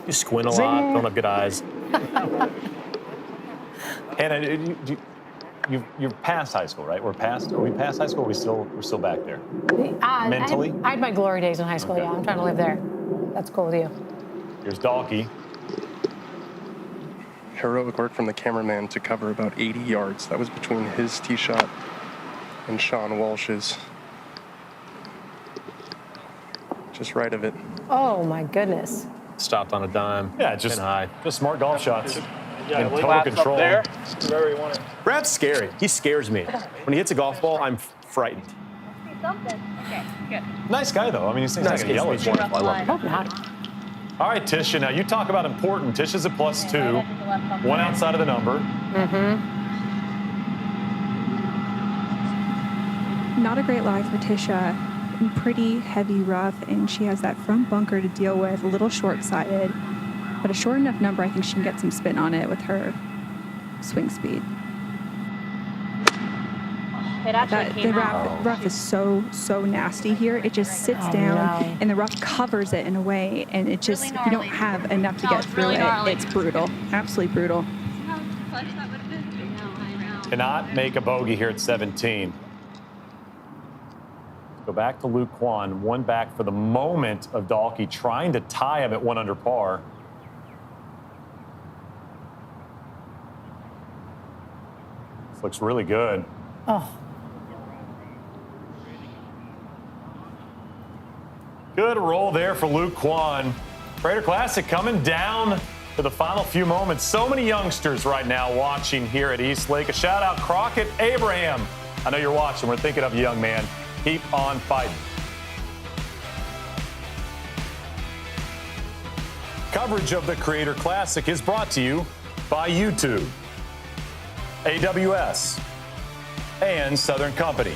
You squint a lot. Don't have good eyes. And you're past high school, right? Are we past high school? Or we're still back there? Mentally? I had my glory days in high school, yeah. I'm trying to live there. That's cool with you. Here's Dalkey. Heroic work from the cameraman to cover about 80 yards. That was between his tee shot and Sean Walsh's. Just right of it. Oh, my goodness. Stopped on a dime. Yeah, just high. Just smart golf shots. Yeah, In total laps control. up there. Wherever you want it. Brad's scary. He scares me. When he hits a golf ball, I'm frightened. Okay, good. Nice guy, though. I mean, he's not Nice going to yell at you. wonderful. I love him. Hope not. All right, Tisha. Now, you talk about important. Tisha's a +2. One outside of the number. Not a great lie for Tisha. Pretty heavy rough, and she has that front bunker to deal with, a little short-sided, but a short enough number, I think she can get some spin on it with her swing speed. It actually The came out. rough is so nasty here. It just sits down, no. and the rough covers it in a way, and it just, Really if you don't gnarly. have enough to No, get it's through really it, gnarly. it's brutal. Absolutely brutal. Cannot make a bogey here at 17. Go back to Luke Kwan. One back for the moment of Dalkey, trying to tie him at 1 under par. This looks really good. Oh, Good roll there for Luke Kwan. Crater Classic coming down to the final few moments. So many youngsters right now watching here at East Lake. A shout out, Crockett Abraham. I know you're watching. We're thinking of you, young man. Keep on fighting. Coverage of the Creator Classic is brought to you by YouTube, AWS, and Southern Company.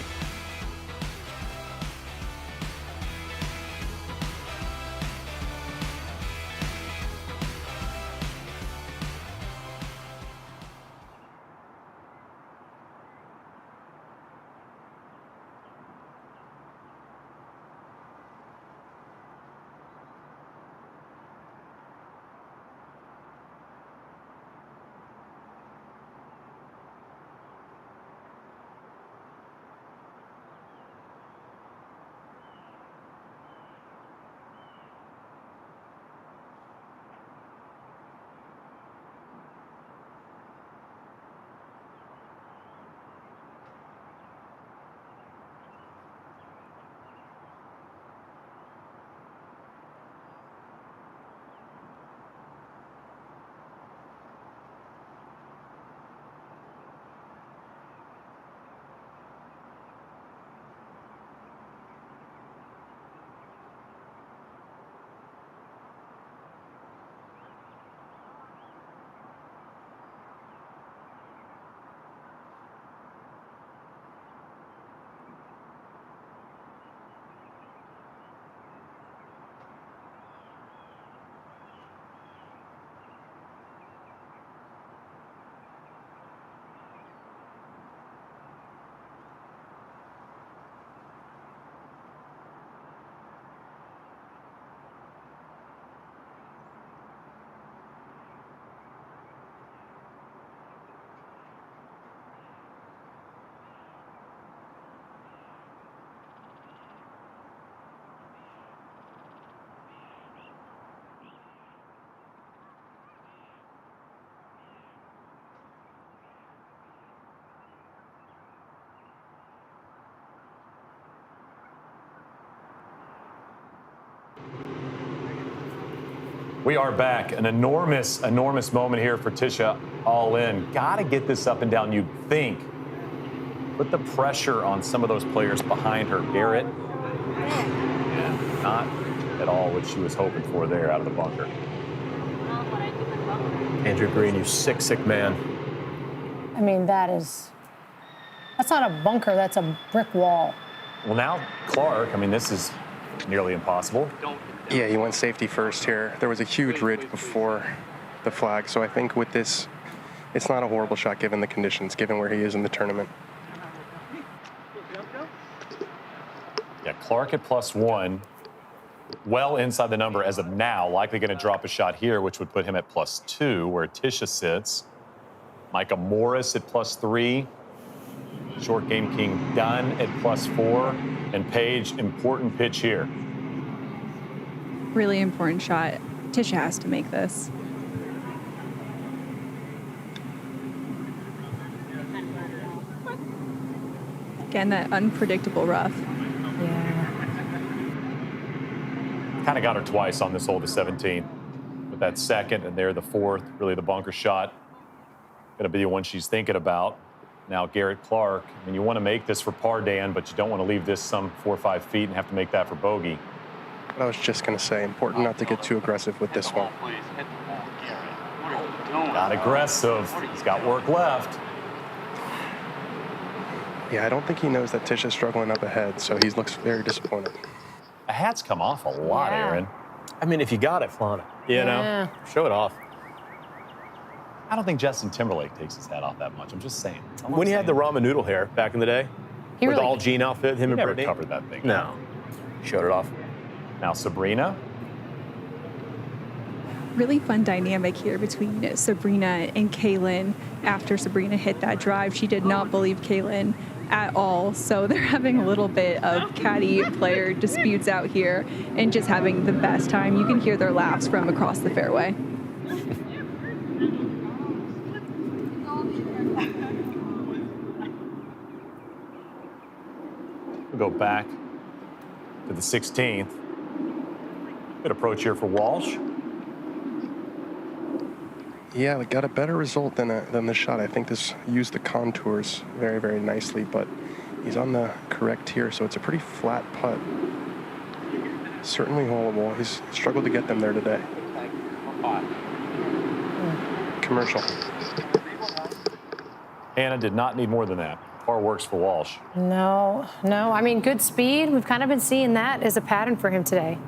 We are back. An enormous moment here for Tisha all in. Got to get this up and down, you'd think. Put the pressure on some of those players behind her. Garrett, yeah, not at all what she was hoping for there out of the bunker. Andrew Green, you sick man. I mean, that's not a bunker, that's a brick wall. Well, now Clark, I mean, this is nearly impossible. Yeah, he went safety first here. There was a huge ridge before the flag, so I think with this, it's not a horrible shot given the conditions, given where he is in the tournament. Yeah, Clark at +1, well inside the number as of now. Likely going to drop a shot here, which would put him at +2, where Tisha sits. Micah Morris at +3. Short game king Dunn at +4. And Paige, important pitch here. Really important shot. Tisha has to make this. Again, that unpredictable rough. Yeah. Kind of got her twice on this hole to 17. With that second and there the fourth, really the bunker shot. Going to be the one she's thinking about. Now Garrett Clark, I mean, you want to make this for par, Dan, but you don't want to leave this some 4 or 5 feet and have to make that for bogey. I was just going to say, important not to get too aggressive with this one. Not aggressive. He's got work left. Yeah, I don't think he knows that Tisha's struggling up ahead, so he looks very disappointed. The hat's come off a lot, Yeah. Aaron. I mean, if you got it, flaunt it. You know? Show it off. I don't think Justin Timberlake takes his hat off that much. I'm just saying. When he had the ramen noodle hair back in the day, He with really- the all jean outfit, him and never Brittany. covered that thing. No. Showed it off. Now Sabrina. Really fun dynamic here between Sabrina and Kaylin. After Sabrina hit that drive, she did not believe Kaylin at all. So they're having a little bit of caddy player disputes out here and just having the best time. You can hear their laughs from across the fairway. We'll go back to the 16th. Good approach here for Walsh. Yeah, we got a better result than the shot. I think this used the contours very, very nicely, but he's on the correct tier, so it's a pretty flat putt. Certainly holeable. He's struggled to get them there today. Commercial. Hannah did not need more than that. Par works for Walsh. No. I mean, good speed. We've kind of been seeing that as a pattern for him today.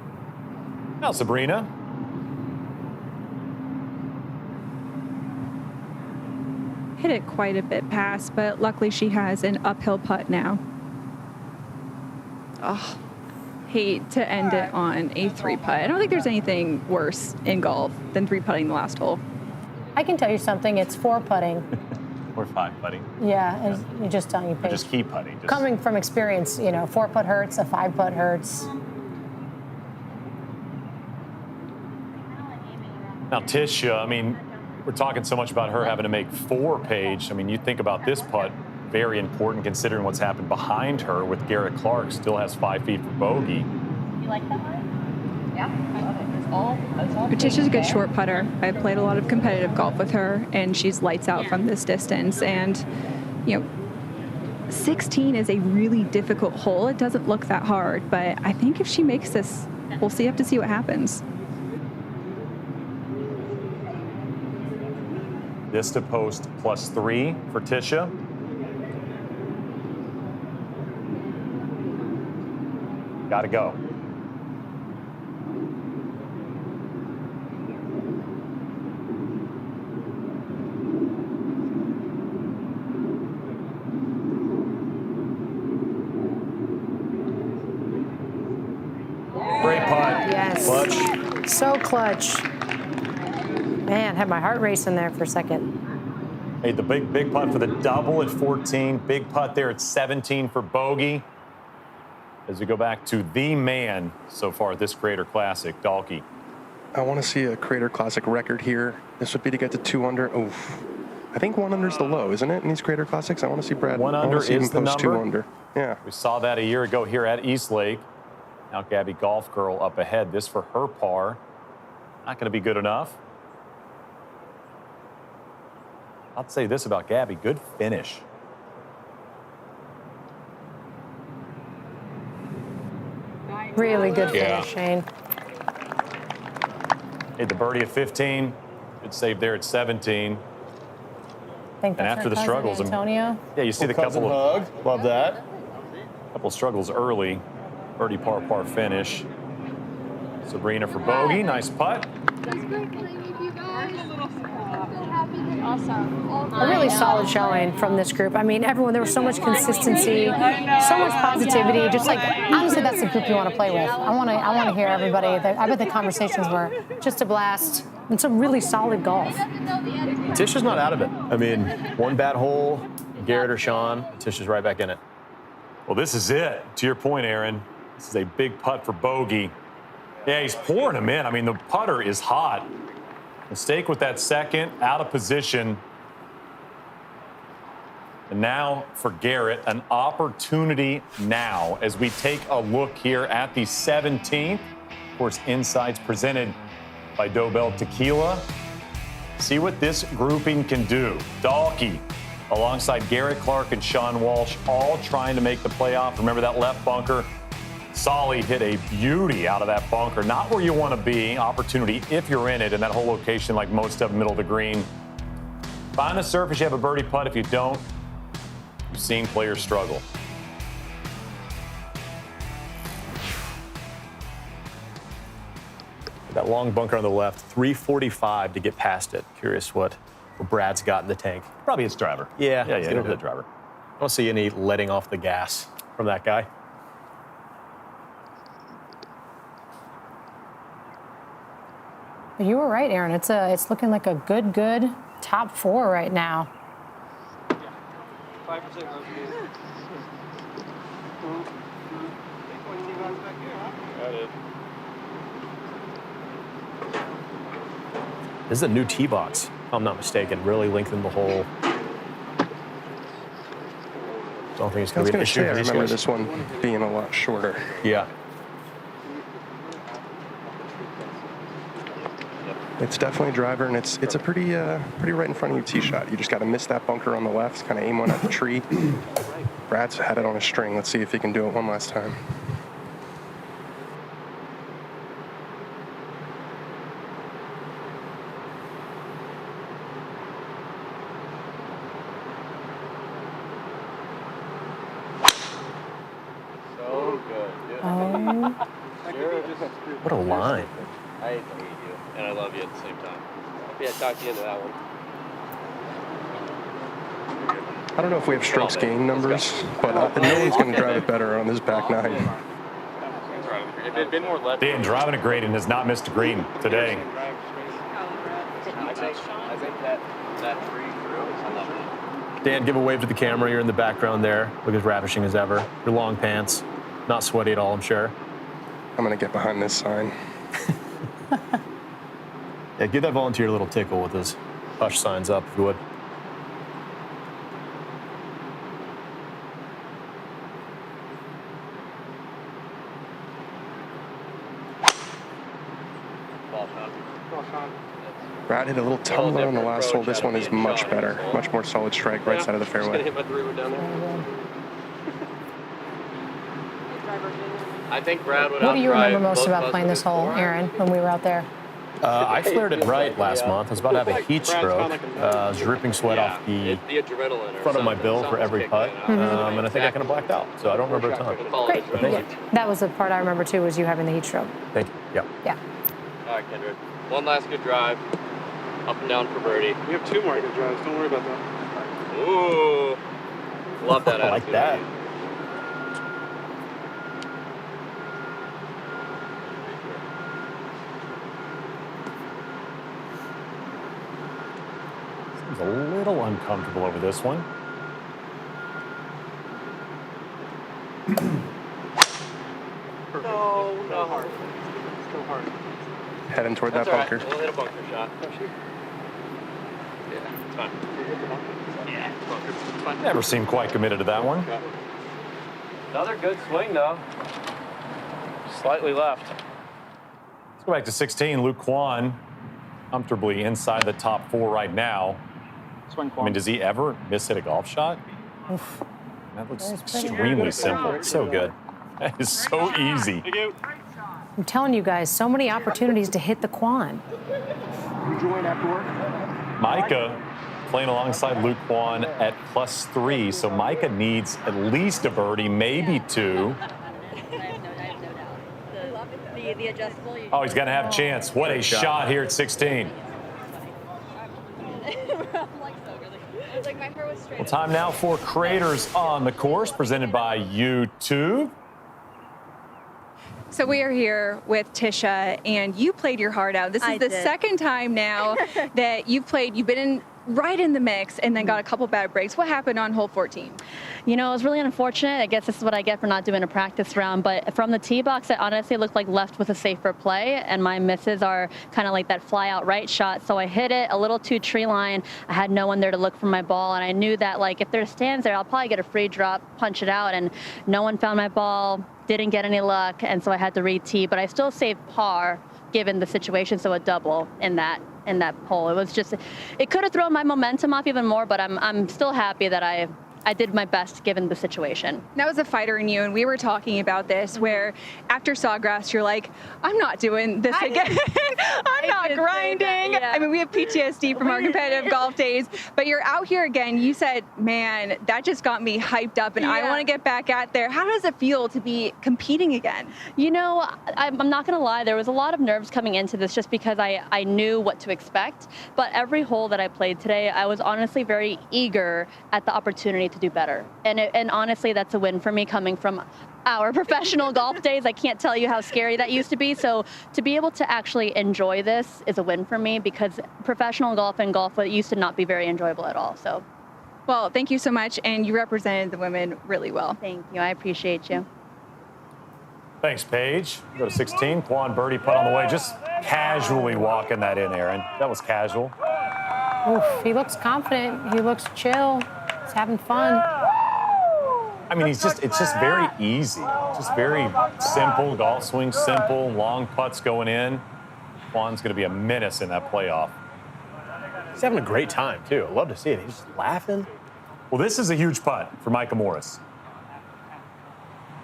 Now Sabrina. Hit it quite a bit past, but luckily she has an uphill putt now. Oh, hate to end it on a 3-putt. I don't think there's anything worse in golf than 3-putting the last hole. I can tell you something. It's 4 putting. Or 5 putting. Yeah, and you're just telling you, Paige. Just keep putting. Just Coming from experience, 4-putt hurts, a 5-putt hurts. Now Tisha, I mean, we're talking so much about her having to make 4, Paige. I mean, you think about this putt, very important considering what's happened behind her with Garrett Clark. Still has 5 feet for bogey. You like that one? Yeah, I love it. It's all Patricia's a good short putter. I played a lot of competitive golf with her, and she's lights out from this distance. And, 16 is a really difficult hole. It doesn't look that hard, but I think if she makes this, we'll have to see what happens. This to post +3 for Tisha. Got to go. Great putt. Yes. Clutch. So clutch. Man, had my heart racing there for a second. Made the big putt for the double at 14. Big putt there at 17 for bogey. As we go back to the man so far at this Creator Classic, Dalkey. I want to see a Creator Classic record here. This would be to get to 2 under. Oof. I think 1 under is the low, isn't it, in these Creator Classics? I want to see Brad. 1 I wanna under see him is the post number. 2 under. Yeah. We saw that a year ago here at East Lake. Now Gabby Golf Girl up ahead. This for her par. Not going to be good enough. I'll say this about Gabby, good finish. Really good finish, Shane. Hit the birdie at 15. Good save there at 17. I think that's after her the cousin, struggles, Antonio. Yeah, you see the Cousin couple of hug. Love that. struggles early. Birdie par finish. Sabrina for bogey. Nice putt. A really solid showing from this group. I mean, everyone, there was so much consistency, so much positivity. Just like, honestly, that's the group you want to play with. I want to hear everybody. I bet the conversations were just a blast. And some really solid golf. Tisha's not out of it. I mean, one bad hole, Garrett or Sean, Tisha's right back in it. Well, this is it. To your point, Aaron, this is a big putt for bogey. Yeah, he's pouring them in. I mean, the putter is hot. Mistake with that second, out of position. And now for Garrett, an opportunity now as we take a look here at the 17th. Of course, insights presented by Dobell Tequila. See what this grouping can do. Dalkey alongside Garrett Clark and Sean Walsh, all trying to make the playoff. Remember that left bunker? Solly hit a beauty out of that bunker. Not where you want to be. Opportunity if you're in it, in that whole location like most of them, middle of the green. Find the surface, you have a birdie putt. If you don't, you've seen players struggle. That long bunker on the left, 345 to get past it. Curious what Brad's got in the tank. Probably his driver. Yeah, it'll be the driver. I don't see any letting off the gas from that guy. You were right, Aaron. It's looking like a good top 4 right now. 5% Got it. This is a new tee box, if I'm not mistaken. Really lengthened the hole. Don't think it's going to be an issue. I remember this one being a lot shorter. Yeah. It's definitely a driver, and it's a pretty right in front of you tee shot. You just got to miss that bunker on the left, kind of aim one at the tree. Brad's had it on a string. Let's see if he can do it one last time. So good. What a line. I hate you, and I love you at the same time. Yeah, talk to you into that one. I don't know if we have strokes gain numbers, but no one's going to drive it better on this back nine. If it had been more left. Dan driving a green and has not missed a green today. I think that free through. Dan, give a wave to the camera. You're in the background there. Look as ravishing as ever. Your long pants. Not sweaty at all, I'm sure. I'm going to get behind this sign. Yeah, give that volunteer a little tickle with his hush signs up, if you would. Brad hit a little tumbler on the last hole. This one is much better. Much more solid strike, right side of the fairway. Hit my 3-wood down there. I think Brad would. What do you remember most about playing this hole, Aaron, when we were out there? I flared it right last month. I was about to have a heat stroke. I was dripping sweat off the front of my bill for every putt, and I think I kind of blacked out. So I don't remember a ton. Great. But thank you. That was the part I remember too, was you having the heat stroke. Thank you. Yeah. Yeah. All right, Kendrick. One last good drive. Up and down for birdie. We have 2 more good drives. Don't worry about that. Ooh. Love that I like attitude. that. Seems a little uncomfortable over this one. No hard. Still hard. Heading toward that That's all right. bunker. We'll hit a bunker shot. Yeah, it's fine. Yeah, bunker. It's fine. Never seemed quite committed to that one. Another good swing, though. Slightly left. Go back to 16. Luke Kwan comfortably inside the top 4 right now. Swing, I mean, does he ever miss hit a golf shot? Oof. That looks That is pretty extremely good. simple. It's so good. That is so easy. I'm telling you guys, so many opportunities to hit the Quan. You join after work? Micah playing alongside Luke Kwan at +3, so Micah needs at least a birdie, maybe 2. The adjustable. Oh, he's going to have a chance. What a shot here at 16. Well, time now for Creators on the Course, presented by YouTube. So we are here with Tisha, and you played your heart out. This is the second time now that you've played. You've been right in the mix and then got a couple bad breaks. What happened on hole 14? You know, it was really unfortunate. I guess this is what I get for not doing a practice round. But from the tee box, it honestly looked like left was a safer play. And my misses are kind of like that fly out right shot. So I hit it a little too tree line. I had no one there to look for my ball. And I knew that, like, if there's stands there, I'll probably get a free drop, punch it out. And no one found my ball, didn't get any luck. And so I had to re-tee. But I still saved par given the situation. So a double in that hole. It was just, it could have thrown my momentum off even more, but I'm still happy that I did my best given the situation. That was a fighter in you, and we were talking about this where after Sawgrass, you're like, I'm not doing this again. I'm not grinding. Yeah. I mean, we have PTSD from our competitive golf days, but you're out here again. You said, man, that just got me hyped up, and I want to get back out there. How does it feel to be competing again? You know, I'm not going to lie. There was a lot of nerves coming into this just because I knew what to expect. But every hole that I played today, I was honestly very eager at the opportunity to do better. And honestly, that's a win for me coming from our professional golf days. I can't tell you how scary that used to be. So to be able to actually enjoy this is a win for me, because professional golf and golf used to not be very enjoyable at all. So, well, thank you so much. And you represented the women really well. Thank you. I appreciate you. Thanks, Paige. Go to 16. Kwan birdie putt on the way. Just casually walking that in, Aaron. That was casual. Oof, he looks confident. He looks chill. He's having fun. I mean, it's just very easy. Just very simple. Golf swing simple. Long putts going in. Kwan's going to be a menace in that playoff. He's having a great time, too. I love to see it. He's just laughing. Well, this is a huge putt for Micah Morris.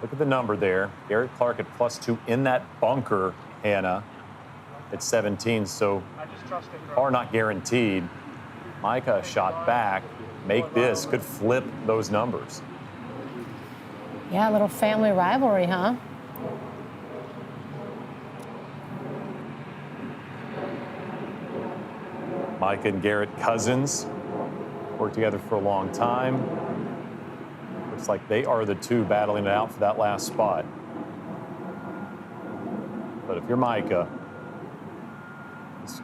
Look at the number there. Garrett Clark at +2 in that bunker, Hannah, at 17. So par not guaranteed. Micah shot back. Make this, could flip those numbers. Yeah, a little family rivalry, huh? Micah and Garrett cousins worked together for a long time. Looks like they are the two battling it out for that last spot. But if you're Micah, this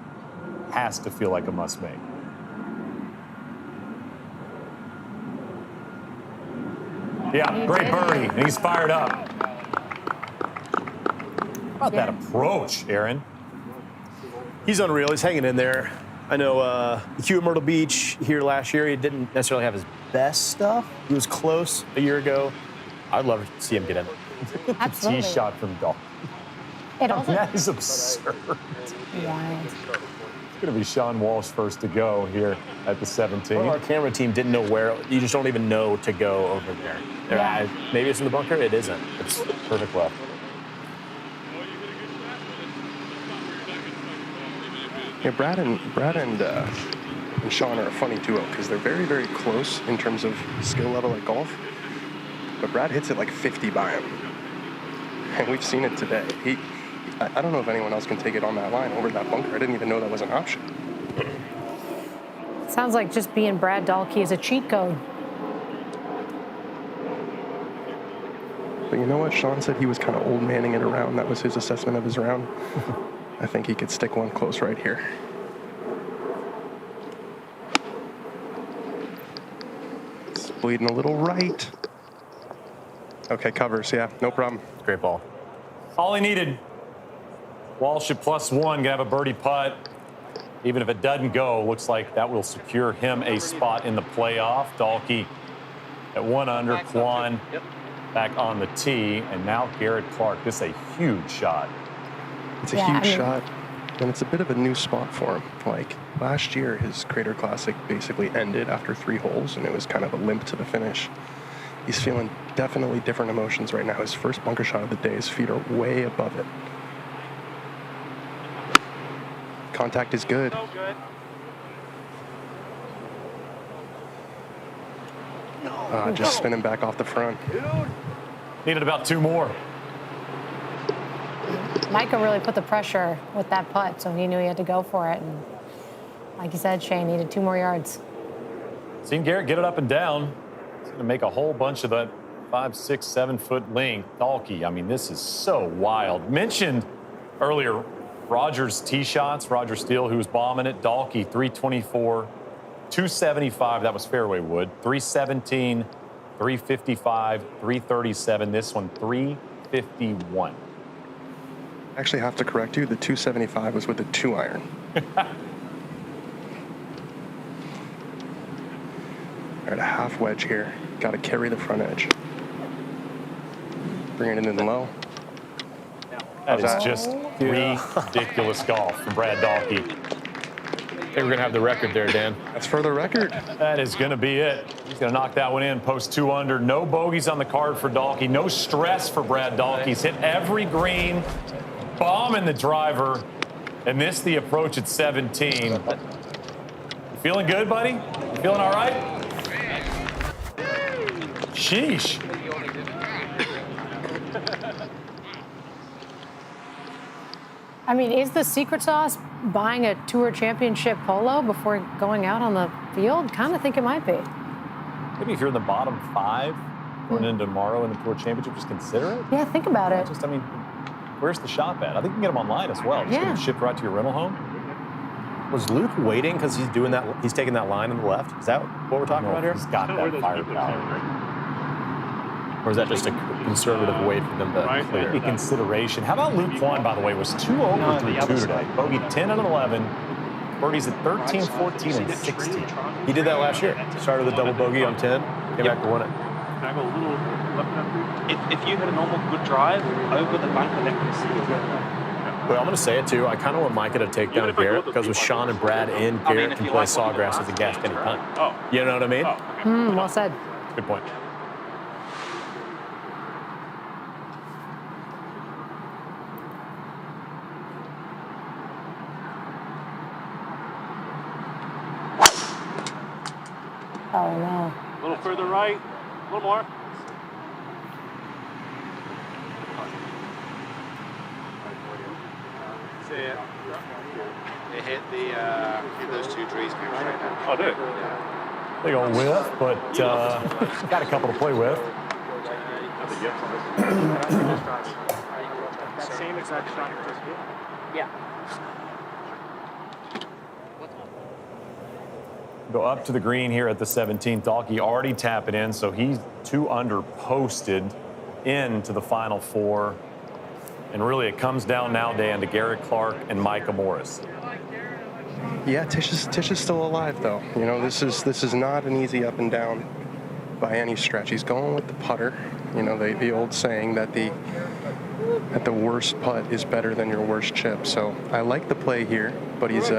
has to feel like a must-make. Yeah, great birdie, and he's fired up. How about that approach, Aaron? He's unreal. He's hanging in there. I know the Q at Myrtle Beach here last year, he didn't necessarily have his best stuff. He was close a year ago. I'd love to see him get in. Absolutely. Tee shot from Dolph. That is absurd. Wild. It's going to be Sean Walsh first to go here at the 17. Well, our camera team didn't know where. You just don't even know to go over there. Maybe it's in the bunker. It isn't. It's perfect left. Yeah, Brad and Sean are a funny duo because they're very, very close in terms of skill level at golf. But Brad hits it like 50 by him. And we've seen it today. I don't know if anyone else can take it on that line over that bunker. I didn't even know that was an option. Sounds like just being Brad Dahlke is a cheat code. But you know what? Sean said he was kind of old manning it around. That was his assessment of his round. I think he could stick one close right here. It's bleeding a little right. Okay, covers, yeah, no problem. Great ball. All he needed. Walsh at +1, gonna have a birdie putt. Even if it doesn't go, looks like that will secure him a spot in the playoff. Dahlke at 1 under, Kwan back on the tee, and now Garrett Clark. This is a huge shot. It's a huge shot, and it's a bit of a new spot for him. Like, last year, his Crater Classic basically ended after 3 holes, and it was kind of a limp to the finish. He's feeling definitely different emotions right now. His first bunker shot of the day, his feet are way above it. Contact is good. Just spinning back off the front. Needed about 2 more. Micah really put the pressure with that putt, so he knew he had to go for it. And like you said, Shane, needed 2 more yards. Seen Garrett get it up and down. He's going to make a whole bunch of that 5, 6, 7 foot length. Dalkey, I mean, this is so wild. Mentioned earlier Roger's tee shots, Roger Steele, who was bombing it. Dalkey, 324, 275. That was fairway wood. 317, 355, 337. This one, 351. Actually have to correct you. The 275 was with the 2-iron. All right, a half wedge here. Got to carry the front edge. Bring it in low. That is just ridiculous golf from Brad Dalkey. Hey, we're going to have the record there, Dan. That's for the record. That is going to be it. He's going to knock that one in, post 2 under. No bogeys on the card for Dalkey. No stress for Brad Dalkey. He's hit every green, bombing the driver, and missed the approach at 17. You feeling good, buddy? You feeling all right? Sheesh. I mean, is the secret sauce buying a Tour Championship polo before going out on the field? Kind of think it might be. Maybe if you're in the bottom 5 going into tomorrow in the Tour Championship, just consider it. Yeah, think about it. Just, I mean, where's the shop at? I think you can get them online as well. Just get them shipped right to your rental home. Was Luke waiting because he's doing that? He's taking that line on the left. Is that what we're talking about here? He's got that firepower. Or is that just a conservative way for them to clear? Maybe consideration. How about Luke Juan, by the way, was 2 over through 2 today. Bogey 10 and 11. Birdies at 13, 14, and 16. He did that last year. Started with a double bogey on 10, came back to win it. Can I go a little left and through? If you hit a normal good drive over the bunker, they're going to see it. Well, I'm going to say it too. I kind of want Micah to take down Garrett because with Sean and Brad in, Garrett can play sawgrass as a gas any time. You know what I mean? Well said. Good point. Oh, no. A little further right, a little more. See it. They hit those 2 trees right now. Oh, did it? Big old whiff, but got a couple to play with. Same exact shot. Yeah. Go up to the green here at the 17th. Dalkey already tapping in, so he's 2 under posted into the final 4. And really, it comes down now, Dan, to Garrett Clark and Micah Morris. Yeah, Tish is still alive, though. You know, this is not an easy up and down by any stretch. He's going with the putter. You know, the old saying that the worst putt is better than your worst chip. So I like the play here, but he's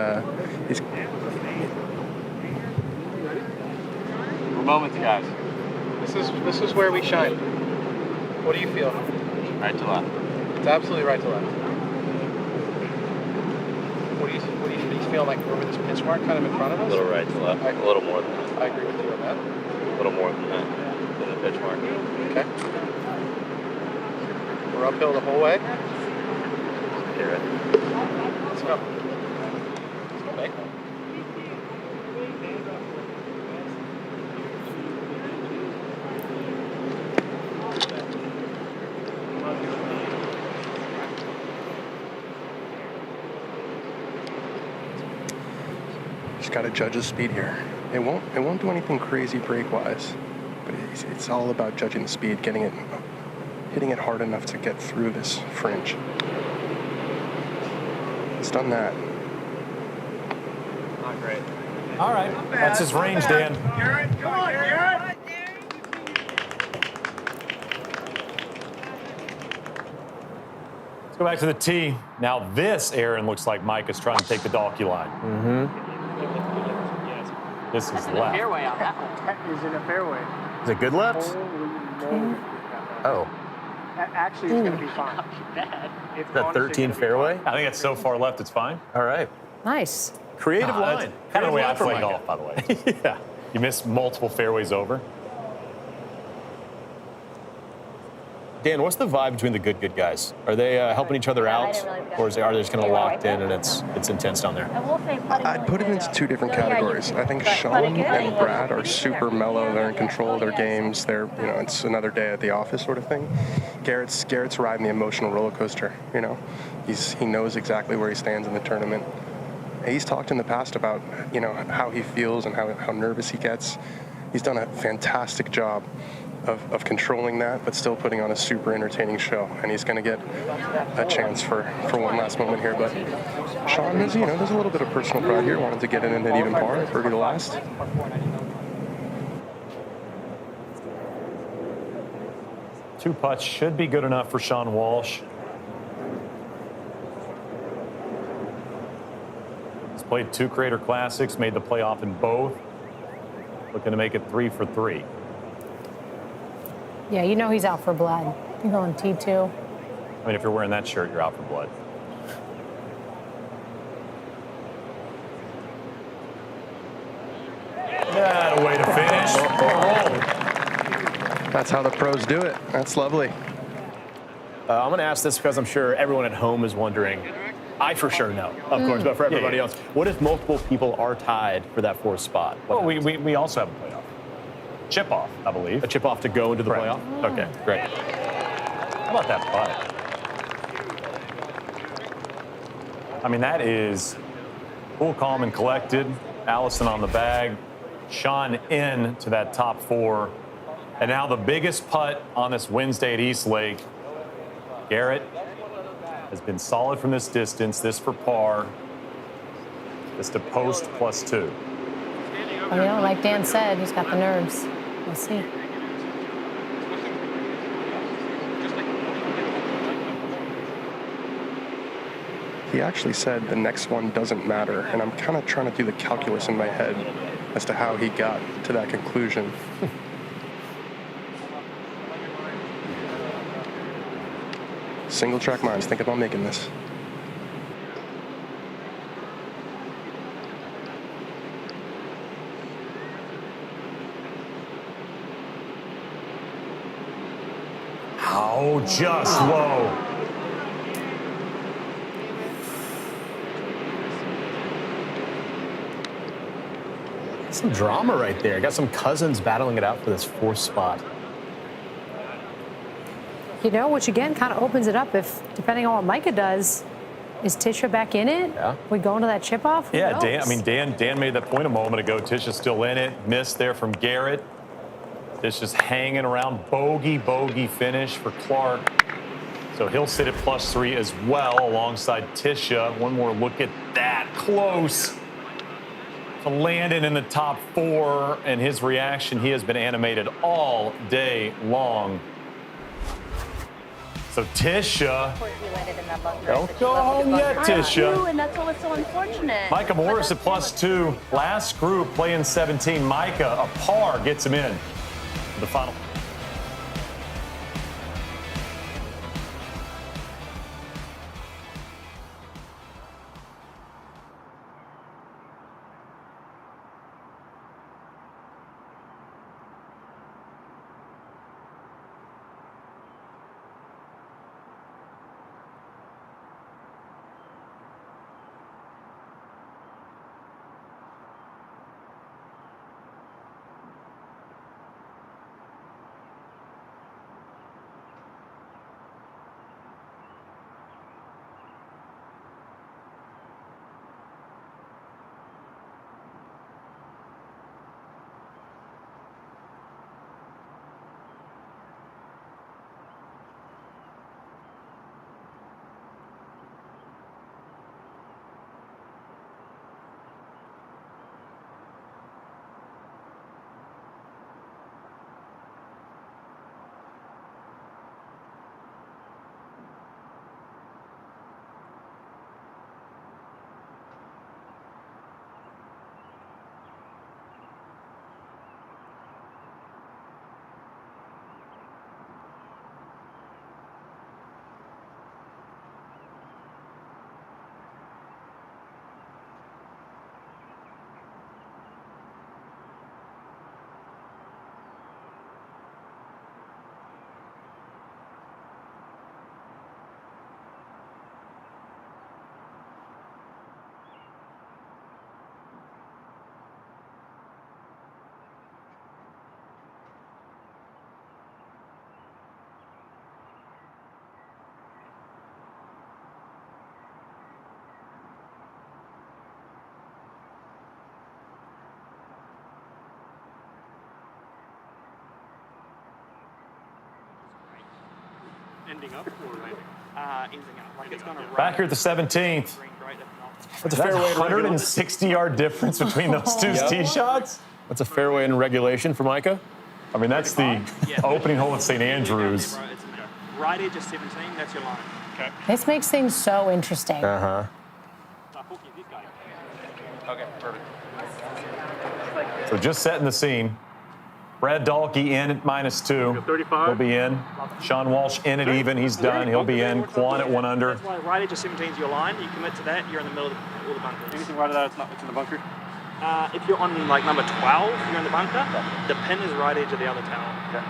Moments, guys. This is where we shine. What do you feel? Right to left. It's absolutely right to left. What do you feel like over this pitch mark kind of in front of us? A little right to left. A little more than that. I agree with you on that. A little more than that. Than the pitch mark. Okay. We're uphill the whole way. Okay, ready? Let's go. Let's go, mate. Just got to judge his speed here. It won't do anything crazy break-wise, but it's all about judging the speed, hitting it hard enough to get through this fringe. It's done that. Not great. All right, that's his range, Dan. Garrett, come on, Garrett! Let's Go back to the tee. Now this, Aaron, looks like Mike is trying to take the donkey line. This is left. Fairway on that one. That is in a fairway. Is it good left? Oh. Actually, it's going to be fine. It's Is that 13 fairway? I think it's so far left, it's fine. All right. Nice. Creative line. Kind of the way I play Mike. golf, by the way. Yeah. You miss multiple fairways over. Dan, what's the vibe between the good guys? Are they helping each other out, or are they just kind of locked in and it's intense down there? I'd put it into two different categories. I think Sean and Brad are super mellow. They're in control of their games. They're, it's another day at the office sort of thing. Garrett's riding the emotional roller coaster. He knows exactly where he stands in the tournament. He's talked in the past about, how he feels and how nervous he gets. He's done a fantastic job of controlling that, but still putting on a super entertaining show. And he's going to get a chance for one last moment here. But Sean, there's a little bit of personal pride here. Wanted to get it in at even par, birdie the last. Two putts should be good enough for Sean Walsh. He's played 2 Creator Classics, made the playoff in both. Looking to make it 3 for 3. Yeah, he's out for blood. You're going T2. I mean, if you're wearing that shirt, you're out for blood. That a way to finish. That's how the pros do it. That's lovely. I'm going to ask this because I'm sure everyone at home is wondering. I for sure know, of course, but for everybody else, what if multiple people are tied for that 4th spot? Well, we also have a playoff. Chip off, I believe. A chip off to go into the playoff? Okay, great. How about that putt? I mean, that is cool, calm, and collected. Allison on the bag. Sean in to that top 4. And now the biggest putt on this Wednesday at East Lake. Garrett has been solid from this distance. This for par. This to post +2. Well, like Dan said, he's got the nerves. We'll see. He actually said the next one doesn't matter, and I'm kind of trying to do the calculus in my head as to how he got to that conclusion. Single track minds, think about making this. Oh, just low. Some drama right there. Got some cousins battling it out for this 4th spot. Which again kind of opens it up if, depending on what Micah does, is Tisha back in it? Yeah. We go into that chip off? Who Yeah, knows? Dan made that point a moment ago. Tisha's still in it. Missed there from Garrett. Tisha's hanging around. Bogey finish for Clark. So he'll sit at +3 as well alongside Tisha. One more look at that. Close to Landon in the top 4. And his reaction, he has been animated all day long. So Tisha, don't go home yet, Tisha. And that's what was so unfortunate. Micah Morris at +2. Last group playing 17. Micah, a par, gets him in the final. Ending up or landing? Ending up. Like it's going to Back here at the 17th. That's a That's fairway 160-yard difference between those two tee shots. That's a fairway in regulation for Micah. I mean, that's the opening hole at St. Andrews. Right edge of 17, that's your line. Okay. This makes things so interesting. Uh-huh. Okay, perfect. So just setting the scene. Brad Dahlke in at -2. 35. He'll be in. Sean Walsh in at even. He's done. He'll be in. Quan at 1 under. That's why right edge of 17 is your line. You commit to that, you're in the middle of all the bunkers. Anything right of that, it's in the bunker? If you're on like number 12, you're in the bunker. The pin is right edge of the other tower. Okay.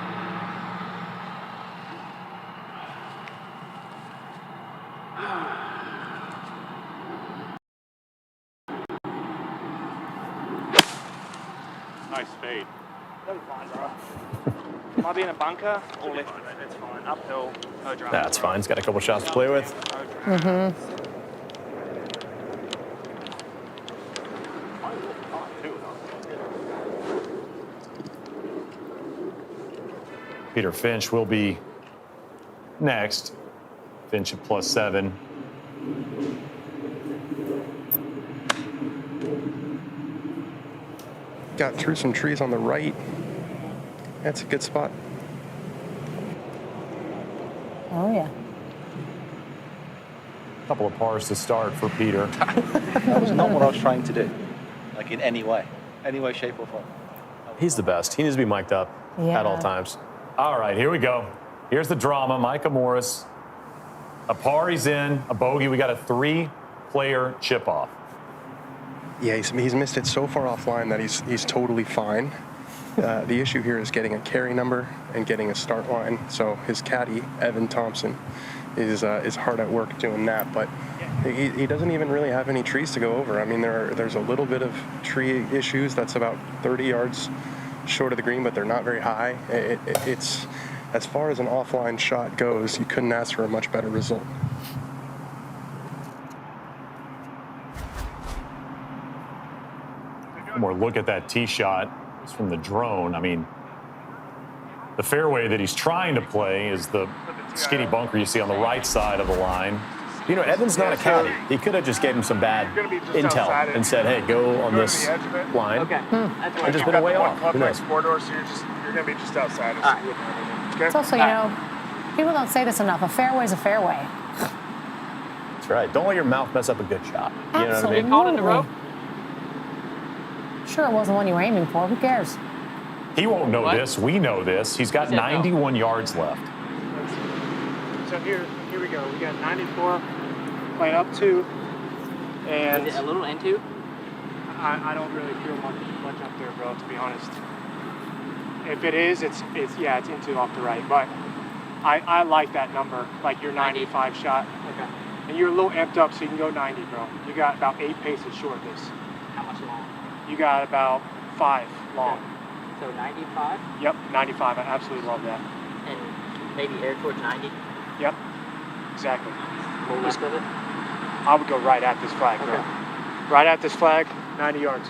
Nice fade. That was fine, bro. Might be in a bunker or left. That's fine. Uphill, no drama. That's fine. He's got a couple shots to play with. Peter Finch will be next. Finch at +7. Got through some trees on the right. That's a good spot. Oh, yeah. Couple of pars to start for Peter. That was not what I was trying to do, like in any way, shape, or form. He's the best. He needs to be mic'd up at all times. All right, here we go. Here's the drama. Micah Morris. A par, he's in. A bogey. We got a 3-player chip off. Yeah, he's missed it so far offline that he's totally fine. The issue here is getting a carry number and getting a start line. So his caddy, Evan Thompson, is hard at work doing that. But he doesn't even really have any trees to go over. I mean, there's a little bit of tree issues. That's about 30 yards short of the green, but they're not very high. It's as far as an offline shot goes, you couldn't ask for a much better result. More look at that tee shot. It's from the drone. I mean, the fairway that he's trying to play is the skinny bunker you see on the right side of the line. You know, Evan's not a caddy. He could have just gave him some bad intel and said, hey, go on this line. Okay. And just been way off. Who knows? Corridor, so you're going to be just outside. Okay? It's also, you know, people don't say this enough. A fairway's a fairway. That's right. Don't let your mouth mess up a good shot. You know what I mean? Called it a rope. Sure, it wasn't one you were aiming for. Who cares? He won't know this. We know this. He's got 91 yards left. So here we go. We got 94 playing up 2. And is it a little into? I don't really feel much up there, bro, to be honest. If it is, it's into off the right. But I like that number, like your 95 shot. Okay. And you're a little amped up, so you can go 90, bro. You got about 8 paces short of this. How much long? You got about 5 long. So 95? Yep, 95. I absolutely love that. And maybe air towards 90? Yep, exactly. Roll left of it? I would go right at this flag, bro. Right at this flag, 90 yards.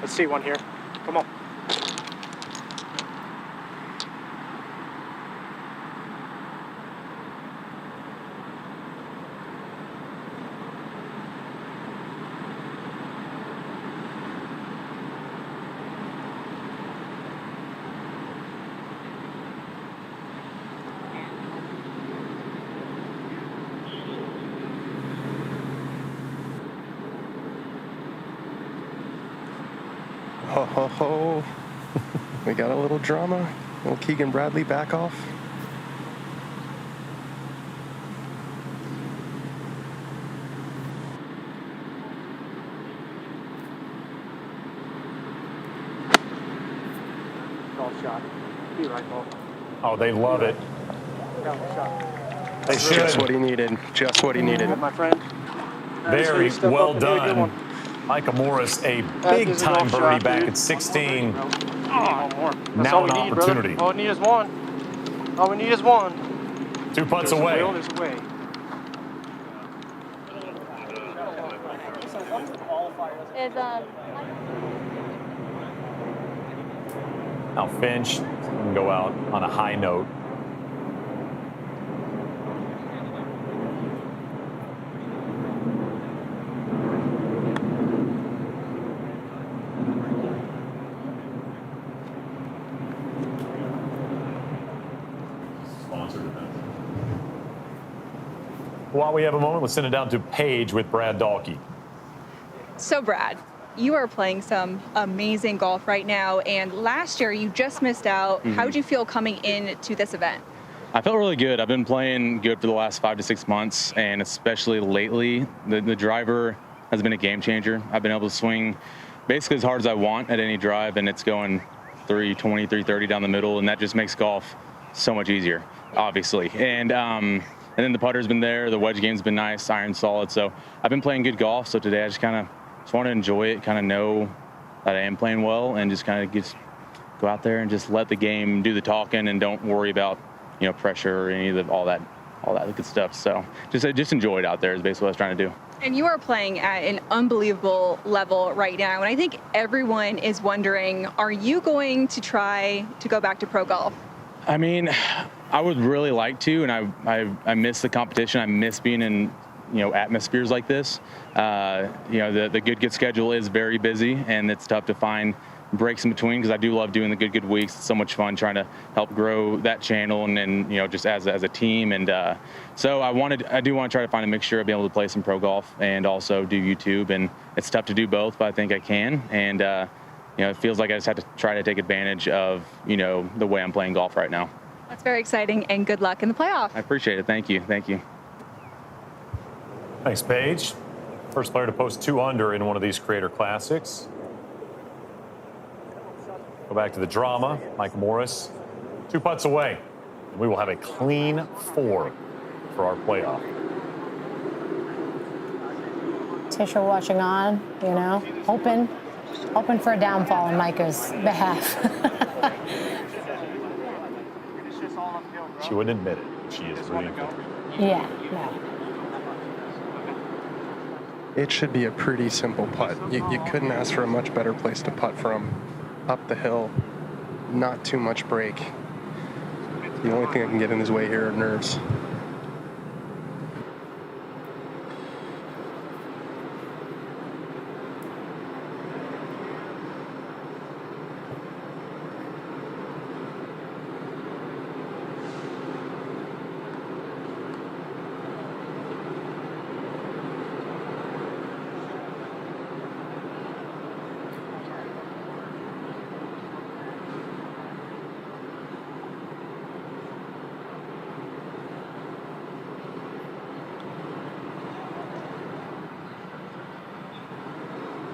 Let's see one here. Come on. Ho, ho, ho. We got a little drama. Little Keegan Bradley back off. Golf shot. Be right ball. Oh, they love it. They should. Just what he needed. Just what he needed. My friend. Very well done. Micah Morris, a big-time birdie back at 16. Now an opportunity. All we need is one. All we need is one. 2 putts away. Now Finch can go out on a high note. While we have a moment, let's send it down to Paige with Brad Dahlke. So Brad, you are playing some amazing golf right now, and last year you just missed out. How did you feel coming into this event? I felt really good. I've been playing good for the last 5 to 6 months, and especially lately, the driver has been a game changer. I've been able to swing basically as hard as I want at any drive, and it's going 320, 330 down the middle, and that just makes golf so much easier, obviously. And then the putter's been there, the wedge game's been nice, iron solid. So I've been playing good golf. So today I just want to enjoy it, kind of know that I am playing well, and just go out there and just let the game do the talking, and don't worry about pressure or any of all that good stuff. So just enjoy it out there is basically what I was trying to do. And you are playing at an unbelievable level right now. And I think everyone is wondering, are you going to try to go back to pro golf? I mean, I would really like to, and I miss the competition. I miss being in atmospheres like this. The good schedule is very busy, and it's tough to find breaks in between, because I do love doing the good weeks. It's so much fun trying to help grow that channel and just as a team. And so I do want to try to find a mixture of being able to play some pro golf and also do YouTube. And it's tough to do both, but I think I can. And it feels like I just have to try to take advantage of the way I'm playing golf right now. That's very exciting, and good luck in the playoff. I appreciate it. Thank you. Thanks, Paige. First player to post 2 under in one of these Creator Classics. Go back to the drama. Mike Morris, 2 putts away. And we will have a clean 4 for our playoff. Tisha watching on, hoping for a downfall on Micah's behalf. She wouldn't admit it. She is really good. Yeah, no. It should be a pretty simple putt. You couldn't ask for a much better place to putt from. Up the hill, not too much break. The only thing that can get in his way here are nerves.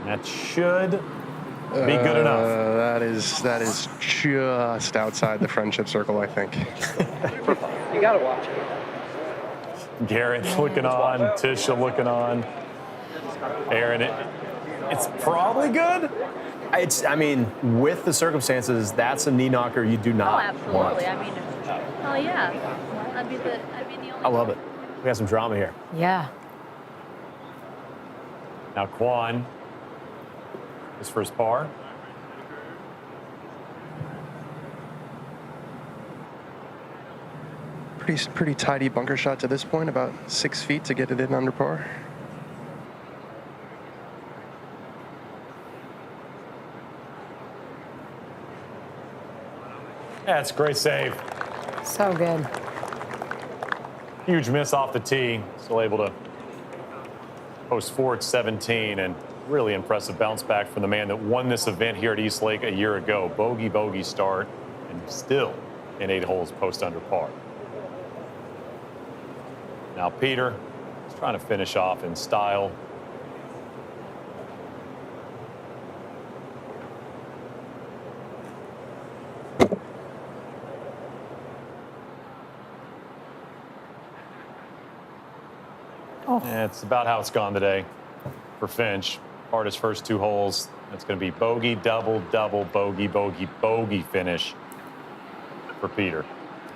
That should be good enough. That is just outside the friendship circle, I think. You gotta watch it. Garrett looking on, Tisha looking on. Aaron, it's probably good. With the circumstances, that's a knee knocker you do not absolutely. want. Yeah. I'd be the only. I love it. We got some drama here. Yeah. Now Quan is for his par. Pretty tidy bunker shot to this point, about 6 feet to get it in under par. That's a great save. So good. Huge miss off the tee. Still able to post 4 at 17, and really impressive bounce back from the man that won this event here at East Lake a year ago. Bogey start, and still in 8 holes post under par. Now Peter is trying to finish off in style. Yeah, it's about how it's gone today for Finch. Hardest first 2 holes. That's going to be bogey, double, bogey finish for Peter.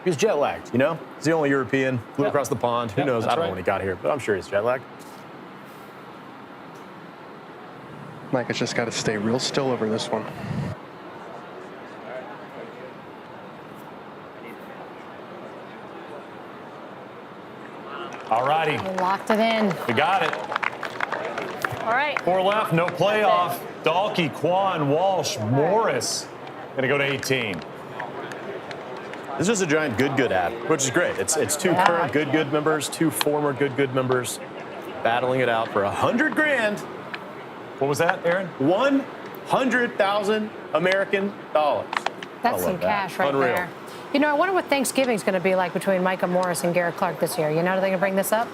He's jet lagged, He's the only European. Flew across the pond. Who knows? I don't know when he got here, but I'm sure he's jet lagged. Mike has just got to stay real still over this one. All righty. We locked it in. We got it. All right. 4 left, no playoff. Dahlke, Quan, Walsh, Morris. Gonna go to 18. This is a giant good ad, which is great. It's two current good members, two former good members, battling it out for $100,000. What was that, Aaron? 100,000 American dollars. That's some cash right Unreal. there. You know, I wonder what Thanksgiving's going to be like between Micah Morris and Garrett Clark this year. You know, are they going to bring this up?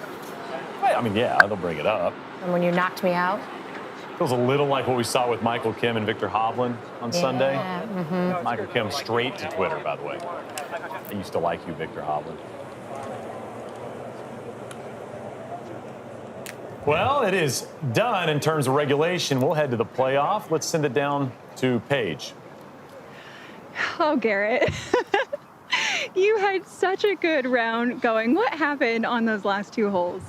I mean, yeah, they'll bring it up. And when you knocked me out? Feels a little like what we saw with Michael Kim and Victor Hovland on Sunday. Mm-hmm. Michael Kim straight to Twitter, by the way. I used to like you, Victor Hovland. Well, it is done in terms of regulation. We'll head to the playoff. Let's send it down to Paige. Oh, Garrett. You had such a good round going. What happened on those last 2 holes?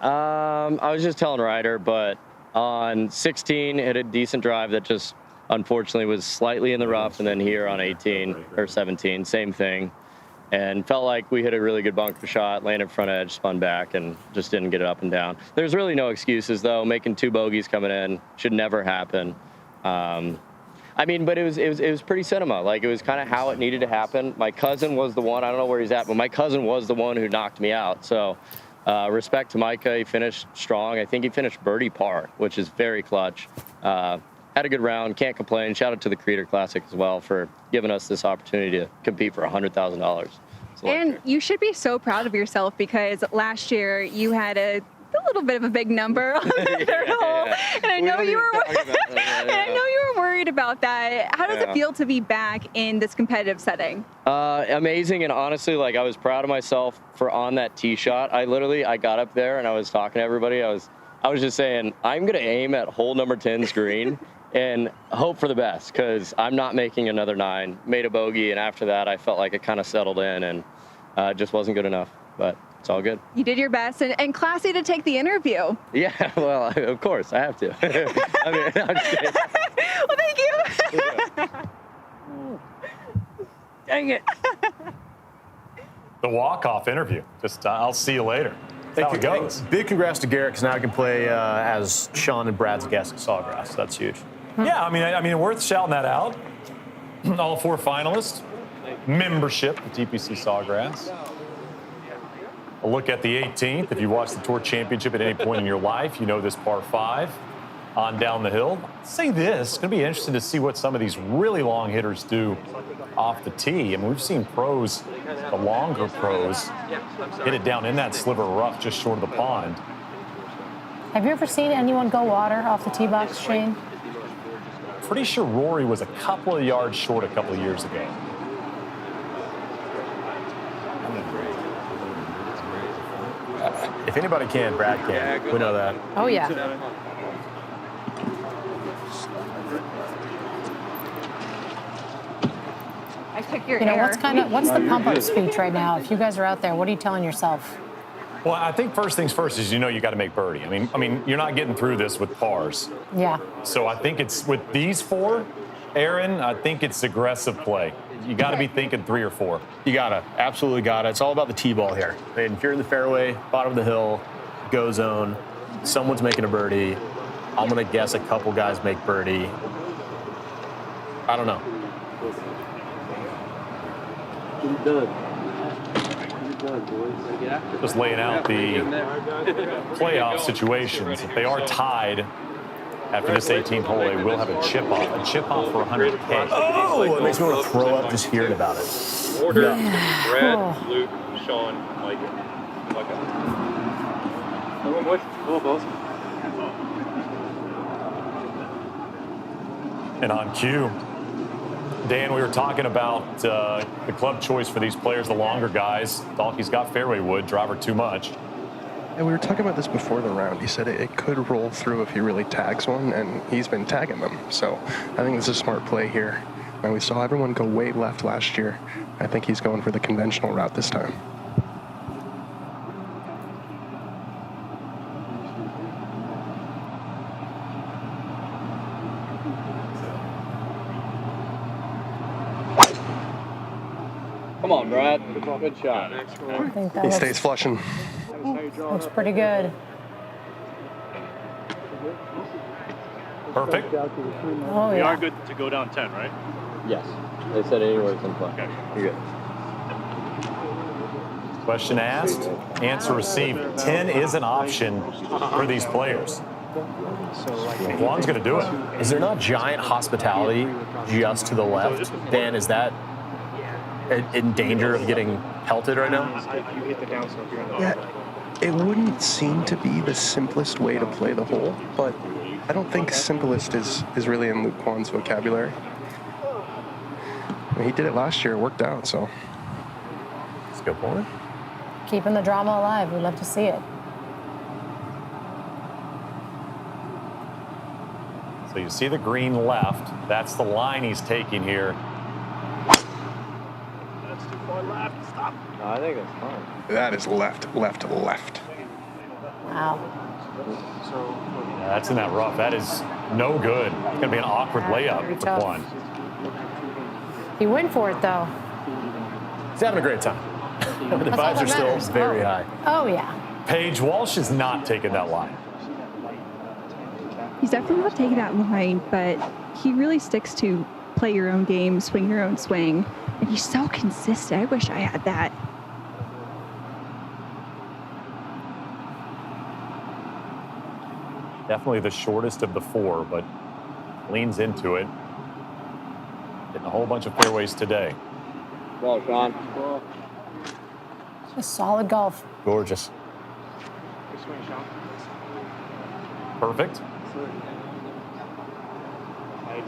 I was just telling Ryder, but on 16, hit a decent drive that just unfortunately was slightly in the rough, and then here on 18 or 17, same thing. And felt like we hit a really good bunker shot, landed front edge, spun back, and just didn't get it up and down. There's really no excuses, though. Making 2 bogeys coming in should never happen. I mean, but it was pretty cinema. Like, it was kind of how it needed to happen. My cousin was the one, I don't know where he's at, but my cousin was the one who knocked me out. So respect to Micah, he finished strong. I think he finished birdie par, which is very clutch. Had a good round, can't complain. Shout out to the Creator Classic as well for giving us this opportunity to compete for $100,000. And you should be so proud of yourself because last year you had a little bit of a big number on the third hole, and I know you were worried about that. How does it feel to be back in this competitive setting? Amazing, and honestly, like, I was proud of myself for on that tee shot. I got up there and I was talking to everybody. I was just saying, I'm gonna aim at hole number 10's green and hope for the best because I'm not making another 9. Made a bogey, and after that, I felt like it kind of settled in and just wasn't good enough. But it's all good. You did your best, and classy to take the interview. Yeah, well, of course, I have to. I mean, I'm just kidding. Well, thank you. Dang it. The walk-off interview. Just, I'll see you later. That's how it goes. Big congrats to Garrett, because now he can play as Sean and Brad's guest at Sawgrass. That's huge. Yeah, I mean, worth shouting that out. All 4 finalists. Membership at TPC Sawgrass. A look at the 18th. If you watched the Tour Championship at any point in your life, you know this par 5 on down the hill. I'll say this, it's going to be interesting to see what some of these really long hitters do off the tee. I mean, we've seen pros, the longer pros, hit it down in that sliver of rough just short of the pond. Have you ever seen anyone go water off the tee box, Shane? Pretty sure Rory was a couple of yards short a couple of years ago. If anybody can, Brad can. We know that. Oh, yeah. I took your You know, air. what's the pump-up speech right now? If you guys are out there, what are you telling yourself? Well, I think first things first is you got to make birdie. I mean, you're not getting through this with pars. Yeah. So I think it's with these 4, Aaron, I think it's aggressive play. You got to be thinking 3 or 4. You gotta, absolutely gotta. It's all about the tee ball here. And if you're in the fairway, bottom of the hill, go zone, someone's making a birdie. I'm gonna guess a couple guys make birdie. I don't know. Just laying out the playoff situations. If they are tied after this 18th hole, they will have a chip off for 100K. Oh, it makes me want to throw up just hearing about it. Order, Yeah. Brad, Oh. Luke, Sean, Micah. Come on, boys. Come on, boys. And on cue, Dan, we were talking about the club choice for these players, the longer guys. Dalkey's got fairway wood, driver too much. And we were talking about this before the round. He said it could roll through if he really tags one, and he's been tagging them. So I think this is a smart play here. And we saw everyone go way left last year. I think he's going for the conventional route this time. Come on, Brad. Good shot. I think that He looks, stays flushing. looks pretty good. Perfect. Oh, We yeah. are good to go down 10, right? Yes. They said anywhere in play. Okay. You're good. Question asked, answer received. 10 is an option for these players. Juan's going to do it. Is there not giant hospitality just to the left? Dan, is that in danger of getting pelted right now? Yeah, it wouldn't seem to be the simplest way to play the hole, but I don't think simplest is really in Luke Kwan's vocabulary. I mean, he did it last year, it worked out, so. That's a good point. Keeping the drama alive. We'd love to see it. So you see the green left. That's the line he's taking here. That's too far left. Stop. No, I think it's fine. That is left, left, left. Wow. Yeah, that's in that rough. That is no good. It's going to be an awkward layup for tough. Kwan. He went for it, though. He's having a great time. The That's all vibes that are still matters. very high. Oh, yeah. Paige Walsh is not taking that line. He's definitely not taking that line, but he really sticks to play your own game, swing your own swing. And he's so consistent. I wish I had that. Definitely the shortest of the four, but leans into it. Hitting a whole bunch of fairways today. Well, Sean. Just solid golf. Gorgeous. Good swing, Sean. Perfect.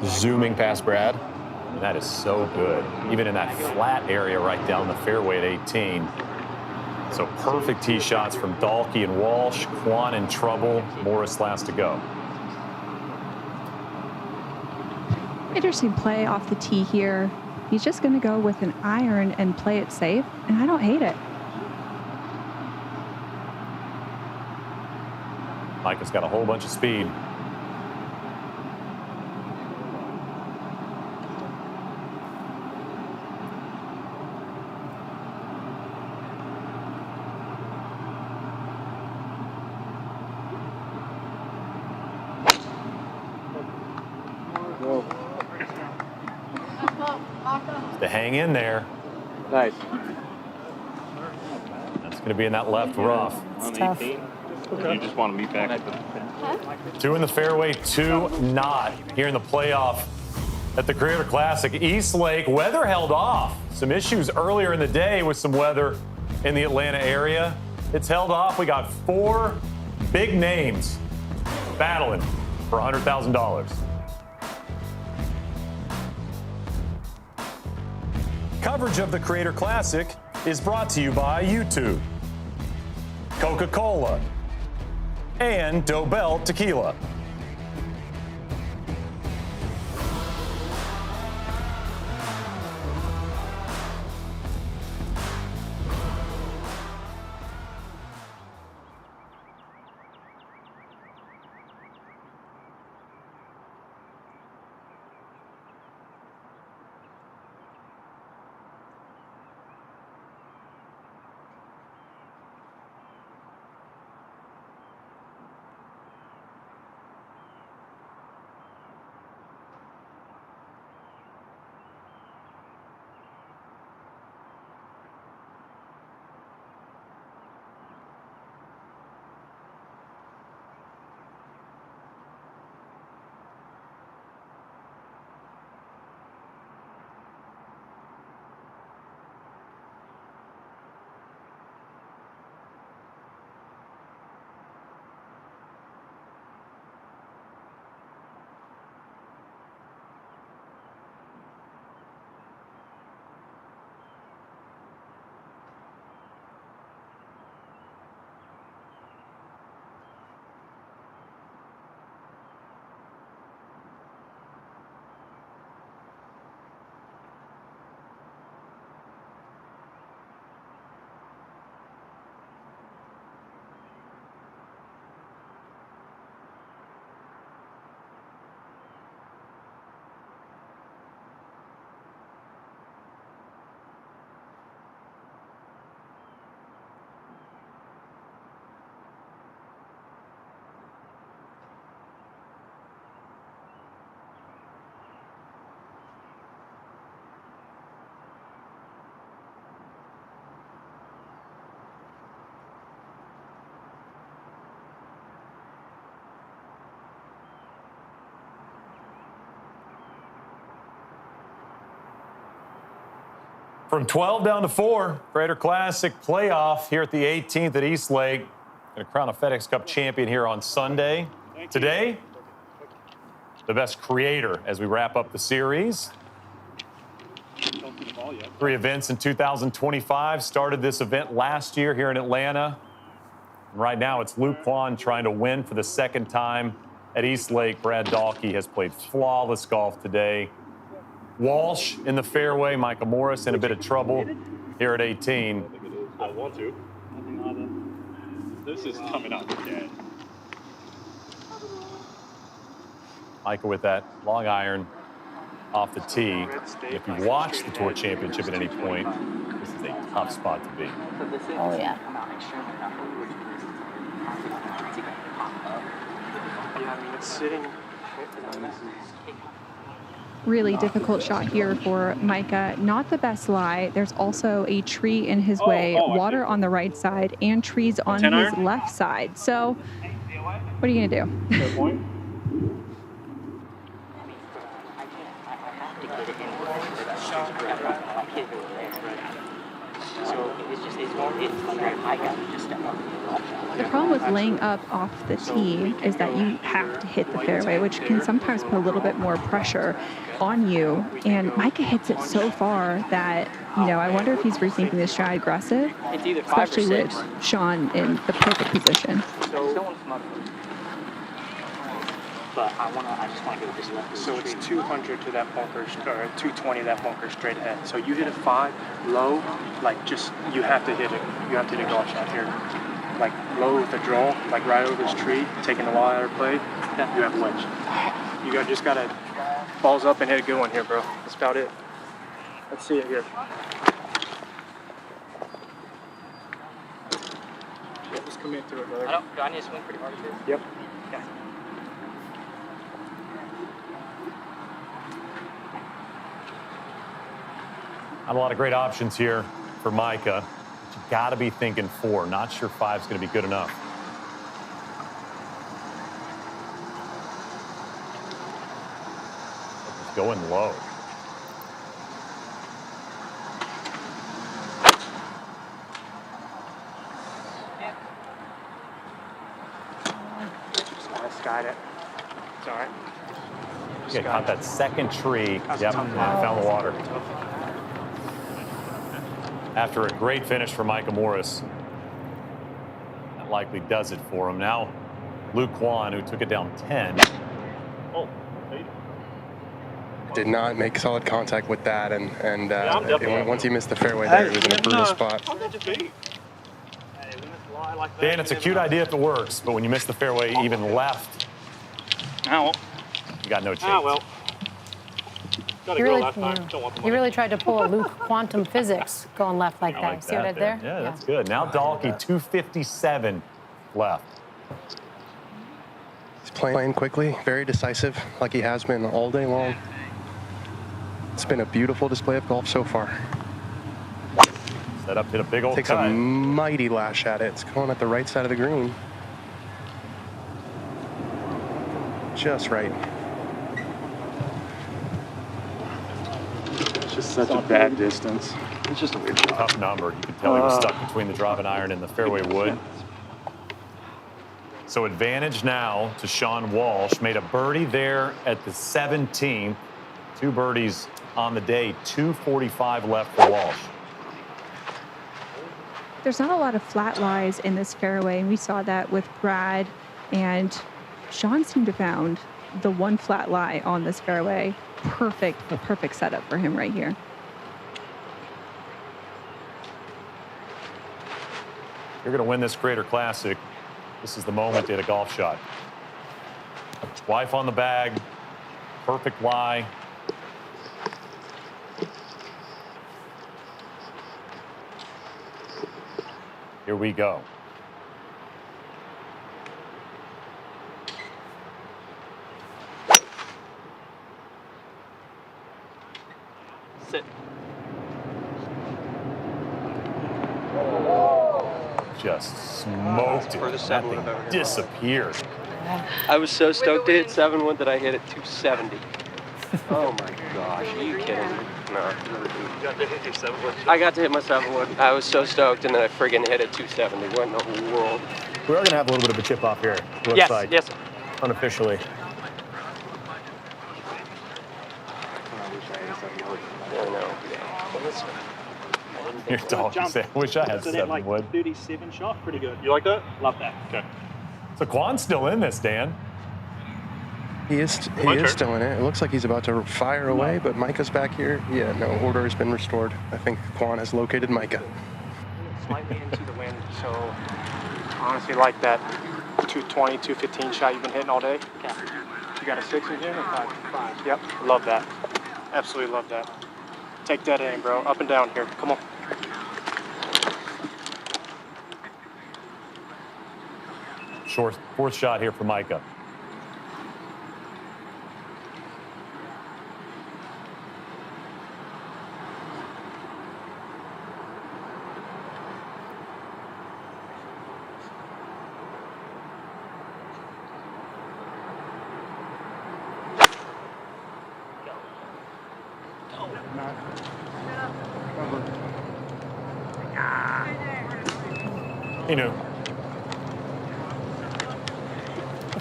Zooming past Brad. And that is so good. Even in that flat area right down the fairway at 18. So perfect tee shots from Dahlke and Walsh. Kwan in trouble. Morris last to go. Interesting play off the tee here. He's just going to go with an iron and play it safe, and I don't hate it. Micah's got a whole bunch of speed. To hang in there. Nice. That's going to be in that left rough. It's tough. You just want to meet back at the... 2 in the fairway, 2 not here in the playoff at the Creator Classic. East Lake, weather held off. Some issues earlier in the day with some weather in the Atlanta area. It's held off. We got 4 big names battling for $100,000. Coverage of the Creator Classic is brought to you by YouTube, Coca-Cola, and Dobell Tequila. From 12 down to 4, Creator Classic playoff here at the 18th at East Lake. Going to crown a FedEx Cup champion here on Sunday. Today, the best creator as we wrap up the series. 3 events in 2025. Started this event last year here in Atlanta. And right now, it's Luke Kwan trying to win for the second time at East Lake. Brad Dahlke has played flawless golf today. Walsh in the fairway. Micah Morris in a bit of trouble here at 18. I want to. This is coming up again. Micah with that long iron off the tee. If you watch the Tour Championship at any point, this is a tough spot to be. Oh, yeah. Yeah, I mean, it's sitting. Really difficult shot here for Micah. Not the best lie. There's also a tree in his way, water on the right side, and trees on his left side. So, what are you going to do? Fair point. The problem with laying up off the tee is that you have to hit the fairway, which can sometimes put a little bit more pressure on you. And Micah hits it so far that, you know, I wonder if he's rethinking this shot aggressive, especially with Sean in the perfect position. But I just want to go this left. So it's 200 to that bunker, or 220 that bunker straight ahead. So you hit a 5 low, like just you have to hit it. You have to hit a golf shot here, like low with a draw, like right over this tree, taking the wall out of play. You have wedge. You just gotta balls up and hit a good one here, bro. That's about it. Let's see it here. Yeah, just commit to it, brother. Do I need to swing pretty hard here? Yep. Yeah. Not a lot of great options here for Micah. But you got to be thinking 4. Not sure 5's going to be good enough. He's going low. Just got it. It's all right. Okay, caught that second tree. Yep, found the water. After a great finish for Micah Morris, that likely does it for him. Now, Luke Kwan, who took it down 10. Oh, did not make solid contact with that, and once he missed the fairway there, he was in a brutal spot. Dan, it's a cute idea if it works, but when you miss the fairway even left, you got no chance. Ah, well. He really tried to pull a Luke quantum physics going left like that. Like See what I did there? Yeah, that's good. Now Dahlke, 257 left. He's playing quickly, very decisive, like he has been all day long. It's been a beautiful display of golf so far. Set up, hit a big old Takes cut. a mighty lash at it. It's going at the right side of the green. Just right. It's just such a bad distance. It's just a weird shot. Tough number. You can tell he was stuck between the driving iron and the fairway wood. So advantage now to Sean Walsh. Made a birdie there at the 17th. 2 birdies on the day. 2:45 left for Walsh. There's not a lot of flat lies in this fairway, and we saw that with Brad, and Sean seemed to found the one flat lie on this fairway. Perfect setup for him right here. You're going to win this Creator Classic. This is the moment to hit a golf shot. Wife on the bag. Perfect lie. Here we go. Sit. Just smoked it. That thing disappeared. I was so stoked to hit 7 wood that I hit at 270. Oh my gosh, are you kidding me? No. You got to hit your 7-wood. I got to hit my 7-wood. I was so stoked, and then I friggin' hit it 270. What in the world? We are going to have a little bit of a chip off here. It looks Yes, like, yes. unofficially. Your dog said, I wish I had So that like 7-wood. 37 shot, pretty good. You like that? Love that. Okay. So Quan's still in this, Dan. He is still in it. It looks like he's about to fire away, but Micah's back here. Yeah, no, order has been restored. I think Quan has located Micah. Slightly into the wind, so honestly, like that 220, 215 shot you've been hitting all day. Yeah. You got a 6 in here or 5? 5. Yep, love that. Absolutely love that. Take that in, bro. Up and down here. Come on. Short, fourth shot here for Micah. You know,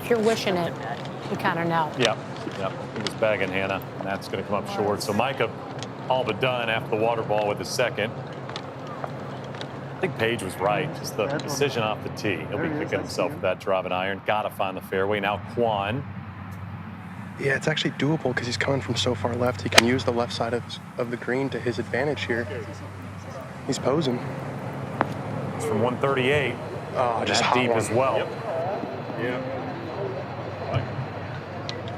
If you're wishing it, you kind of know. Yep. He was bagging Hannah, and that's going to come up short. So Micah all but done after the water ball with his second. I think Paige was right. Just the decision off the tee. He'll be kicking himself with that driving iron. Got to find the fairway. Now Quan. Yeah, it's actually doable because he's coming from so far left. He can use the left side of the green to his advantage here. He's posing. It's from 138. Oh, just that deep one. as well.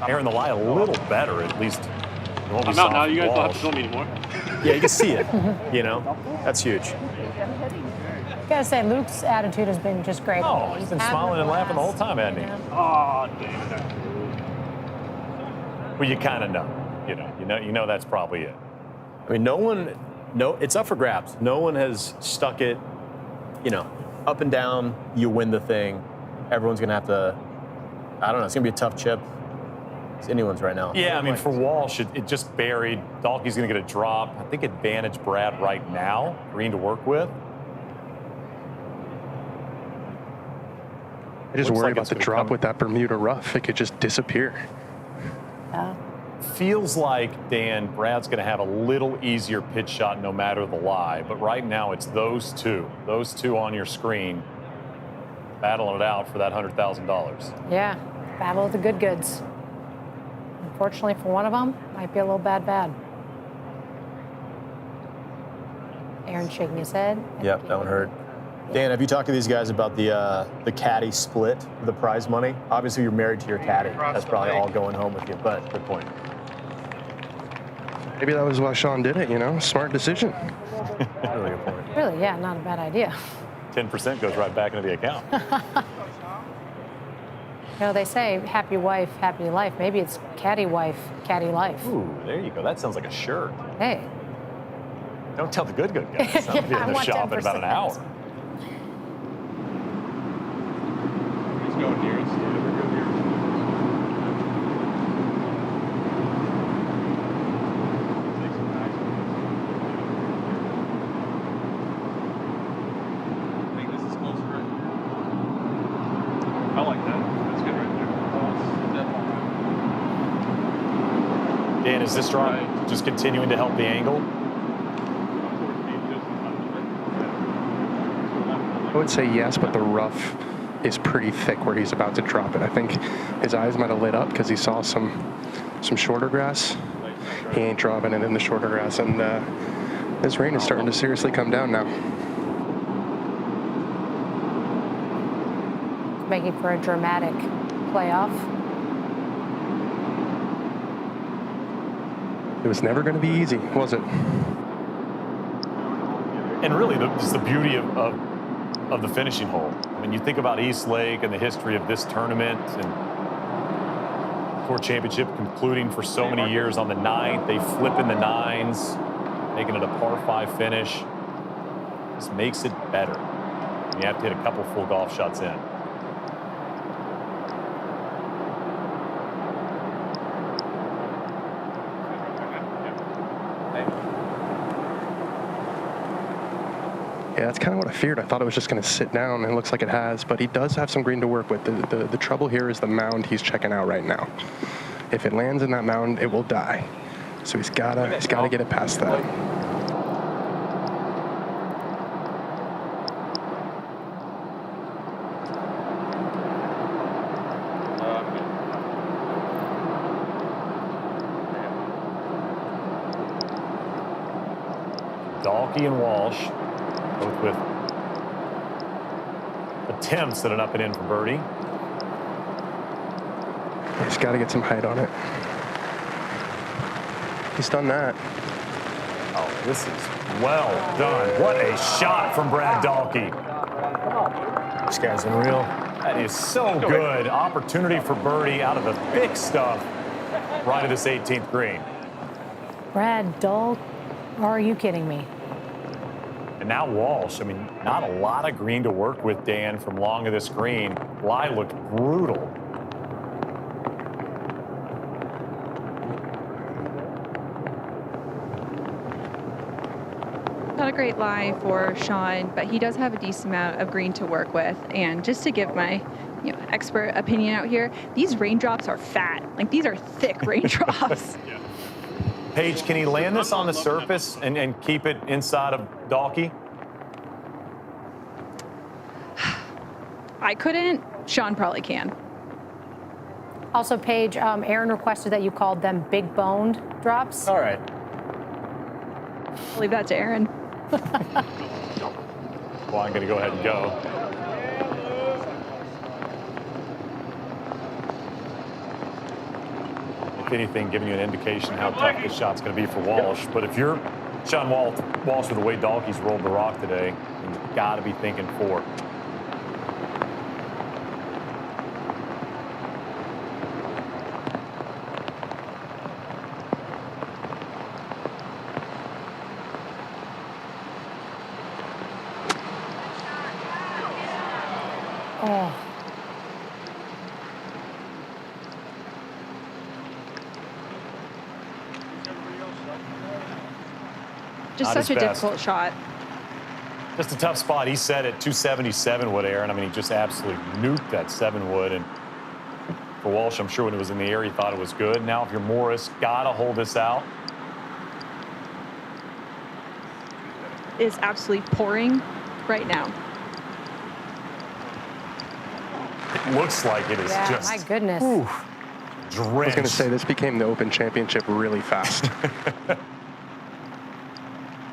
Aaron, the lie a little better, at least. I'm out now. You guys don't have to film me anymore. Yeah, you can see it. You know, that's huge. Gotta say, Luke's attitude has been just great. Oh, he's been smiling and laughing the whole time, hasn't he? Oh, damn it. Well, you kind of know. You know that's probably it. I mean, it's up for grabs. No one has stuck it, up and down, you win the thing. Everyone's going to have to, I don't know, it's going to be a tough chip. It's anyone's right now. Yeah, I mean, for Walsh, it just buried. Dalkey's going to get a drop. I think advantage Brad right now. Green to work with. I just worry about the drop with that Bermuda rough. It could just disappear. Feels like, Dan, Brad's going to have a little easier pitch shot no matter the lie. But right now, it's those two on your screen battling it out for that $100,000. Yeah, battle of the good goods. Unfortunately for one of them, might be a little bad. Aaron shaking his head. Yep, that one hurt. Dan, have you talked to these guys about the caddy split, the prize money? Obviously, you're married to your caddy. That's probably all going home with you, but good point. Maybe that was why Sean did it, Smart decision. Really good point. Really, yeah, not a bad idea. 10% goes right back into the account. They say happy wife, happy life. Maybe it's caddy wife, caddy life. Ooh, there you go. That sounds like a shirt. Hey. Don't tell the good guys. I'll be in the shop in about an hour. He's going nearest. I like that. That's good right there. Dan, is this drive just continuing to help the angle? I would say yes, but the rough is pretty thick where he's about to drop it. I think his eyes might have lit up because he saw some shorter grass. He ain't dropping it in the shorter grass, and this rain is starting to seriously come down now. Making for a dramatic playoff. It was never going to be easy, was it? And really, just the beauty of the finishing hole. I mean, you think about East Lake and the history of this tournament and Tour Championship concluding for so many years on the 9th. They flip in the 9s, making it a par 5 finish. This makes it better. You have to hit a couple full golf shots in. Yeah, that's kind of what I feared. I thought it was just going to sit down, and it looks like it has, but he does have some green to work with. The trouble here is the mound he's checking out right now. If it lands in that mound, it will die. So he's gotta get it past that. Dalkey and Walsh, both with attempts at an up and in for birdie. He's got to get some height on it. He's done that. Oh, this is well done. What a shot from Brad Dalkey. This guy's unreal. That is so good. Opportunity for birdie out of the thick stuff right at this 18th green. Brad Dalkey. Are you kidding me? And now Walsh. I mean, not a lot of green to work with, Dan, from long of this green. Lie looked brutal. Not a great lie for Sean, but he does have a decent amount of green to work with. And just to give my expert opinion out here, these raindrops are fat. Like, these are thick raindrops. Paige, can he land this on the surface and keep it inside of Dalkey? I couldn't. Sean probably can. Also, Paige, Aaron requested that you called them big boned drops. All right. I'll leave that to Aaron. Well, I'm going to go ahead and go. If anything, giving you an indication how tough this shot's going to be for Walsh. But if you're Sean Walsh with the way Dalkey's rolled the rock today, you've got to be thinking 4. Oh. Just Not such a his best. difficult shot. Just a tough spot. He set at 277 wood, Aaron. I mean, he just absolutely nuked that 7 wood. And for Walsh, I'm sure when it was in the air, he thought it was good. Now, if you're Morris, got to hold this out. It's absolutely pouring right now. It looks like it is just. My goodness. Ooh, I was going to say, this became the Open Championship really fast.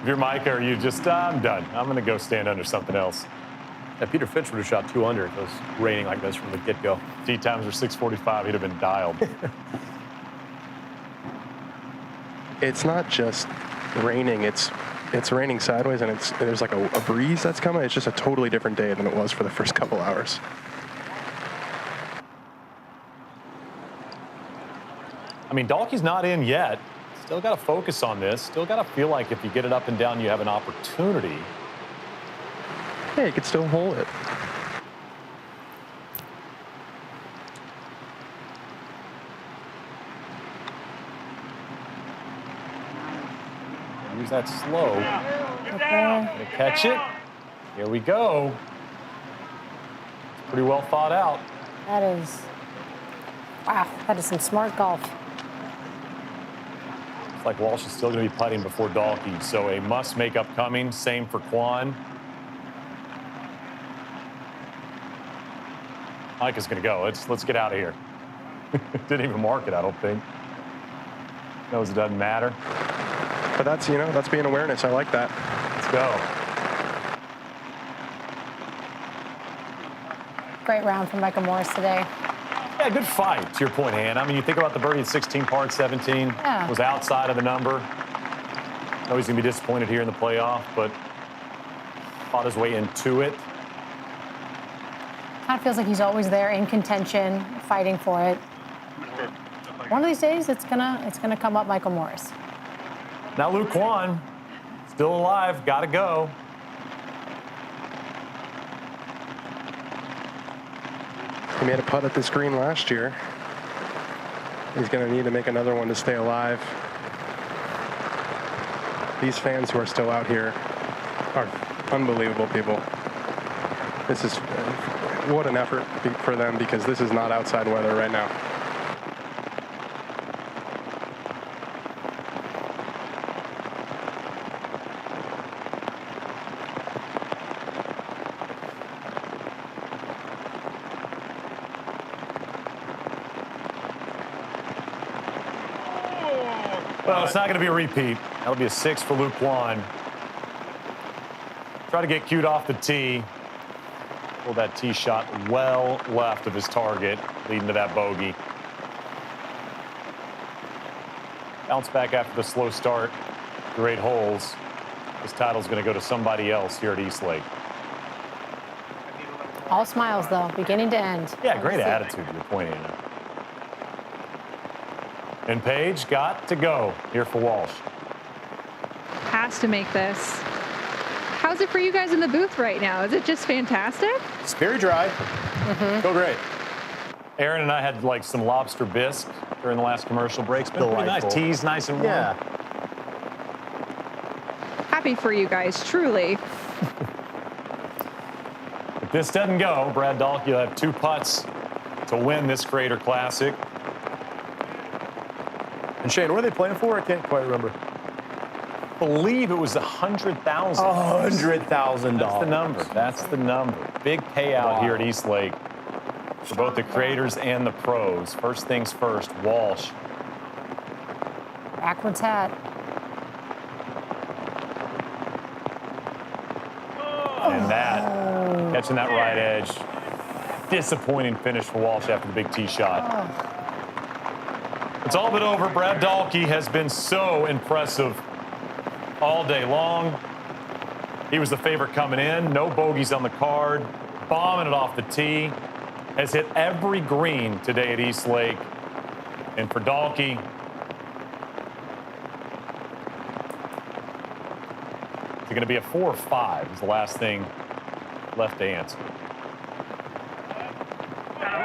If you're Micah, are you just, I'm done. I'm going to go stand under something else. Yeah, Peter Finch would have shot 200 if it was raining like this from the get-go. Tee times were 6:45. He'd have been dialed. It's not just raining. It's raining sideways, and there's like a breeze that's coming. It's just a totally different day than it was for the first couple hours. I mean, Dalkey's not in yet. Still got to focus on this. Still got to feel like if you get it up and down, you have an opportunity. Hey, you could still hold it. Use that slow. Gonna catch it. Here we go. Pretty well thought out. That is, wow, that is some smart golf. Looks like Walsh is still going to be putting before Dalkey, so a must make upcoming. Same for Quan. Mike is going to go. Let's get out of here. Didn't even mark it, I don't think. Knows it doesn't matter. But that's, that's being awareness. I like that. Let's go. Great round from Michael Morris today. Yeah, good fight, to your point, Hannah. I mean, you think about the birdie at 16, par at 17. Yeah. Was outside of the number. I know he's going to be disappointed here in the playoff, but fought his way into it. Kind of feels like he's always there in contention, fighting for it. One of these days, it's gonna come up Michael Morris. Now Luke Quan, still alive, gotta go. He made a putt at this green last year. He's going to need to make another one to stay alive. These fans who are still out here are Unbelievable, people. This is what an effort for them, because this is not outside weather right now. Well, it's not going to be a repeat. That'll be a 6 for Luke Wan. Try to get cued off the tee. Pull that tee shot well left of his target, leading to that bogey. Bounce back after the slow start. Great holes. This title's going to go to somebody else here at East Lake. All smiles, though, beginning to end. Yeah, great attitude you're pointing at. And Paige got to go here for Walsh. Has to make this. How's it for you guys in the booth right now? Is it just fantastic? It's very dry. Go great. Aaron and I had like some lobster bisque during the last commercial break. It's been pretty nice. Teas nice and warm. Yeah. Happy for you guys, truly. If this doesn't go, Brad Dahlke will have 2 putts to win this Creator Classic. And Shane, what are they playing for? I can't quite remember. I believe it was $100,000. $100,000. That's the number. That's the number. Big payout here at East Lake for both the creators and the pros. First things first, Walsh. Backwards hat. And that, catching that right edge. Disappointing finish for Walsh after the big tee shot. It's all but over. Brad Dahlke has been so impressive all day long. He was the favorite coming in. No bogeys on the card. Bombing it off the tee. Has hit every green today at East Lake. And for Dahlke, it's going to be a 4 or 5 is the last thing left to answer.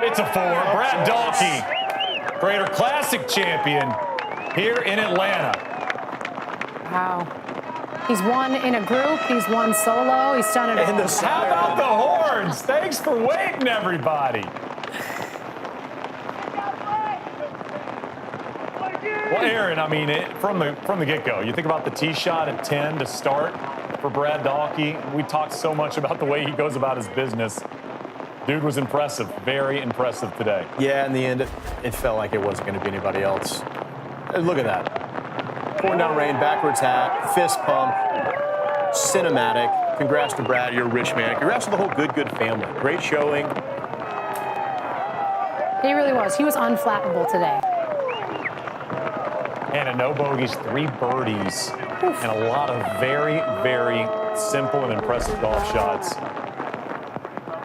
It's a 4. Brad Dahlke, Creator Classic champion here in Atlanta. Wow. He's won in a group. He's won solo. He's done it all. How about the horns? Thanks for waiting, everybody. Well, Aaron, I mean, from the get-go, you think about the tee shot at 10 to start for Brad Dahlke. We talked so much about the way he goes about his business. Dude was impressive, very impressive today. Yeah, in the end, it felt like it wasn't going to be anybody else. Look at that. Pouring down rain, backwards hat, fist pump, cinematic. Congrats to Brad, you're a rich man. Congrats to the whole Good family. Great showing. He really was. He was unflappable today. And a no bogeys, 3 birdies, and a lot of very, very simple and impressive golf shots.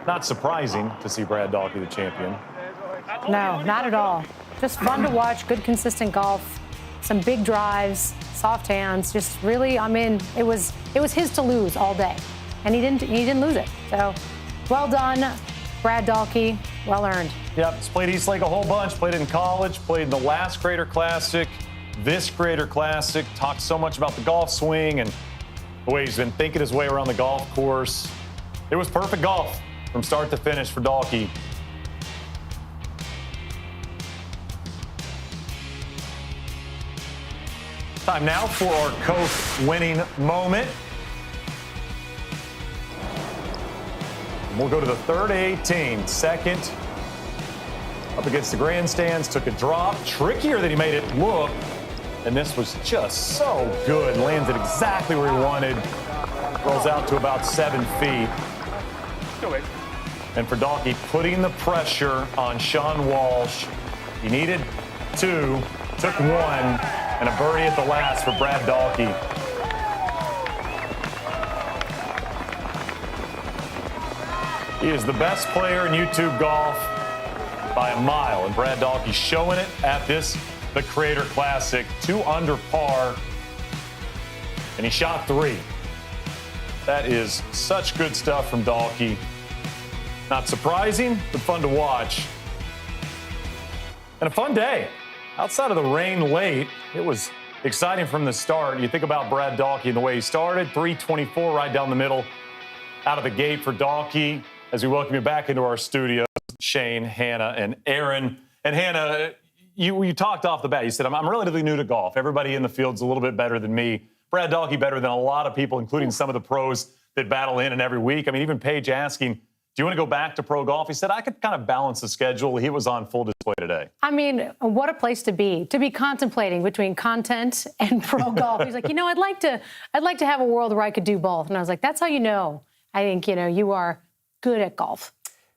Not surprising to see Brad Dahlke the champion. No, not at all. Just fun to watch, good, consistent golf, some big drives, soft hands. Just really, I mean, it was his to lose all day, and he didn't lose it. So, well done, Brad Dahlke. Well earned. Yep, he's played East Lake a whole bunch. Played in college. Played in the last Creator Classic. This Creator Classic. Talked so much about the golf swing and the way he's been thinking his way around the golf course. It was perfect golf from start to finish for Dahlke. Time now for our Coke winning moment. We'll go to the third 18. Second, up against the grandstands, took a drop. Trickier than he made it look. And this was just so good. Landed exactly where he wanted. Rolls out to about 7 feet. And for Dahlke, putting the pressure on Sean Walsh. He needed 2, took 1, and a birdie at the last for Brad Dahlke. He is the best player in YouTube golf by a mile, and Brad Dahlke showing it at the Creator Classic. 2 under par, and he shot 3. That is such good stuff from Dahlke. Not surprising, but fun to watch. And a fun day. Outside of the rain late, it was exciting from the start. You think about Brad Dahlke and the way he started, 324 right down the middle. out of the gate for Dalkey as we welcome you back into our studio, Shane, Hannah, and Aaron. And Hannah, you talked off the bat. You said, I'm relatively new to golf. Everybody in the field's a little bit better than me. Brad Dalkey better than a lot of people, including some of the pros that battle in and every week. I mean, even Paige asking, do you want to go back to pro golf? He said, I could kind of balance the schedule. He was on full display today. I mean, what a place to be contemplating between content and pro golf. He's like, I'd like to have a world where I could do both. And I was like, that's how I think, you are good at golf.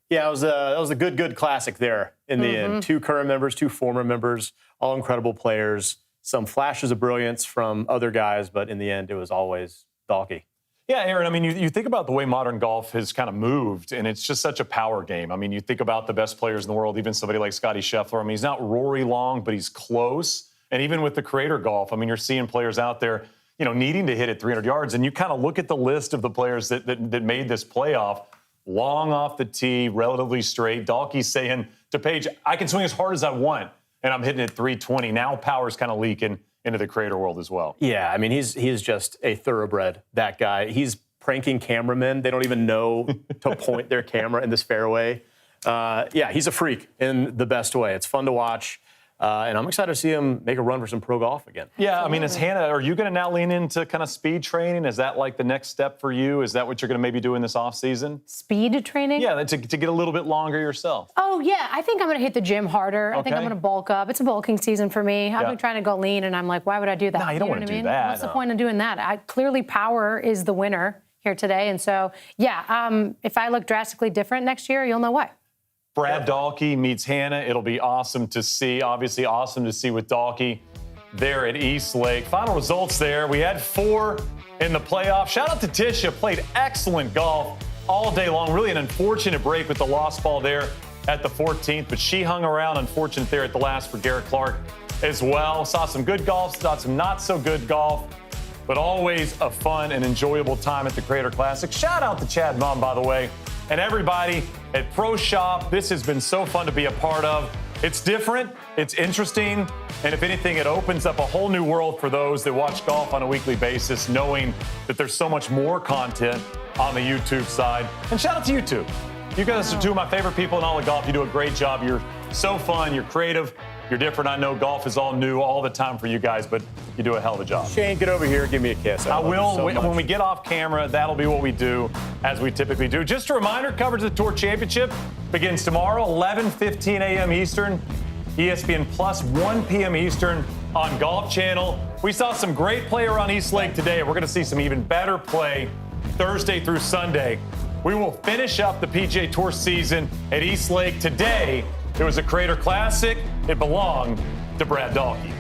Yeah, that was a good classic there in the end. 2 current members, 2 former members, all incredible players. Some flashes of brilliance from other guys, but in the end, it was always Dalkey. Yeah, Aaron, I mean, you think about the way modern golf has kind of moved, and it's just such a power game. I mean, you think about the best players in the world, even somebody like Scottie Scheffler. I mean, he's not Rory long, but he's close. And even with the creator golf, I mean, you're seeing players out there, needing to hit it 300 yards. And you kind of look at the list of the players that made this playoff, long off the tee, relatively straight. Dalkey's saying to Paige, I can swing as hard as I want, and I'm hitting it 320. Now power's kind of leaking into the creator world as well. Yeah, I mean, he's just a thoroughbred, that guy. He's pranking cameramen. They don't even know to point their camera in this fairway. He's a freak in the best way. It's fun to watch. And I'm excited to see him make a run for some pro golf again. Yeah, I mean, as Hannah, are you going to now lean into kind of speed training? Is that like the next step for you? Is that what you're going to maybe do in this offseason? Speed training? Yeah, to get a little bit longer yourself. Oh, yeah. I think I'm going to hit the gym harder. Okay. I think I'm going to bulk up. It's a bulking season for me. I've been trying to go lean, and I'm like, why would I do that? No, you don't want to do that. What's the point of doing that? Clearly, power is the winner here today. And so, if I look drastically different next year, you'll know why. Brad Dalkey meets Hannah. It'll be awesome to see. Obviously, awesome to see with Dalkey there at East Lake. Final results there. We had 4 in the playoff. Shout out to Tisha. Played excellent golf all day long. Really an unfortunate break with the lost ball there at the 14th, but she hung around. Unfortunate there at the last for Garrett Clark as well. Saw some good golf, saw some not so good golf, but always a fun and enjoyable time at the Creator Classic. Shout out to Chad Mum, by the way, and everybody at Pro Shop. This has been so fun to be a part of. It's different, it's interesting, and if anything, it opens up a whole new world for those that watch golf on a weekly basis, knowing that there's so much more content on the YouTube side. And shout out to YouTube. You guys are 2 of my favorite people in all of golf. You do a great job. You're so fun, you're creative, you're different. I know golf is all new all the time for you guys, but you do a hell of a job. Shane, get over here. Give me a kiss. I will. So when we get off camera, that'll be what we do, as we typically do. Just a reminder, coverage of the Tour Championship begins tomorrow, 11:15 a.m. Eastern, ESPN Plus, 1 p.m. Eastern on Golf Channel. We saw some great play around East Lake today. We're going to see some even better play Thursday through Sunday. We will finish up the PGA Tour season at East Lake today. It was a Creator Classic. It belonged to Brad Dalkey.